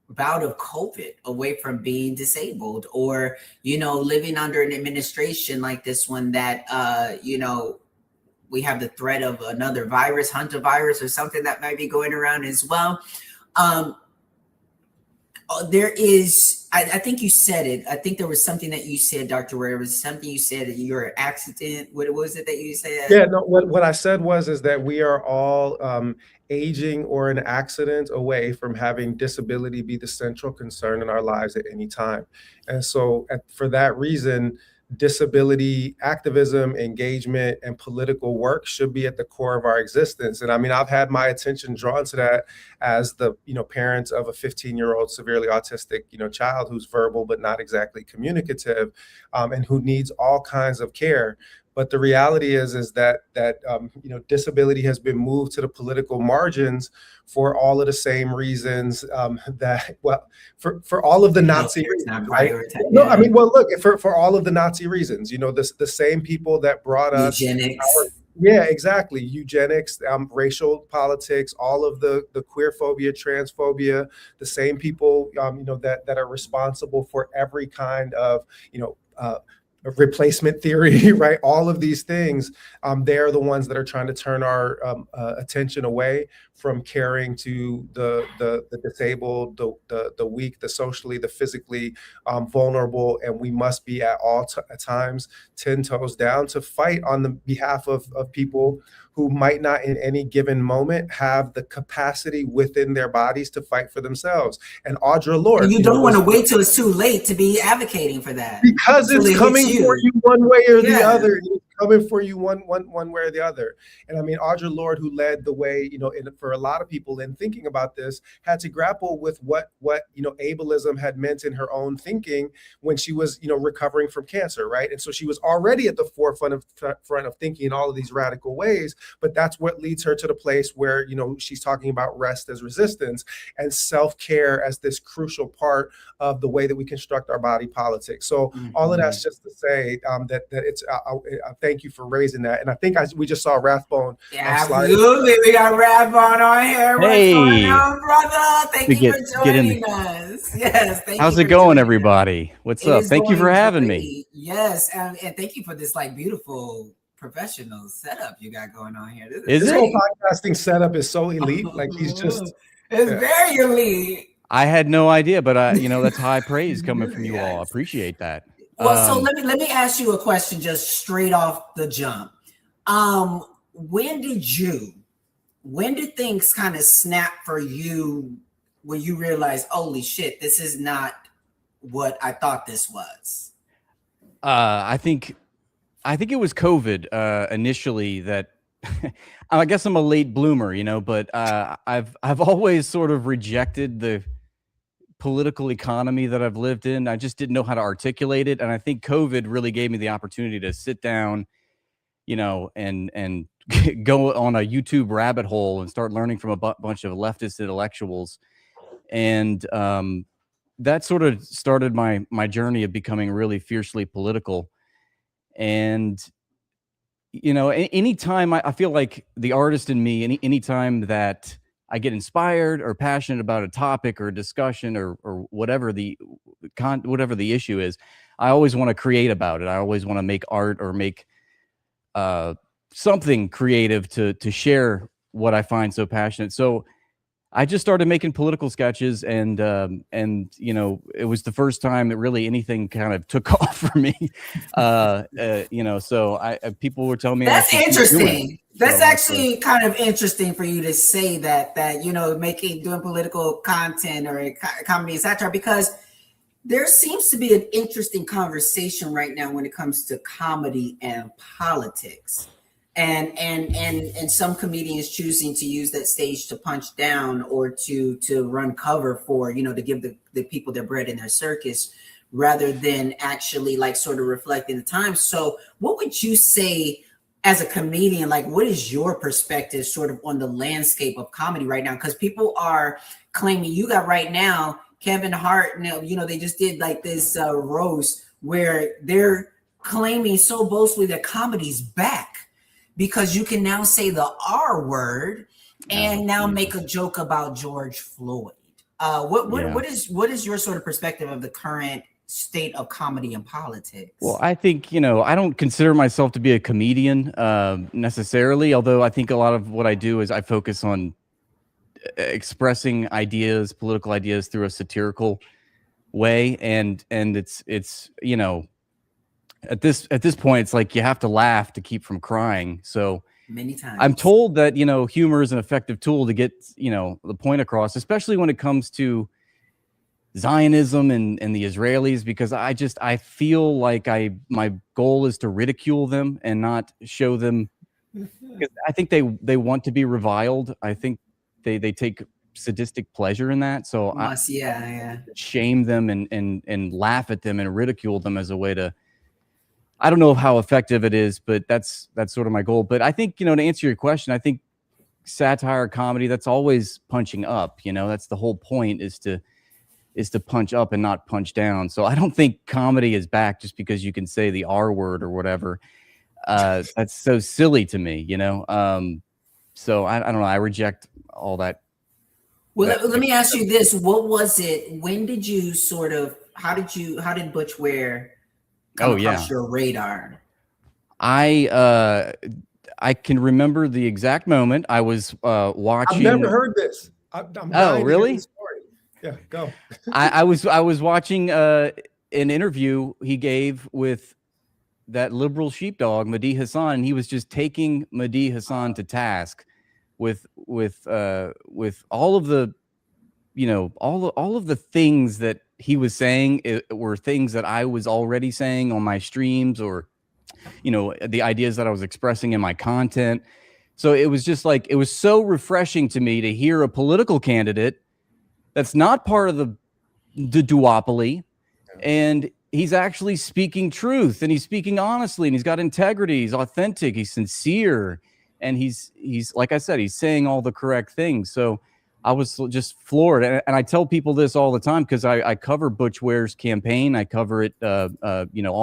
bout of COVID away from being disabled, or, living under an administration like this one that, we have the threat of another virus, Hunter virus, or something that might be going around as well. There is, I think you said it. I think there was something that you said, Dr. Ware. It was something you said that you're an accident. What was it that you said? Yeah, no, what I said is that we are all aging or an accident away from having disability be the central concern in our lives at any time. And so for that reason, disability activism, engagement, and political work should be at the core of our existence. And I mean, I've had my attention drawn to that as the, parents of a 15-year-old severely autistic, child who's verbal but not exactly communicative, and who needs all kinds of care. But the reality is that disability has been moved to the political margins for all of the same reasons for all of the Nazi reasons, right? No, I mean, well, look, for all of the Nazi reasons, the same people that brought us eugenics. Yeah, exactly. Eugenics, racial politics, all of the queer phobia, transphobia, the same people, that are responsible for every kind of, replacement theory, right? All of these things, they're the ones that are trying to turn our attention away from caring to the disabled, the weak, the socially, the physically vulnerable, and we must be at all times 10 toes down to fight on the behalf of people who might not in any given moment have the capacity within their bodies to fight for themselves. And Audre Lorde, and you don't want to wait till it's too late to be advocating for that, because it's coming for you one way or the other. It's coming for you one way or the other. And I mean, Audre Lorde, who led the way, for a lot of people in thinking about this, had to grapple with what ableism had meant in her own thinking when she was, recovering from cancer, right? And so she was already at the forefront of thinking in all of these radical ways. But that's what leads her to the place where, she's talking about rest as resistance and self-care as this crucial part of the way that we construct our body politic. So all of that's just to say that it's, thank you for raising that. And I think we just saw Rathbone. Absolutely. We got Rathbone on here. What's going on, brother? Thank you for joining us. Yes. How's it going, everybody? What's up? Thank you for having me. Yes. And thank you for this beautiful professional setup you got going on here. This whole podcasting setup is so elite. Like it's very elite. I had no idea, but that's high praise coming from you all. I appreciate that. Well, so let me ask you a question just straight off the jump. When did things kind of snap for you when you realized, holy shit, this is not what I thought this was? I think it was COVID initially that I guess I'm a late bloomer, but I've always sort of rejected the political economy that I've lived in. I just didn't know how to articulate it. And I think COVID really gave me the opportunity to sit down, and go on a YouTube rabbit hole and start learning from a bunch of leftist intellectuals. And that sort of started my journey of becoming really fiercely political. And, anytime I feel like the artist in me, anytime that I get inspired or passionate about a topic or a discussion or whatever the issue is, I always want to create about it. I always want to make art or make something creative to share what I find so passionate. So I just started making political sketches, and it was the first time that really anything kind of took off for me. So people were telling me that's interesting. That's actually kind of interesting for you to say that doing political content or comedy and satire, because there seems to be an interesting conversation right now when it comes to comedy and politics. And some comedians choosing to use that stage to punch down or to run cover for, to give the people their bread in their circus, rather than actually sort of reflecting the times. So what would you say as a comedian, what is your perspective sort of on the landscape of comedy right now? Because people are claiming, you got right now, Kevin Hart, they just did this roast where they're claiming so boastfully that comedy's back, because you can now say the R word and now make a joke about George Floyd. What is your sort of perspective of the current state of comedy and politics? Well, I think, I don't consider myself to be a comedian necessarily, although I think a lot of what I do is I focus on expressing ideas, political ideas, through a satirical way. And it's at this point, it's like you have to laugh to keep from crying. So many times I'm told that, humor is an effective tool to get, the point across, especially when it comes to Zionism and the Israelis, because I feel like my goal is to ridicule them and not show them, because I think they want to be reviled. I think they take sadistic pleasure in that. So yeah. Shame them and laugh at them and ridicule them as a way to, I don't know how effective it is, but that's sort of my goal. But I think, to answer your question, I think satire, comedy, that's always punching up. That's the whole point, is to punch up and not punch down. So I don't think comedy is back just because you can say the R word or whatever. That's so silly to me, so I don't know. I reject all that. Well, let me ask you this. What was it? When did you how did Butch Ware come across your radar? I can remember the exact moment. I was watching. I've never heard this. Oh, really? Yeah, go. I was watching an interview he gave with that liberal sheepdog, Mehdi Hasan, and he was just taking Mehdi Hasan to task with all of the, all of the things that he was saying were things that I was already saying on my streams, or, the ideas that I was expressing in my content. So it was just like, it was so refreshing to me to hear a political candidate that's not part of the duopoly, and he's actually speaking truth, and he's speaking honestly, and he's got integrity, he's authentic, he's sincere, and he's like I said, he's saying all the correct things. So I was just floored, and I tell people this all the time, because I cover Butch Ware's campaign. I cover it, all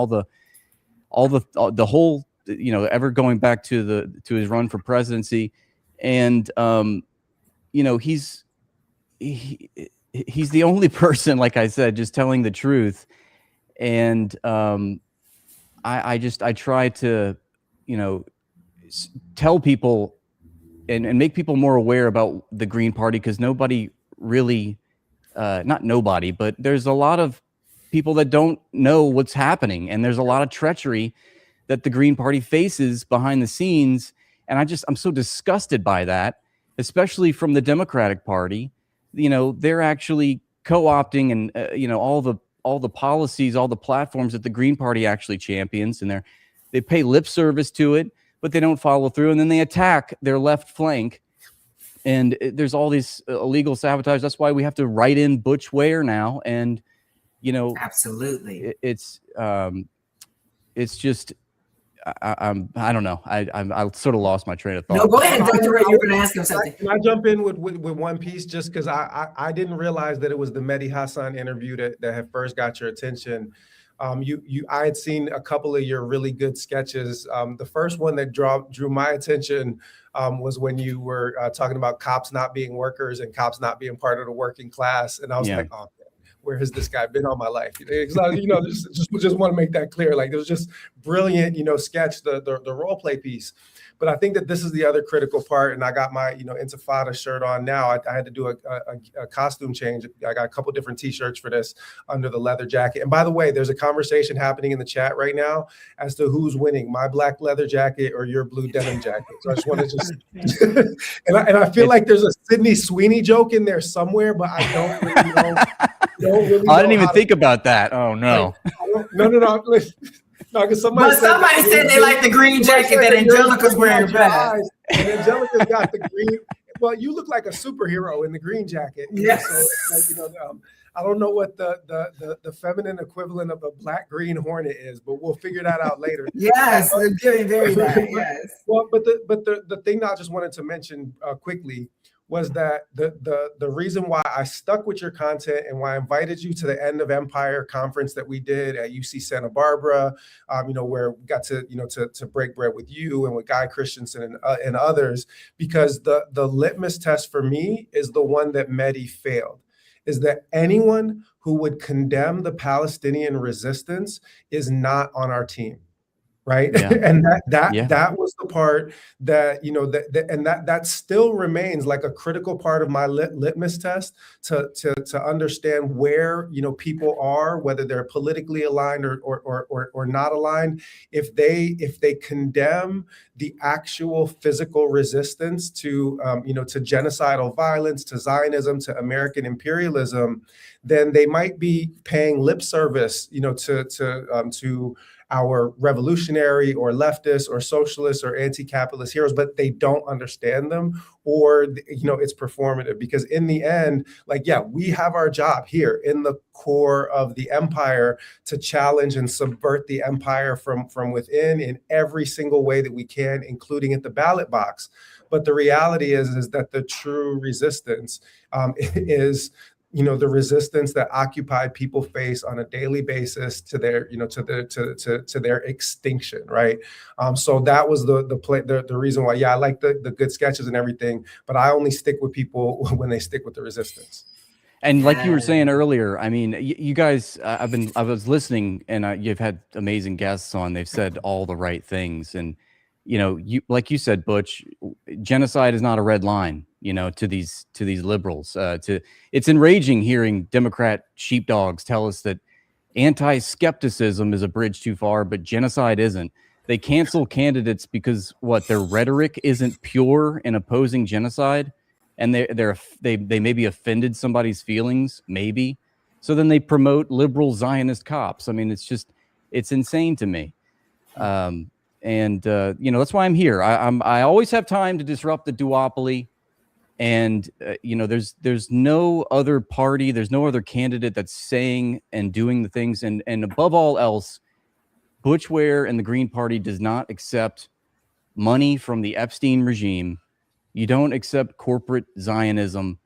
the whole, ever going back to his run for presidency, and he's the only person, like I said, just telling the truth. And I try to, tell people and make people more aware about the Green Party, because nobody really, not nobody, but there's a lot of people that don't know what's happening, and there's a lot of treachery that the Green Party faces behind the scenes. And I'm so disgusted by that, especially from the Democratic Party. They're actually co-opting and all the policies, all the platforms that the Green Party actually champions, and they pay lip service to it, but they don't follow through, and then they attack their left flank, and there's all these illegal sabotage. That's why we have to write in Butch Ware now, and absolutely, it's just. I don't know. I sort of lost my train of thought. No, go ahead, Dr. Ray. You're going to ask him something. Can I jump in with one piece, just because I didn't realize that it was the Mehdi Hasan interview that had first got your attention. I had seen a couple of your really good sketches. The first one that drew my attention was when you were talking about cops not being workers and cops not being part of the working class, and I was like, oh, where has this guy been all my life? Just want to make that clear. Like, it was just brilliant, sketch, the role play piece. But I think that this is the other critical part. And I got my, Intifada shirt on now. I had to do a costume change. I got a couple different T-shirts for this under the leather jacket. And by the way, there's a conversation happening in the chat right now as to who's winning, my black leather jacket or your blue denim jacket. So I just want to and I feel like there's a Sydney Sweeney joke in there somewhere, but I don't really know. I didn't even think about that. Oh no. No. No, because somebody said they like the green jacket that Angelica's wearing. And Angelica's got the green. Well, you look like a superhero in the green jacket. Yes. So, I don't know what the feminine equivalent of a black green hornet is, but we'll figure that out later. Yes, they're getting very nice. Yes. Well, but the thing I just wanted to mention quickly was that the reason why I stuck with your content and why I invited you to the End of Empire conference that we did at UC Santa Barbara, where we got to to break bread with you and with Guy Christensen and others, because the litmus test for me is the one that Mehdi failed, is that anyone who would condemn the Palestinian resistance is not on our team. right? Yeah. And Yeah. that was the part that, you know, that still remains like a critical part of my litmus test to understand where, you know, people are, whether they're politically aligned or not aligned. If they condemn the actual physical resistance to you know, to genocidal violence, to Zionism, to American imperialism, then they might be paying lip service, you know, to our revolutionary or leftist or socialist or anti-capitalist heroes, but they don't understand them, or, you know, it's performative. Because in the end, like, yeah, we have our job here in the core of the empire to challenge and subvert the empire from within in every single way that we can, including at the ballot box. But the reality is that the true resistance is, you know, the resistance that occupied people face on a daily basis to their, you know, to their extinction, right? So that was the reason why, yeah, I like the good sketches and everything, but I only stick with people when they stick with the resistance. And like you were saying earlier, I mean, you guys, I was listening, and you've had amazing guests on. They've said all the right things, and you know, like you said, Butch, genocide is not a red line, you know, to these liberals. It's enraging hearing Democrat sheepdogs tell us that anti-skepticism is a bridge too far, but genocide isn't. They cancel candidates because their rhetoric isn't pure in opposing genocide, and they maybe offended somebody's feelings, maybe. So then they promote liberal Zionist cops. I mean, it's insane to me. And you know, that's why I'm here. I always have time to disrupt the duopoly. And you know, there's no other party, there's no other candidate that's saying and doing the things. And above all else, Butch Ware and the Green Party does not accept money from the Epstein regime. You don't accept corporate Zionism,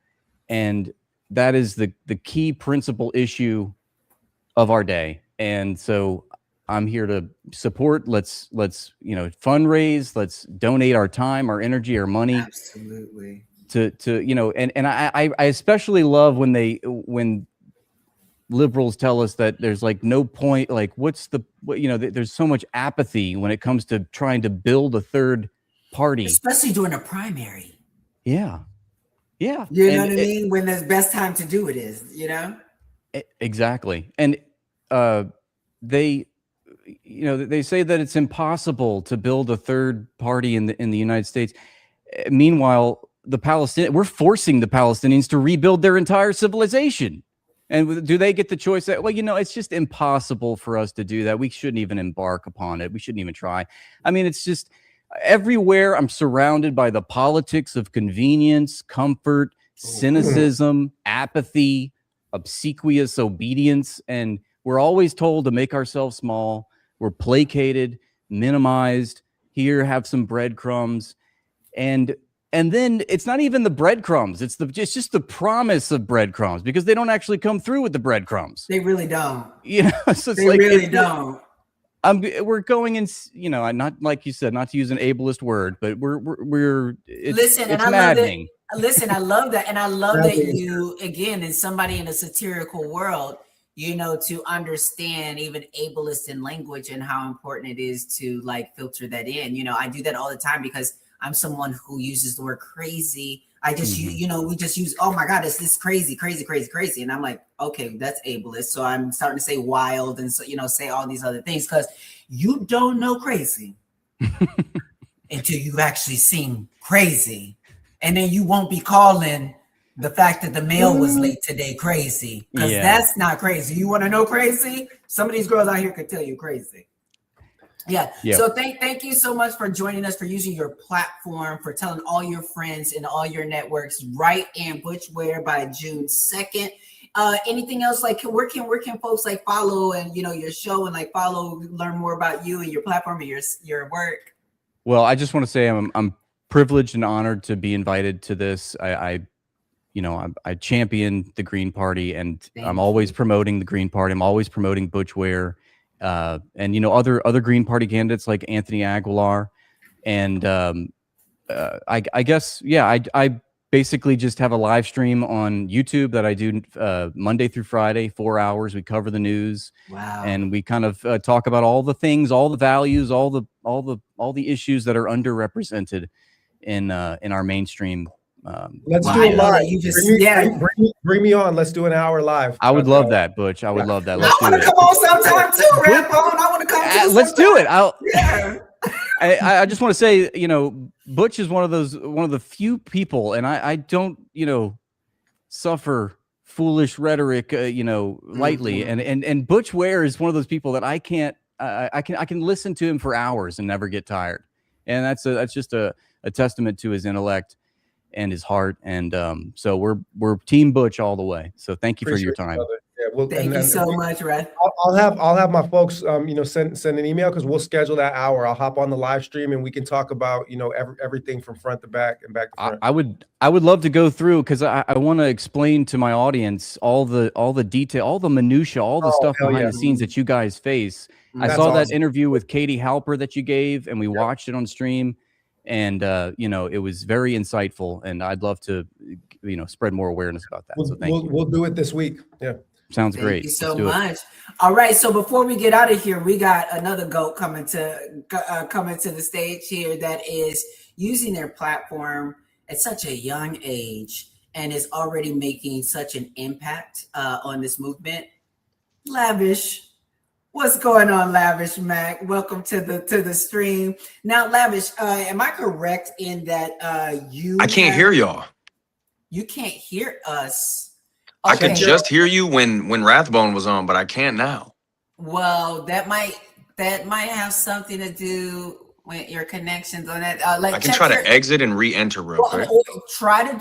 and that is the key principal issue of our day. And so I'm here to support. Let's you know, fundraise. Let's donate our time, our energy, our money. Absolutely. To you know, and I especially love when liberals tell us that there's like no point, like you know, there's so much apathy when it comes to trying to build a third party, especially during a primary. Yeah. You know what I mean? When the best time to do it is, you know? Exactly. And they, you know, they say that it's impossible to build a third party in the United States. Meanwhile, we're forcing the Palestinians to rebuild their entire civilization. And do they get the choice that, well, you know, it's just impossible for us to do that. We shouldn't even embark upon it. We shouldn't even try. I mean, it's just everywhere I'm surrounded by the politics of convenience, comfort, cynicism, apathy, obsequious obedience. And we're always told to make ourselves small. We're placated, minimized. Here, have some breadcrumbs. And then it's not even the breadcrumbs. It's just the promise of breadcrumbs, because they don't actually come through with the breadcrumbs. They really don't. You know, so it's they like, really don't. We're going in, you know, not like you said, not to use an ableist word, but it's maddening. Listen, I love that. And I love that you, again, as somebody in a satirical world, you know, to understand even ableist in language and how important it is to like filter that in. You know, I do that all the time because I'm someone who uses the word crazy. I just, you know, we just use, oh my God, it's this crazy. And I'm like, okay, that's ableist. So I'm starting to say wild and so, you know, say all these other things because you don't know crazy until you've actually seen crazy. And then you won't be calling the fact that the mail was late today crazy, because that's not crazy. You want to know crazy? Some of these girls out here could tell you crazy. Yeah. So thank you so much for joining us, for using your platform, for telling all your friends and all your networks. Write and Butch Ware by June 2nd. Anything else? Like, where can folks like follow and, you know, your show and like learn more about you and your platform and your work? Well, I just want to say I'm privileged and honored to be invited to this. I champion the Green Party, and I'm always promoting the Green Party. I'm always promoting Butch Ware. And you know, other Green Party candidates like Anthony Aguilar, and I guess I basically just have a live stream on YouTube that I do Monday through Friday, 4 hours. We cover the news. Wow. And we kind of talk about all the things, all the values, all the issues that are underrepresented in our mainstream. Let's do it live. Bring me on. Let's do an hour live. I would love that, Butch. I would love that. Let's I want to come on sometime too, Rathbone. I want to come. Let's do it. I just want to say, Butch is one of the few people, and I don't, suffer foolish rhetoric, lightly. And Butch Ware is one of those people that I can listen to him for hours and never get tired. And that's just a testament to his intellect and his heart. And so we're Team Butch all the way. So thank you for your time. Thank you so much, Red. I'll have my folks, send an email, because we'll schedule that hour. I'll hop on the live stream and we can talk about, everything from front to back and back to front. I would love to go through, because I want to explain to my audience all the detail, all the minutia, all the stuff behind the scenes that you guys face. I saw that interview with Katie Halper that you gave, and we watched it on stream, and it was very insightful, and I'd love to spread more awareness about that. So thank you. We'll do it this week. Yeah. Sounds great. Thank you so much. All right. So before we get out of here, we got another GOAT coming to the stage here that is using their platform at such a young age and is already making such an impact on this movement. Lavish. What's going on, Lavish Mac? Welcome to the stream. Now, Lavish, am I correct in that I can't hear y'all. You can't hear us. Okay. I could just hear you when Rathbone was on, but I can't now. Well, that might have something to do with your connections on that. I can try to exit and re-enter real quick. Or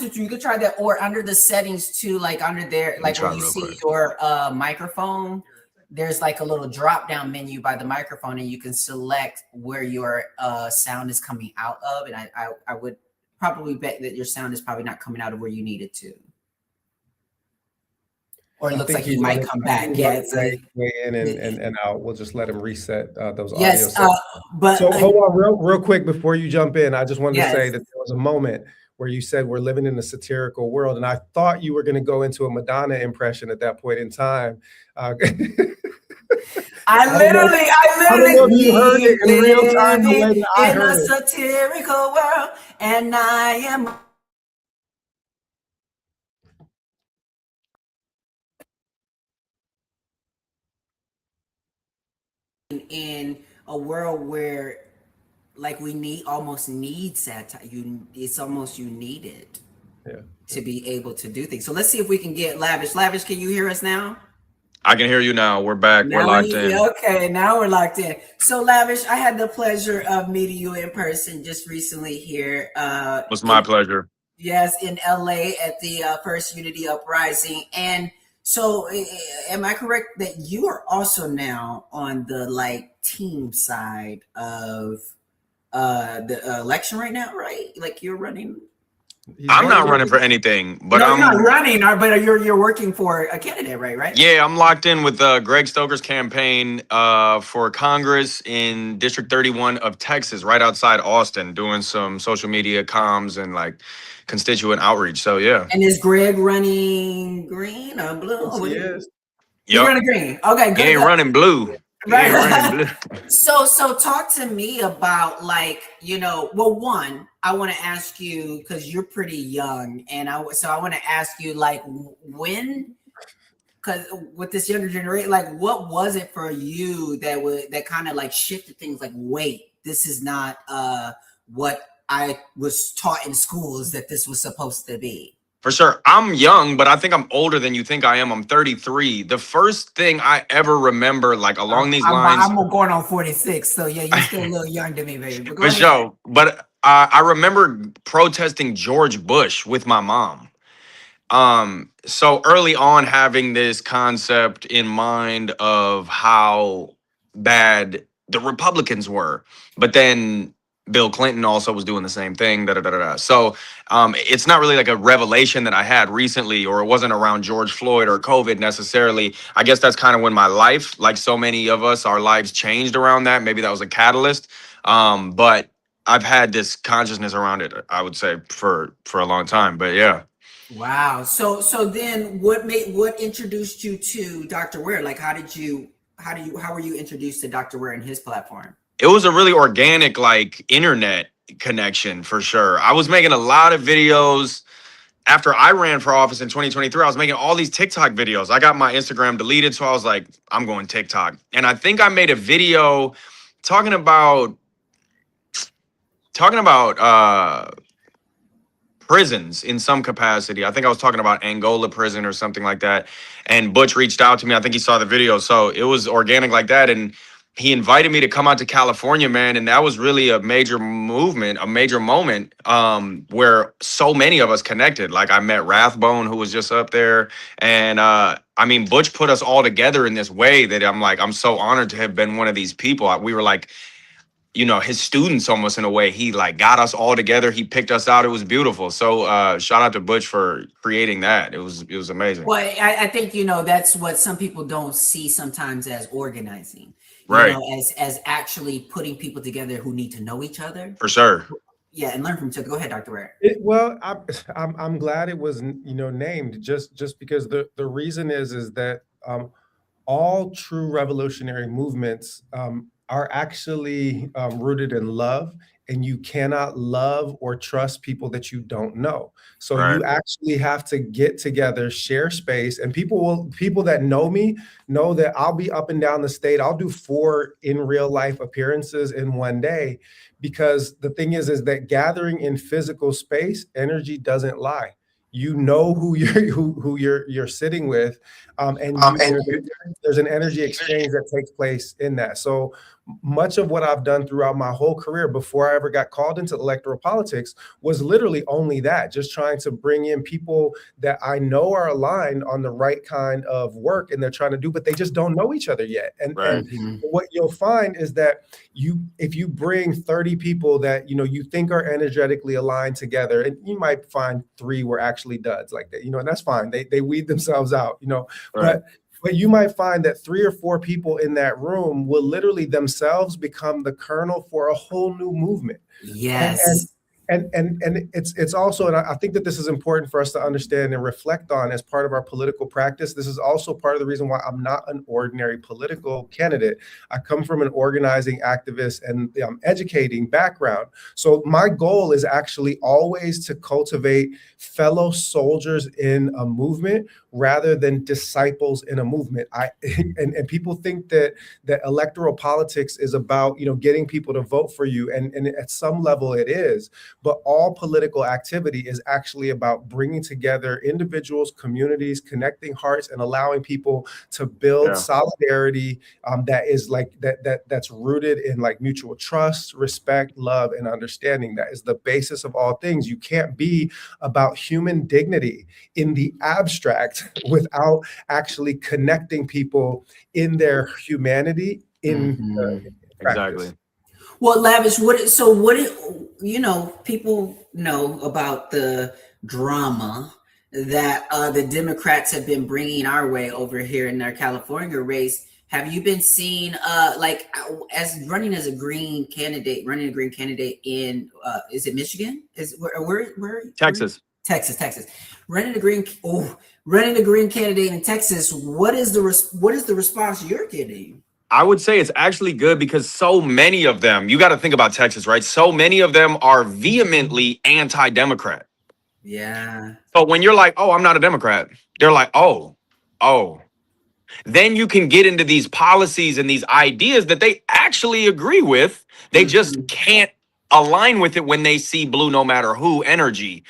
you could try that, or under the settings too, like under there, like when you see your microphone, there's like a little drop down menu by the microphone, and you can select where your sound is coming out of. And I would probably bet that your sound is probably not coming out of where you need it to. Or it looks like he might come back. Yeah, it's like way in and out. We'll just let him reset those audio. Yes, but so hold on real quick before you jump in. I just wanted to say that there was a moment where you said we're living in a satirical world, and I thought you were going to go into a Madonna impression at that point in time. I literally I don't know if you heard it in real time the way that I heard it. In a satirical world, and I am. In a world where like we almost need satire, it's almost you need it to be able to do things. So let's see if we can get Lavish. Lavish, can you hear us now? I can hear you now. We're back. We're locked in. Okay, now we're locked in. So Lavish, I had the pleasure of meeting you in person just recently here. It was my pleasure. Yes, in LA at the First Unity Uprising. And so am I correct that you are also now on the team side of the election right now, right? Like you're running. I'm not running for anything, but I'm not running, but you're working for a candidate, right? Yeah, I'm locked in with Greg Stoker's campaign for Congress in District 31 of Texas, right outside Austin, doing some social media comms and constituent outreach. So yeah. And is Greg running green or blue? Yes, he is. You're running green. Okay, good. He ain't running blue. Right. So talk to me about well, one, I want to ask you because you're pretty young, and I want to ask you when, because with this younger generation, what was it for you that kind of shifted things? Wait, this is not what I was taught in schools that this was supposed to be. For sure. I'm young, but I think I'm older than you think I am. I'm 33. The first thing I ever remember, along these lines. I'm going on 46. So yeah, you're still a little young to me, baby. For sure. But I remember protesting George Bush with my mom. So early on, having this concept in mind of how bad the Republicans were, but then Bill Clinton also was doing the same thing. So it's not really a revelation that I had recently, or it wasn't around George Floyd or COVID necessarily. I guess that's kind of when my life, like so many of us, our lives changed around that. Maybe that was a catalyst. But I've had this consciousness around it, I would say, for a long time. But yeah. Wow. So then what introduced you to Dr. Ware? Like how were you introduced to Dr. Ware and his platform? It was a really organic, like, internet connection for sure. I was making a lot of videos after I ran for office in 2023. I was making all these TikTok videos. I got my Instagram deleted, so I was like, I'm going TikTok. And I think I made a video talking about prisons in some capacity. I think I was talking about Angola prison or something like that. And Butch reached out to me. I think he saw the video. So it was organic like that. And he invited me to come out to California, man. And that was really a major movement, a major moment where so many of us connected. Like I met Rathbone, who was just up there. And I mean, Butch put us all together in this way that I'm so honored to have been one of these people. We were like, you know, his students almost in a way. He like got us all together. He picked us out. It was beautiful. So shout out to Butch for creating that. It was amazing. Well, I think, you know, that's what some people don't see sometimes as organizing, right? You know, as actually putting people together who need to know each other. For sure. Yeah, and learn from each other. Go ahead, Dr. Ware. Well, I'm glad it was, you know, named just because the reason is that all true revolutionary movements are actually rooted in love, and you cannot love or trust people that you don't know. So Right. You actually have to get together, share space, and people that know me know that I'll be up and down the state. I'll do 4 in real life appearances in one day, because the thing is that gathering in physical space, energy doesn't lie. You know who you're sitting with, and there's an energy exchange that takes place in that. So much of what I've done throughout my whole career before I ever got called into electoral politics was literally only that, just trying to bring in people that I know are aligned on the right kind of work and they're trying to do, but they just don't know each other yet. And, Right. and what you'll find is that if you bring 30 people that, you know, you think are energetically aligned together, and you might find 3 were actually duds like that, you know, and that's fine. They weed themselves out, you know, Right. But you might find that 3 or 4 people in that room will literally themselves become the kernel for a whole new movement. Yes. And it's also, and I think that this is important for us to understand and reflect on as part of our political practice. This is also part of the reason why I'm not an ordinary political candidate. I come from an organizing, activist, and educating background. So my goal is actually always to cultivate fellow soldiers in a movement rather than disciples in a movement. And people think that electoral politics is about, you know, getting people to vote for you, and at some level it is. But all political activity is actually about bringing together individuals, communities, connecting hearts, and allowing people to build solidarity that is like that's rooted in like mutual trust, respect, love, and understanding. That is the basis of all things. You can't be about human dignity in the abstract without actually connecting people in their humanity in practice. Exactly. Well, Lavish, you know, people know about the drama that the Democrats have been bringing our way over here in their California race. Have you been seeing like as running a green candidate in is it Michigan? Where Texas. Texas. Running a green candidate in Texas. What is the response you're getting? I would say it's actually good because so many of them, you got to think about Texas, right? So many of them are vehemently anti-Democrat. Yeah. But when you're like, oh, I'm not a Democrat, they're like, oh. Then you can get into these policies and these ideas that they actually agree with. They just can't align with it when they see blue no matter who energy.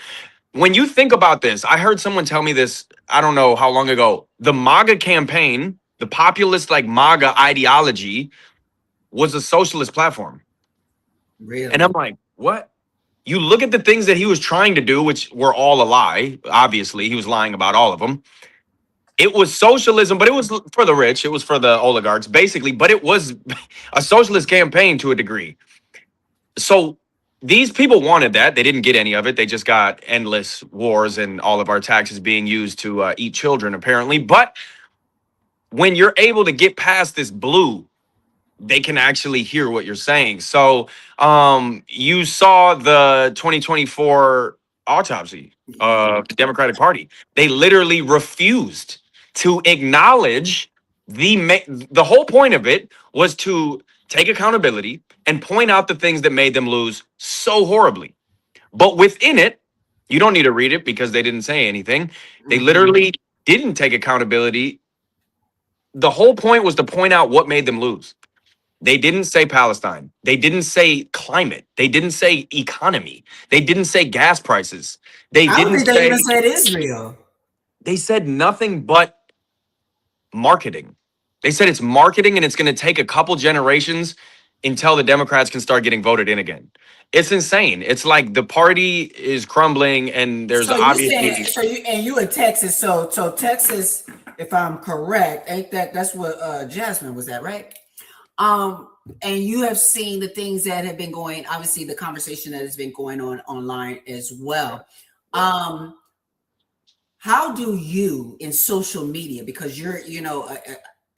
When you think about this, I heard someone tell me this, I don't know how long ago, the MAGA campaign, the populist like MAGA ideology was a socialist platform. Really? And I'm like, what? You look at the things that he was trying to do, which were all a lie. Obviously, he was lying about all of them. It was socialism, but it was for the rich. It was for the oligarchs, basically. But it was a socialist campaign to a degree. So these people wanted that. They didn't get any of it. They just got endless wars and all of our taxes being used to eat children, apparently. But when you're able to get past this blue they can actually hear what you're saying. So you saw the 2024 autopsy of the Democratic Party. They literally refused to acknowledge the whole point of it was to take accountability and point out the things that made them lose so horribly. But within it, you don't need to read it because they didn't say anything. They literally didn't take accountability. The whole point was to point out what made them lose. They didn't say Palestine. They didn't say climate. They didn't say economy. They didn't say gas prices. They I don't didn't think they say, even said Israel. they said nothing but marketing. They said it's marketing and it's going to take a couple generations until the Democrats can start getting voted in again. It's insane. It's like the party is crumbling and there's So you saying obviously you in Texas? So Texas, if I'm correct, ain't that's what Jasmine was at, right? And you have seen the things that have been going, obviously the conversation that has been going on online as well. How do you in social media, because you're,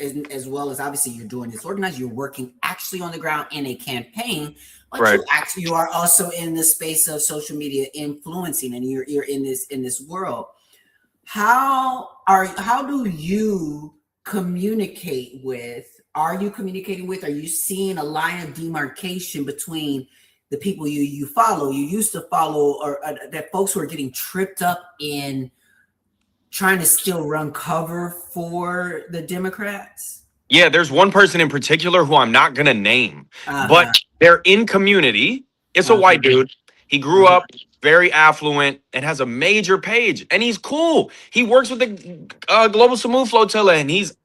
as well as obviously you're doing this organized, you're working actually on the ground in a campaign, but right. you are also in the space of social media influencing, and you're in this world. How do you communicate with? Are you communicating with? Are you seeing a line of demarcation between the people you follow, you used to follow, or that folks who are getting tripped up in trying to still run cover for the Democrats? Yeah, there's one person in particular who I'm not going to name, but they're in community. It's a white dude. He grew up very affluent and has a major page, and he's cool. He works with the Global Samud Flotilla, and he's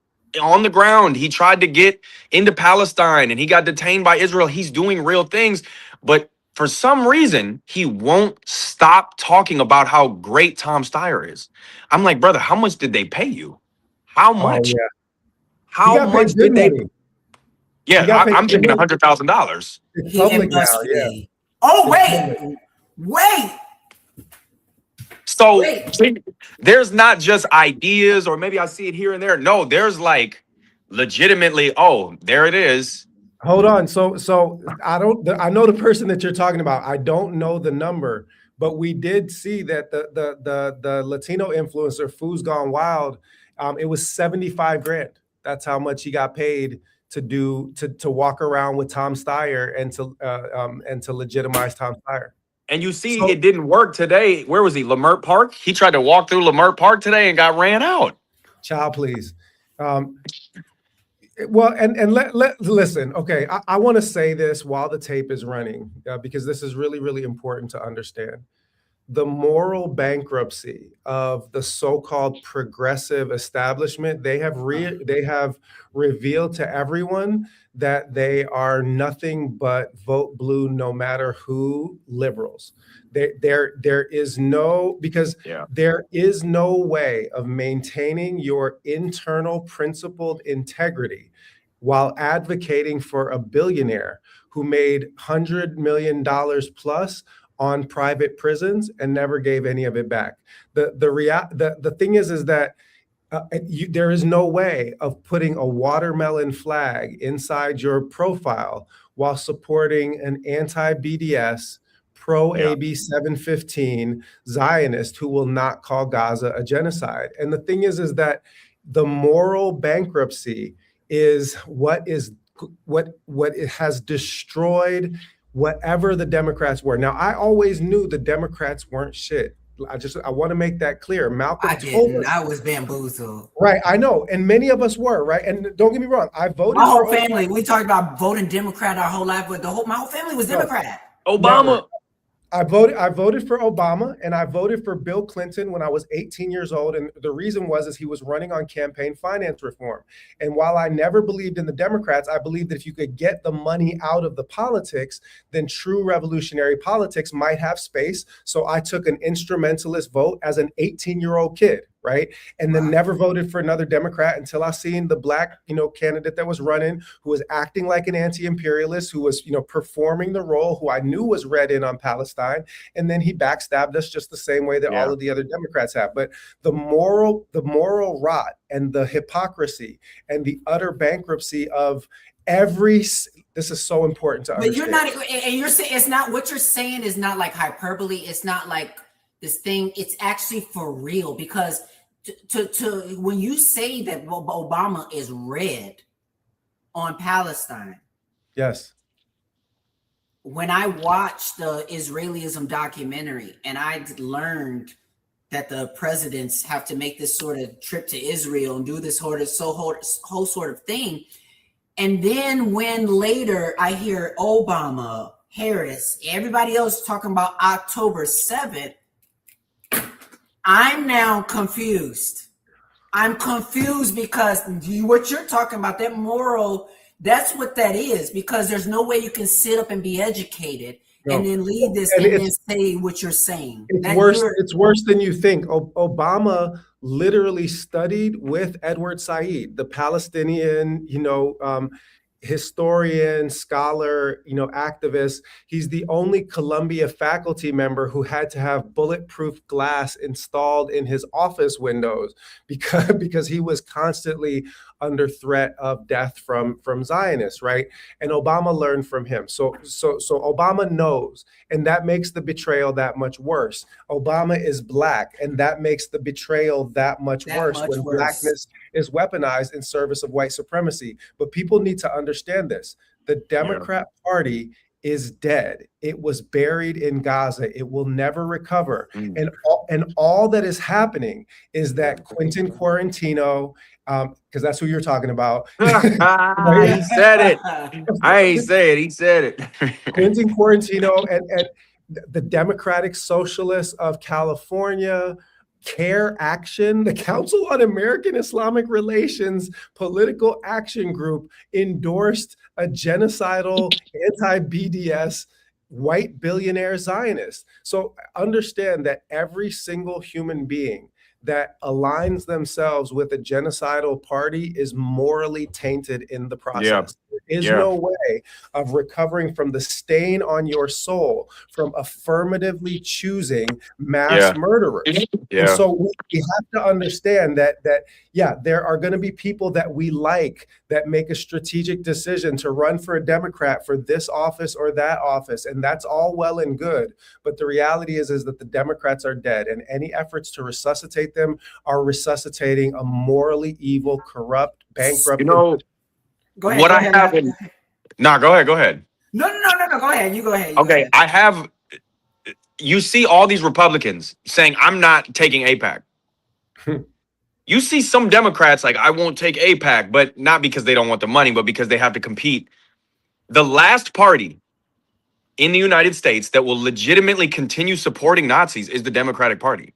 on the ground. He tried to get into Palestine, and he got detained by Israel. He's doing real things, but for some reason, he won't stop talking about how great Tom Steyer is. I'm like, brother, how much did they pay you? How much? Oh, yeah. How much did they? Yeah, I'm thinking $100,000. It's public now, yeah. Oh, wait. So there's not just ideas, or maybe I see it here and there. No, there's like legitimately, oh, there it is. Hold on. So I know the person that you're talking about. I don't know the number, but we did see that the Latino influencer Foo's Gone Wild, it was 75 grand. That's how much he got paid to walk around with Tom Steyer and to legitimize Tom Steyer. And you see, it didn't work today. Where was he? Lamert Park? He tried to walk through Lamert Park today and got ran out. Child, please. Well, and listen. Okay, I want to say this while the tape is running, because this is really, really important to understand. The moral bankruptcy of the so-called progressive establishment, they have revealed to everyone that they are nothing but vote blue no matter who liberals. There is no way of maintaining your internal principled integrity while advocating for a billionaire who made $100 million plus on private prisons and never gave any of it back. The thing is that there is no way of putting a watermelon flag inside your profile while supporting an anti-BDS, pro-AB 715 Zionist who will not call Gaza a genocide. And the thing is that the moral bankruptcy is what it has destroyed whatever the Democrats were. Now, I always knew the Democrats weren't shit. I want to make that clear. Malcolm told us. I was bamboozled. Right, I know. And many of us were, right? And don't get me wrong, I voted my whole family. We talked about voting Democrat our whole life, but my whole family was Democrat. Obama. Never. I voted for Obama, and I voted for Bill Clinton when I was 18 years old. And the reason was he was running on campaign finance reform. And while I never believed in the Democrats, I believed that if you could get the money out of the politics, then true revolutionary politics might have space. So I took an instrumentalist vote as an 18-year-old kid, right? And then never voted for another Democrat until I seen the black, candidate that was running, who was acting like an anti-imperialist, who was, performing the role, who I knew was read in on Palestine. And then he backstabbed us just the same way that all of the other Democrats have. But the moral rot and the hypocrisy and the utter bankruptcy of This is so important to understand. But you're not, and you're saying it's not what you're saying is not like hyperbole. It's not like this thing. It's actually for real, because to when you say that Obama is red on Palestine. Yes. When I watched the Israelism documentary and I learned that the presidents have to make this sort of trip to Israel and do this whole sort of thing. And then when later I hear Obama, Harris, everybody else talking about October 7th, I'm now confused. I'm confused because what you're talking about, that moral, that's what that is, because there's no way you can sit up and be educated and then lead this and then say what you're saying. It's worse than you think. Obama literally studied with Edward Said, the Palestinian, historian, scholar, activist. He's the only Columbia faculty member who had to have bulletproof glass installed in his office windows because he was constantly under threat of death from Zionists, right? And Obama learned from him. So Obama knows, and that makes the betrayal that much worse. Obama is Black, and that makes the betrayal that much worse when Blackness is weaponized in service of white supremacy. But people need to understand this. The Democrat Party is dead. It was buried in Gaza. It will never recover. And all that is happening is that Quentin Quarantino, because that's who you're talking about. He said it. I ain't say it. He said it. Quentin Quarantino and the Democratic Socialists of California, CARE Action, the Council on American Islamic Relations political action group, endorsed a genocidal anti-BDS white billionaire Zionist. So understand that every single human being that aligns themselves with a genocidal party is morally tainted in the process. There is no way of recovering from the stain on your soul from affirmatively choosing mass murderers. And so we have to understand that there are going to be people that we like that make a strategic decision to run for a Democrat for this office or that office, and that's all well and good. But the reality is that the Democrats are dead, and any efforts to resuscitate them are resuscitating a morally evil, corrupt, bankrupt. Go ahead. What I have in go ahead. No. Go ahead. You go ahead. Okay, I have. You see all these Republicans saying, "I'm not taking AIPAC." You see some Democrats like, "I won't take AIPAC," but not because they don't want the money, but because they have to compete. The last party in the United States that will legitimately continue supporting Nazis is the Democratic Party.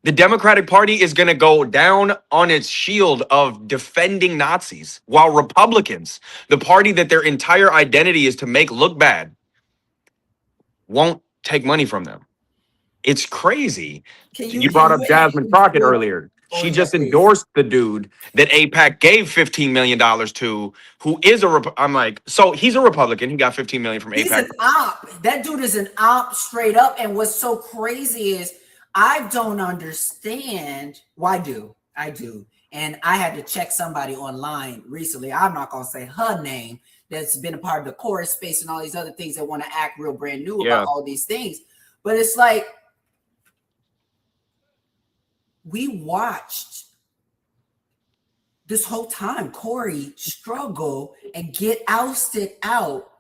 The Democratic Party is going to go down on its shield of defending Nazis, while Republicans, the party that their entire identity is to make look bad, won't take money from them. It's crazy. You brought up Jasmine Crockett earlier. She just endorsed the dude that AIPAC gave $15 million to, who is I'm like, so he's a Republican. He got $15 million from AIPAC. He's an op. That dude is an op straight up. And what's so crazy is I don't understand. Well, I do. And I had to check somebody online recently. I'm not going to say her name, that's been a part of the chorus space and all these other things that want to act real brand new about all these things. But it's like, we watched this whole time Corey struggle and get ousted out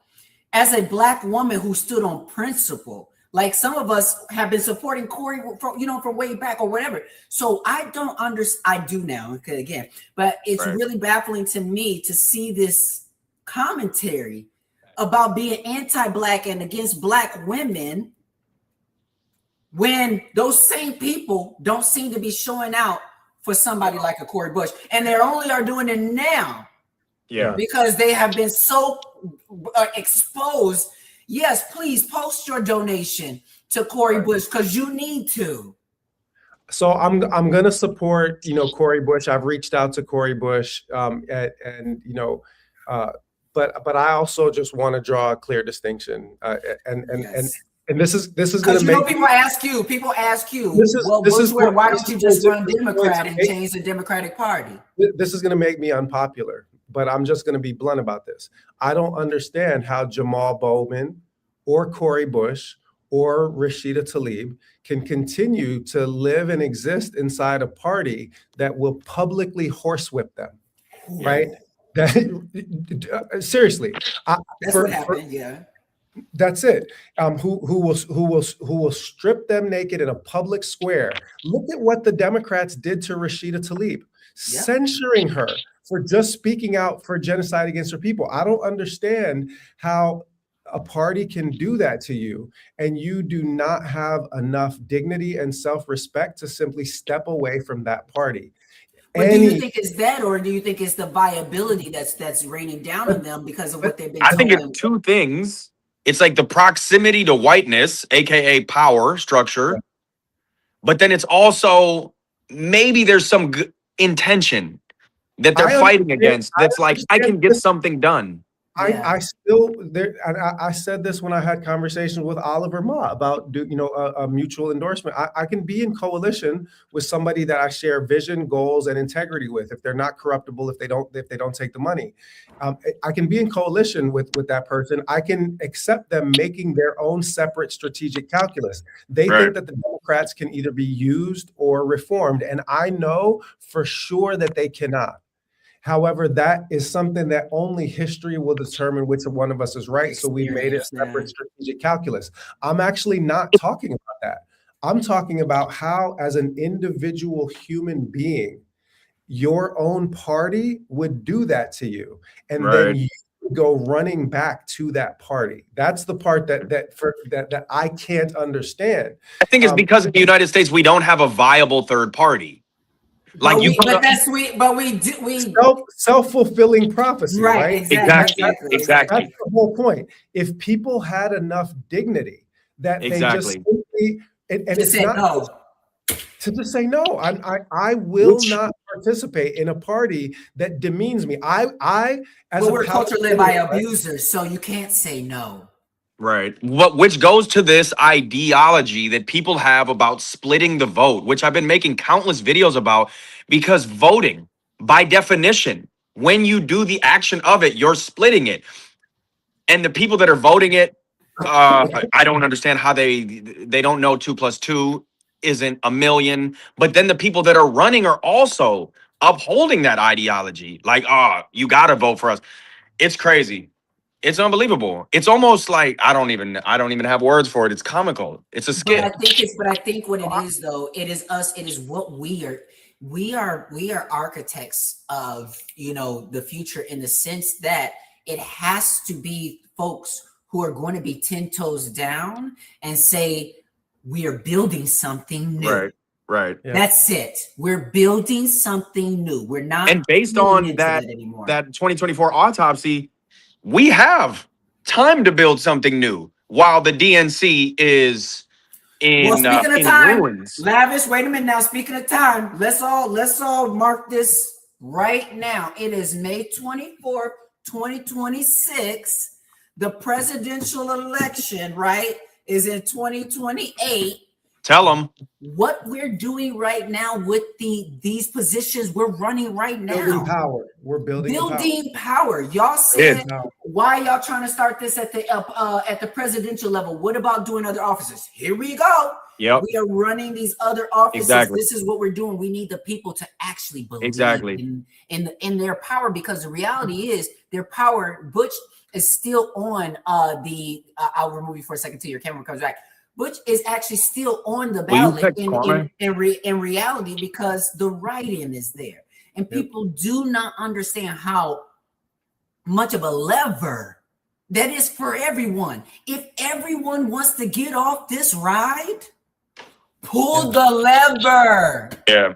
as a Black woman who stood on principle. Like some of us have been supporting Corey from way back or whatever. So I don't understand. I do now, okay, again, but it's really baffling to me to see this commentary about being anti-Black and against Black women when those same people don't seem to be showing out for somebody like a Corey Bush. And they only are doing it now because they have been so exposed. Yes, please post your donation to Corey Bush because you need to. So I'm gonna support Corey Bush. I've reached out to Corey Bush, but I also just want to draw a clear distinction. And this is going to make people ask you. Why don't you just run Democrat and change the Democratic Party? This is going to make me unpopular. but I'm just going to be blunt about this. I don't understand how Jamal Bowman or Cori Bush or Rashida Tlaib can continue to live and exist inside a party that will publicly horsewhip them, right? That seriously, That's what happened. Yeah. That's it. Who will strip them naked in a public square? Look at what the Democrats did to Rashida Tlaib, censoring her for just speaking out for genocide against her people. I don't understand how a party can do that to you, and you do not have enough dignity and self-respect to simply step away from that party. But do you think it's that, or do you think it's the viability that's raining down on them because of what they've been told? I think it's two things. It's like the proximity to whiteness, aka power structure, but then it's also maybe there's some intention that they're fighting against. That's like, I can get something done. I still there, and I said this when I had conversations with Oliver Ma about a mutual endorsement. I can be in coalition with somebody that I share vision, goals, and integrity with. If they're not corruptible, if they don't take the money, I can be in coalition with that person. I can accept them making their own separate strategic calculus. They think that the Democrats can either be used or reformed, and I know for sure that they cannot. However, that is something that only history will determine which one of us is right. So we made it separate strategic calculus. I'm actually not talking about that. I'm talking about how, as an individual human being, your own party would do that to you. And then you go running back to that party. That's the part that I can't understand. I think it's because in the United States, we don't have a viable third party. Like we self-fulfilling prophecy, right? Exactly. That's the whole point. If people had enough dignity that they just simply, and it's not to just say no. I will not participate in a party that demeans me. We're a culture led by abusers, so you can't say no. Right. Which goes to this ideology that people have about splitting the vote, which I've been making countless videos about, because voting, by definition, when you do the action of it, you're splitting it. And the people that are voting it, I don't understand how they don't know 2 + 2 isn't a million. But then the people that are running are also upholding that ideology. Like, you got to vote for us. It's crazy. It's unbelievable. It's almost like I don't even have words for it. It's comical. It's a skit. But I think what it is, though, it is us. It is what we are. We are architects of the future, in the sense that it has to be folks who are going to be 10 toes down and say we are building something new. Right. Yeah. That's it. We're building something new. We're not. And based on that 2024 autopsy, we have time to build something new while the DNC is in ruins. Lavish, wait a minute now. Speaking of time, let's all mark this right now. It is May 24th, 2026. The presidential election, right, is in 2028. Tell them what we're doing right now with these positions we're running right now. Building power. We're building power. Y'all said, why y'all trying to start this at the presidential level? What about doing other offices? Here we go. Yep. We are running these other offices. Exactly. This is what we're doing. We need the people to actually believe in their power, because the reality is their power. Butch is still on I'll remove you for a second till your camera comes back. Butch is actually still on the ballot in reality, because the write-in is there. And people do not understand how much of a lever that is for everyone. If everyone wants to get off this ride, pull the lever. Yeah.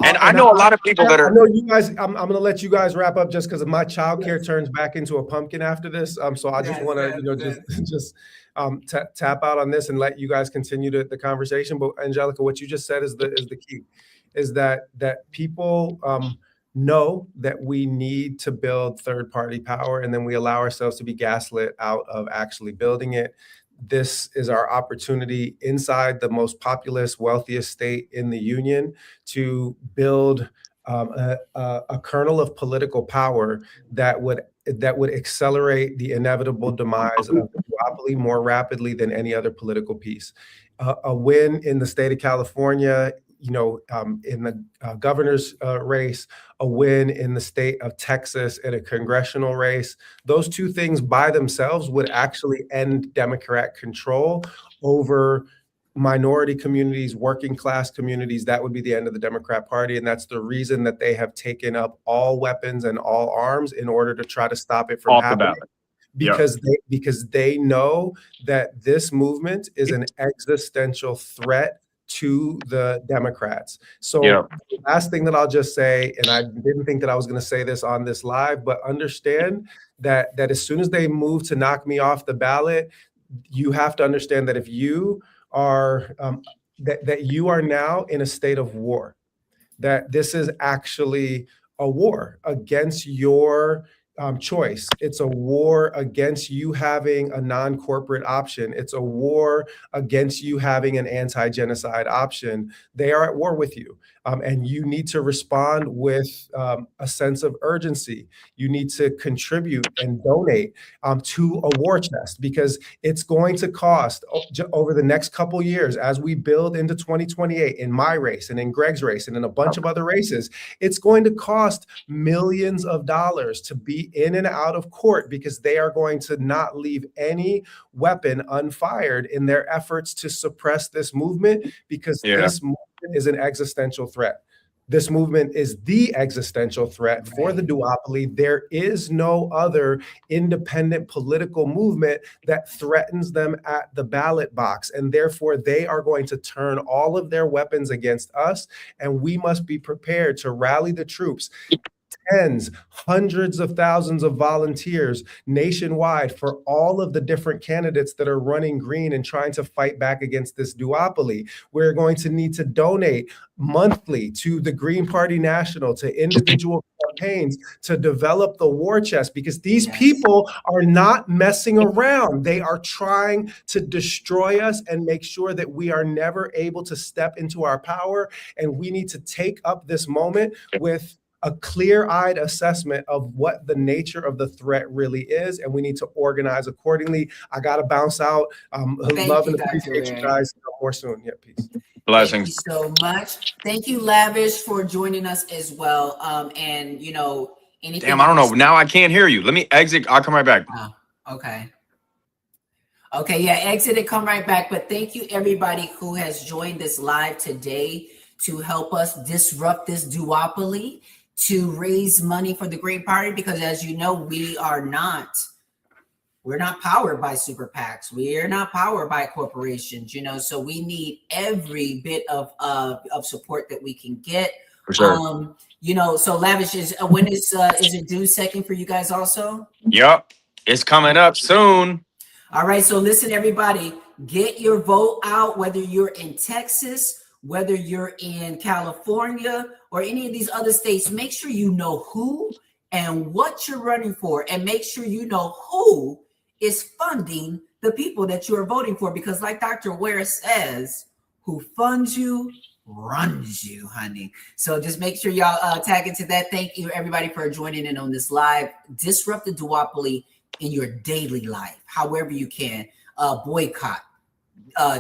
And I know a lot of people that are. I know you guys. I'm going to let you guys wrap up just because my childcare turns back into a pumpkin after this. So I just want to just tap out on this and let you guys continue the conversation. But Angelica, what you just said is the key, is that people know that we need to build third-party power, and then we allow ourselves to be gaslit out of actually building it. This is our opportunity inside the most populous, wealthiest state in the union to build a kernel of political power that would accelerate the inevitable demise of the duopoly more rapidly than any other political piece. A win in the state of California, in the governor's race, a win in the state of Texas in a congressional race. Those two things by themselves would actually end Democrat control over minority communities, working class communities. That would be the end of the Democrat Party. And that's the reason that they have taken up all weapons and all arms in order to try to stop it from happening. Because they know that this movement is an existential threat to the Democrats. So the last thing that I'll just say, and I didn't think that I was going to say this on this live, but understand that as soon as they move to knock me off the ballot, you have to understand that if you are that you are now in a state of war, that this is actually a war against your choice. It's a war against you having a non-corporate option. It's a war against you having an anti-genocide option. They are at war with you. And you need to respond with a sense of urgency. You need to contribute and donate to a war chest, because it's going to cost over the next couple years, as we build into 2028, in my race and in Greg's race and in a bunch of other races, it's going to cost millions of dollars to be in and out of court, because they are going to not leave any weapon unfired in their efforts to suppress this movement, because this movement is an existential threat. This movement is the existential threat for the duopoly. There is no other independent political movement that threatens them at the ballot box. And therefore, they are going to turn all of their weapons against us. And we must be prepared to rally the troops. Tens, hundreds of thousands of volunteers nationwide for all of the different candidates that are running green and trying to fight back against this duopoly. We're going to need to donate monthly to the Green Party National, to individual campaigns, to develop the war chest, because these people are not messing around. They are trying to destroy us and make sure that we are never able to step into our power. And we need to take up this moment with a clear-eyed assessment of what the nature of the threat really is, and we need to organize accordingly. I got to bounce out. Love and appreciate you guys. More soon. Yeah, peace. Blessings. Thank you so much. Thank you, Lavish, for joining us as well. And anything. Damn, I don't know. Now I can't hear you. Let me exit. I'll come right back. Oh, okay. Okay, yeah, exit and come right back. But thank you, everybody who has joined us live today to help us disrupt this duopoly, to raise money for the Green Party, because as you know, we're not powered by super PACs. We are not powered by corporations, so we need every bit of support that we can get. For sure. So Lavish, when is it due second for you guys also? Yep. It's coming up soon. All right. So listen, everybody, get your vote out, whether you're in Texas, whether you're in California or any of these other states. Make sure you know who and what you're running for, and make sure you know who is funding the people that you are voting for, because like Dr. Ware says, who funds you runs you, honey. So just make sure y'all tag into that. Thank you, everybody, for joining in on this live. Disrupt the duopoly in your daily life, however you can. Boycott,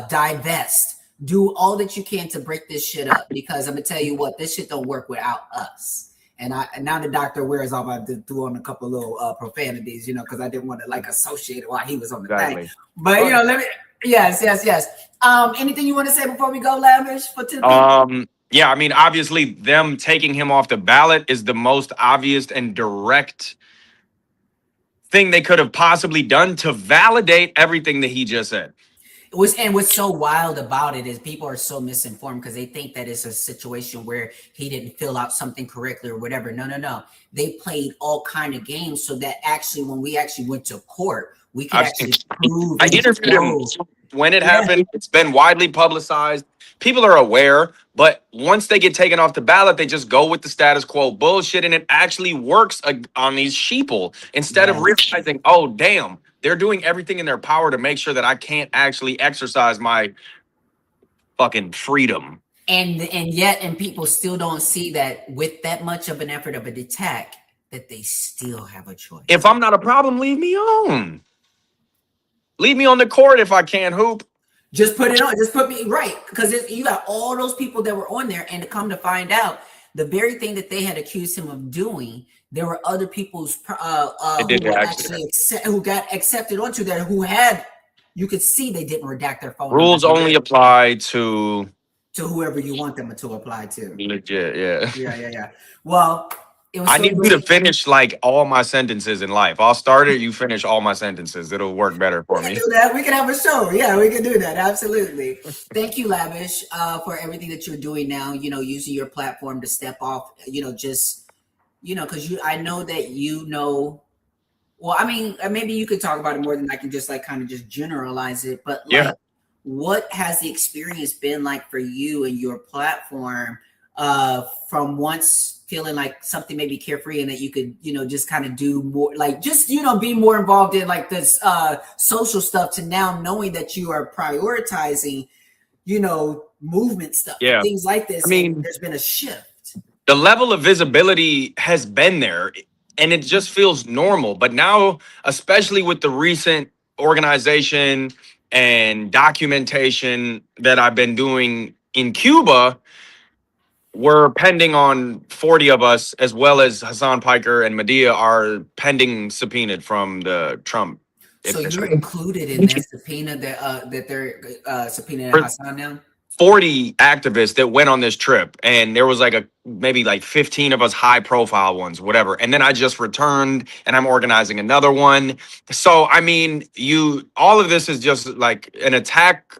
divest, do all that you can to break this shit up, because I'm gonna tell you what, this shit don't work without us. And now the Dr. Wears off, I threw on a couple little profanities, because I didn't want to associate it while he was on the thing. But let me, yes. Anything you want to say before we go, Lavish? Yeah, I mean, obviously, them taking him off the ballot is the most obvious and direct thing they could have possibly done to validate everything that he just said. What's so wild about it is people are so misinformed, because they think that it's a situation where he didn't fill out something correctly or whatever. No. They played all kind of games so that actually, when we actually went to court, we could prove. I interviewed him when it happened. It's been widely publicized. People are aware, but once they get taken off the ballot, they just go with the status quo bullshit, and it actually works on these sheeple, instead of realizing, oh, damn, they're doing everything in their power to make sure that I can't actually exercise my fucking freedom. And people still don't see that with that much of an effort of an attack, that they still have a choice. If I'm not a problem, leave me on. Leave me on the court if I can't hoop. Just put it on. Just put me right, because you got all those people that were on there, and to come to find out, the very thing that they had accused him of doing, there were other people's who got accepted onto there, who had, you could see they didn't redact their phone Rules only apply to whoever you want them to apply to. Legit, yeah. Yeah. Well, it was I need you to finish like all my sentences in life. I'll start it, you finish all my sentences. It'll work better for me. We can do that. We can have a show. Yeah, we can do that. Absolutely. Thank you, Lavish, for everything that you're doing now, using your platform to step off, because I know that well, I mean, maybe you could talk about it more than I can just like kind of just generalize it, but like, what has the experience been like for you and your platform from once feeling like something maybe carefree and that you could, just kind of do more, like just, be more involved in like this social stuff, to now knowing that you are prioritizing, movement stuff, things like this. I mean, there's been a shift. The level of visibility has been there and it just feels normal. But now, especially with the recent organization and documentation that I've been doing in Cuba, we're pending on 40 of us, as well as Hassan Piker and Medea are pending subpoenaed from the Trump. So you're included in that subpoena that they're subpoenaing Hassan now? 40 activists that went on this trip, and there was like maybe 15 of us high profile ones, whatever. And then I just returned and I'm organizing another one. So, I mean, all of this is just like an attack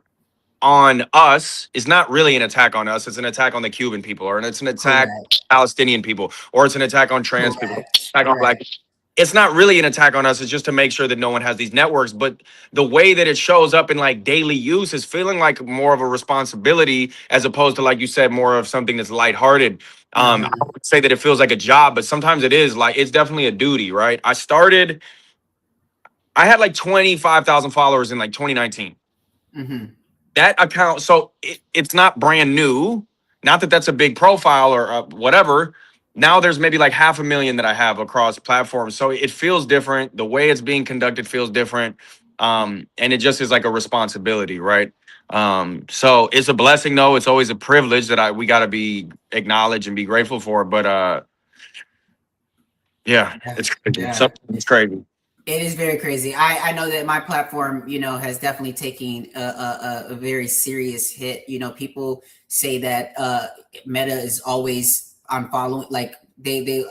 on us. Is not really an attack on us. It's an attack on the Cuban people, or it's an attack on Palestinian people, or it's an attack on trans people, attack on black people. It's not really an attack on us. It's just to make sure that no one has these networks. But the way that it shows up in like daily use is feeling like more of a responsibility, as opposed to, like you said, more of something that's lighthearted. I would say that it feels like a job, but sometimes it is like, it's definitely a duty, right? I had like 25,000 followers in like 2019. Mm-hmm. That account, so it's not brand new. Not that that's a big profile or whatever. Now there's maybe like 500,000 that I have across platforms. So it feels different. The way it's being conducted feels different. And it just is like a responsibility, right? So it's a blessing though. It's always a privilege that we got to be acknowledged and be grateful for. But it's crazy. Yeah. It's crazy. It is very crazy. I know that my platform, has definitely taken a very serious hit. People say that Meta is always unfollowing, like they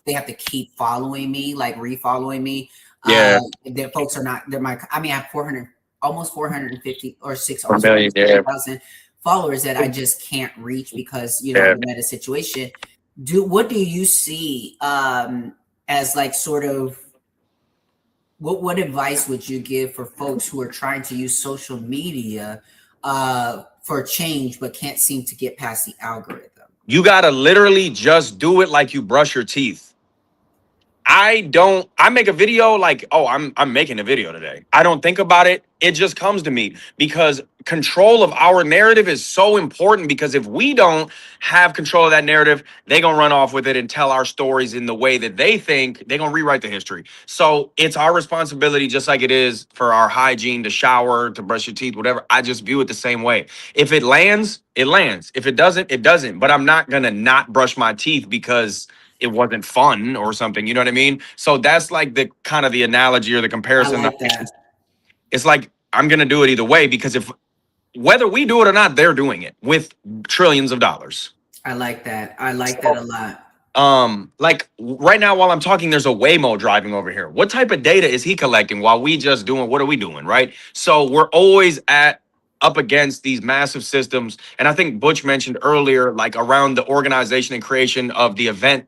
have to keep following me, like refollowing me. That folks are not. I have 400, almost 450 or 600,000 followers that I just can't reach because the Meta situation. What do you see as like sort of what advice would you give for folks who are trying to use social media for change but can't seem to get past the algorithm? You gotta literally just do it like you brush your teeth. I make a video like, oh, I'm making a video today. I don't think about it. It just comes to me, because control of our narrative is so important, because if we don't have control of that narrative, they're going to run off with it and tell our stories in the way that they think. They're going to rewrite the history. So it's our responsibility, just like it is for our hygiene, to shower, to brush your teeth, whatever. I just view it the same way. If it lands, it lands. If it doesn't, it doesn't. But I'm not going to not brush my teeth because it wasn't fun or something. You know what I mean? So that's like the kind of the analogy or the comparison. I like that. It's like, I'm going to do it either way, because whether we do it or not, they're doing it with trillions of dollars. I like that. I like that a lot. Like right now, while I'm talking, there's a Waymo driving over here. What type of data is he collecting while we just doing, what are we doing? Right. So we're always up against these massive systems. And I think Butch mentioned earlier, like around the organization and creation of the event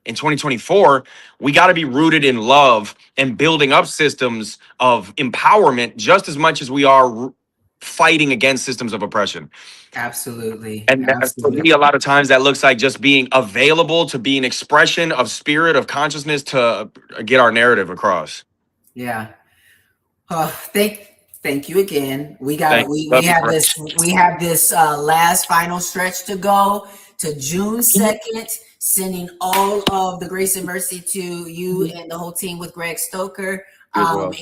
in 2024, we got to be rooted in love and building up systems of empowerment just as much as we are fighting against systems of oppression. Absolutely. And for me, a lot of times that looks like just being available to be an expression of spirit, of consciousness, to get our narrative across. Yeah. Thank you again. We got Thank we, you. we Love you, have bro. this last final stretch to go to June 2nd, sending all of the grace and mercy to you and the whole team with Greg Stoker. You as well.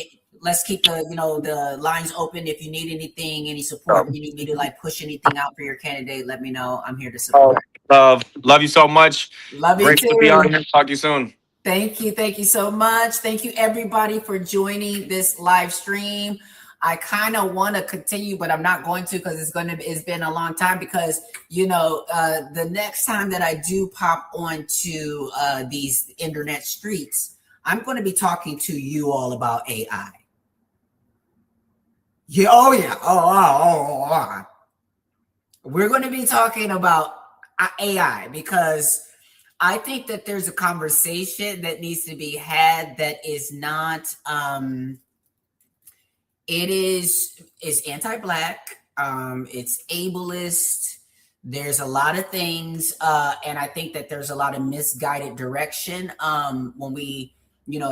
Let's keep the lines open. If you need anything, any support, you need me to like push anything out for your candidate, let me know. I'm here to support. Love you so much. Love you Great too. to be on here. Talk to you soon. Thank you so much. Thank you everybody for joining this live stream. I kind of want to continue, but I'm not going to because it's been a long time because the next time that I do pop onto these internet streets, I'm going to be talking to you all about AI. Yeah, oh yeah. Oh. We're going to be talking about AI because I think that there's a conversation that needs to be had that is not it's anti-Black, it's ableist. There's a lot of things, and I think that there's a lot of misguided direction when we,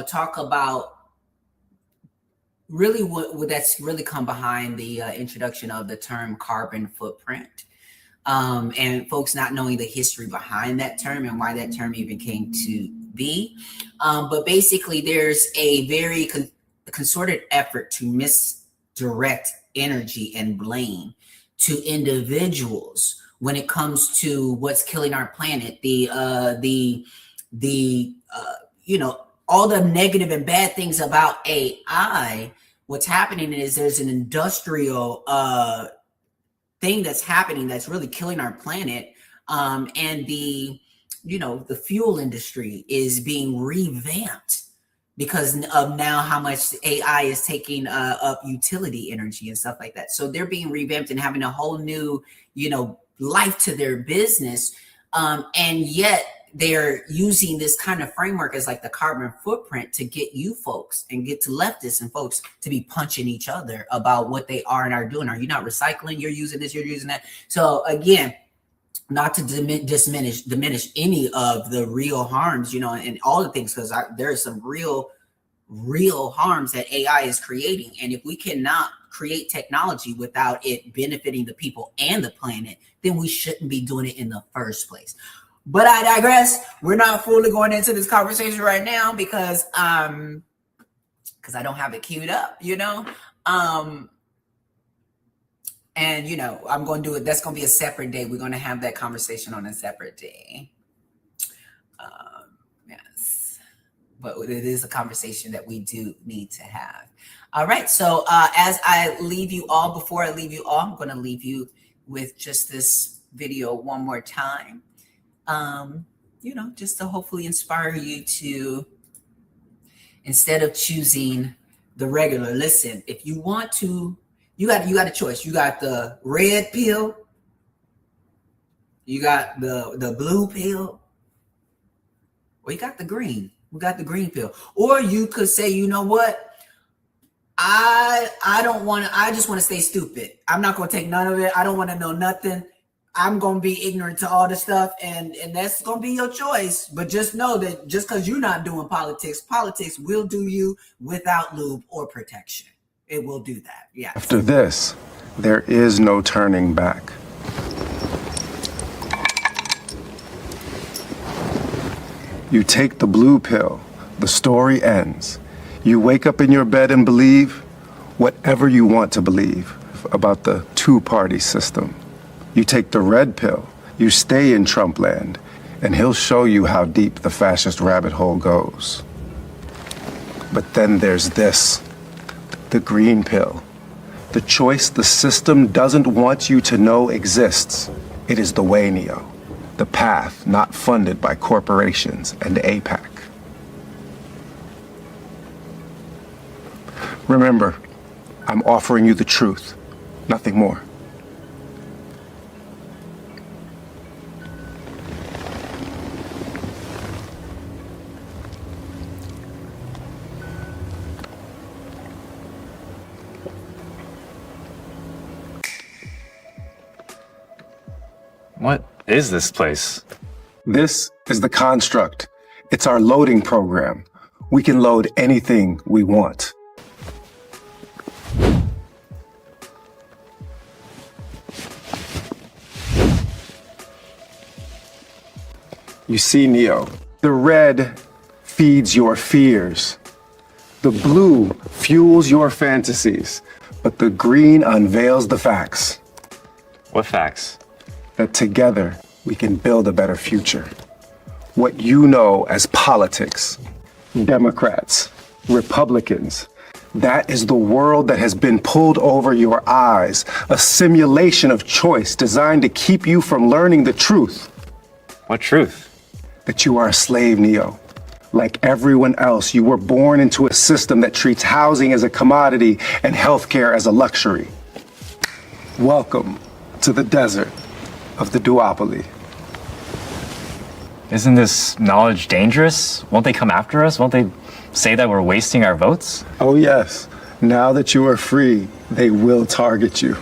talk about really what that's really come behind the introduction of the term carbon footprint, and folks not knowing the history behind that term and why that term even came to be. But basically, there's a very concerted effort to misdirect energy and blame to individuals when it comes to what's killing our planet. All the negative and bad things about AI. What's happening is there's an industrial thing that's happening that's really killing our planet, and the fuel industry is being revamped because of now how much AI is taking up utility energy and stuff like that. So they're being revamped and having a whole new, life to their business. And yet they're using this kind of framework as like the carbon footprint to get you folks and get to leftists and folks to be punching each other about what they are and are doing. Are you not recycling? You're using this, you're using that. So again, not to diminish any of the real harms, and all the things, because there are some real harms that AI is creating. And if we cannot create technology without it benefiting the people and the planet, then we shouldn't be doing it in the first place. But I digress. We're not fully going into this conversation right now because I don't have it queued up, and I'm going to do it. That's going to be a separate day. We're going to have that conversation on a separate day. Yes, but it is a conversation that we do need to have. All right. So as I leave you all, before I leave you all, I'm going to leave you with just this video one more time. Just to hopefully inspire you to, instead of choosing the regular, listen, if you want to, you got a choice. You got the red pill, you got the blue pill, or you got the green. We got the green pill. Or you could say, you know what? I just want to stay stupid. I'm not going to take none of it. I don't want to know nothing. I'm going to be ignorant to all the stuff, and that's going to be your choice. But just know that just because you're not doing politics will do you without lube or protection. It will do that. Yeah. After this, there is no turning back. You take the blue pill, the story ends. You wake up in your bed and believe whatever you want to believe about the two-party system. You take the red pill, you stay in Trump land, and he'll show you how deep the fascist rabbit hole goes. But then there's this, the green pill, the choice the system doesn't want you to know exists. It is the way, Neo, the path not funded by corporations and AIPAC. Remember, I'm offering you the truth, nothing more. What is this place? This is the construct. It's our loading program. We can load anything we want. You see, Neo, the red feeds your fears. The blue fuels your fantasies, but the green unveils the facts. What facts? That together we can build a better future. What you know as politics, Democrats, Republicans, that is the world that has been pulled over your eyes, a simulation of choice designed to keep you from learning the truth. What truth? That you are a slave, Neo. Like everyone else, you were born into a system that treats housing as a commodity and healthcare as a luxury. Welcome to the desert of the Duopoly. Isn't this knowledge dangerous? Won't they come after us? Won't they say that we're wasting our votes? Oh yes, now that you are free, they will target you.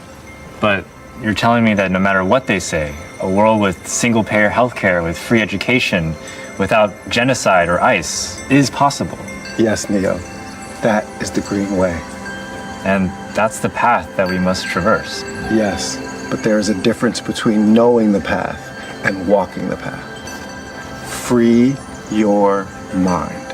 But you're telling me that no matter what they say, a world with single-payer healthcare, with free education, without genocide or ICE is possible. Yes, Neo, that is the green way. And that's the path that we must traverse. Yes, but there is a difference between knowing the path and walking the path. Free your mind.